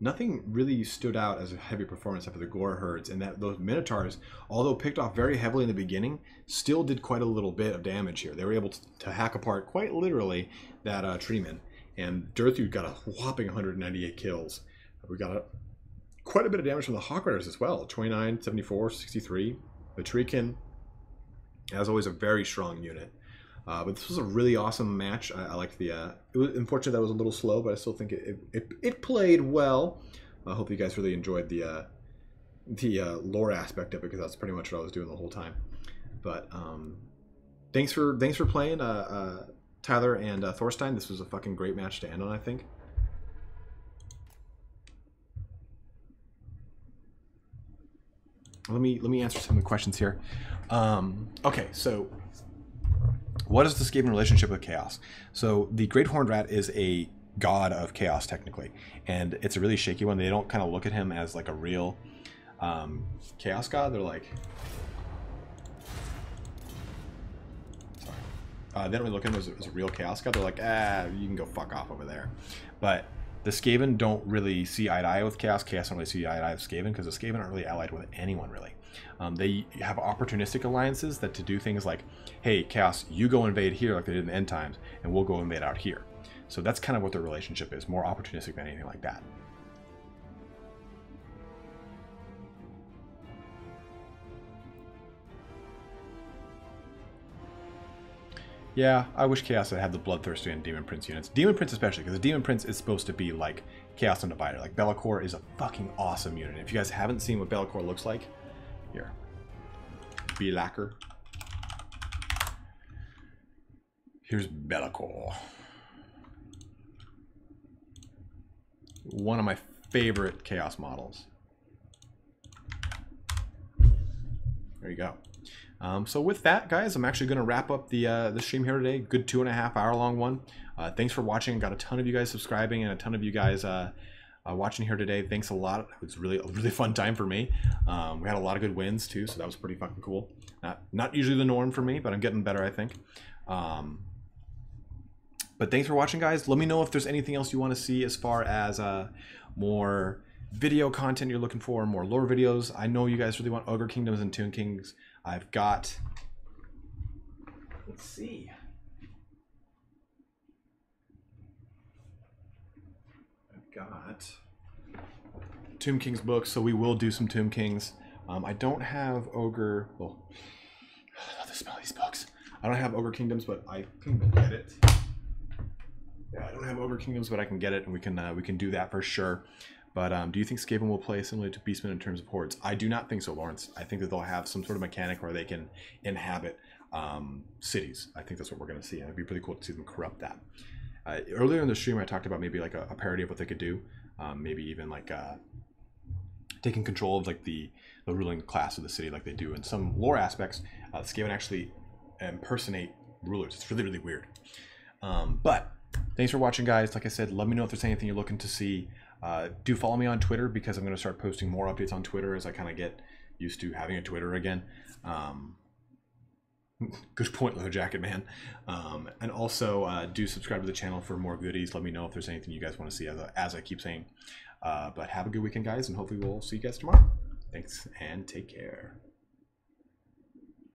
Nothing really stood out as a heavy performance except for the Gore herds, and that those Minotaurs, although picked off very heavily in the beginning, still did quite a little bit of damage here. They were able to hack apart, quite literally, that Treeman. And Durthu got a whopping 198 kills. We got quite a bit of damage from the Hawk Riders as well. 29, 74, 63. The Treekin, as always, a very strong unit. But this was a really awesome match. I liked the... it was unfortunate that it was a little slow, but I still think it played well. I hope you guys really enjoyed the lore aspect of it, because that's pretty much what I was doing the whole time. But thanks for playing, Tyler and Thorstein. This was a fucking great match to end on, I think. Let me answer some of the questions here. Okay, so what is the Skaven relationship with Chaos? So the Great Horned Rat is a god of Chaos, technically, and it's a really shaky one. They don't kind of look at him as like a real Chaos god. They're like, sorry, they don't really look at him as a real Chaos god. They're like, you can go fuck off over there. But the Skaven don't really see eye to eye with Chaos. Chaos don't really see eye to eye with Skaven, because the Skaven aren't really allied with anyone, really. They have opportunistic alliances that to do things like, hey, Chaos, you go invade here like they did in the end times, and we'll go invade out here. So that's kind of what their relationship is, more opportunistic than anything like that. Yeah, I wish Chaos had the Bloodthirsty and Demon Prince units. Demon Prince especially, because the Demon Prince is supposed to be like Chaos and Divider. Like, Be'lakor is a fucking awesome unit. If you guys haven't seen what Be'lakor looks like, here. Be'lakor. Here's Be'lakor. One of my favorite Chaos models. There you go. So with that, guys, I'm actually going to wrap up the stream here today. Good 2.5 hour long one. Thanks for watching. Got a ton of you guys subscribing and a ton of you guys watching here today. Thanks a lot. It was really a really fun time for me. We had a lot of good wins too, so that was pretty fucking cool. Not usually the norm for me, but I'm getting better, I think. But thanks for watching, guys. Let me know if there's anything else you want to see as far as more video content you're looking for, more lore videos. I know you guys really want Ogre Kingdoms and Tomb Kings. I've got, let's see. I've got Tomb Kings books, so we will do some Tomb Kings. I don't have Ogre, well, I love the smell of these books. I don't have Ogre Kingdoms, but I can get it. Yeah, I don't have Ogre Kingdoms, but I can get it, and we can do that for sure. But do you think Skaven will play similarly to Beastmen in terms of hordes? I do not think so, Lawrence. I think that they'll have some sort of mechanic where they can inhabit cities. I think that's what we're going to see, and it'd be pretty cool to see them corrupt that. Earlier in the stream, I talked about maybe like a parody of what they could do. Maybe even like taking control of like the ruling class of the city, like they do in some lore aspects. Skaven actually impersonate rulers. It's really, really weird. But thanks for watching, guys. Like I said, let me know if there's anything you're looking to see. Do follow me on Twitter, because I'm going to start posting more updates on Twitter as I kind of get used to having a Twitter again. Good point, Low Jacket Man. And also do subscribe to the channel for more goodies. Let me know if there's anything you guys want to see, as I keep saying. But have a good weekend, guys, and hopefully we'll see you guys tomorrow. Thanks, and take care.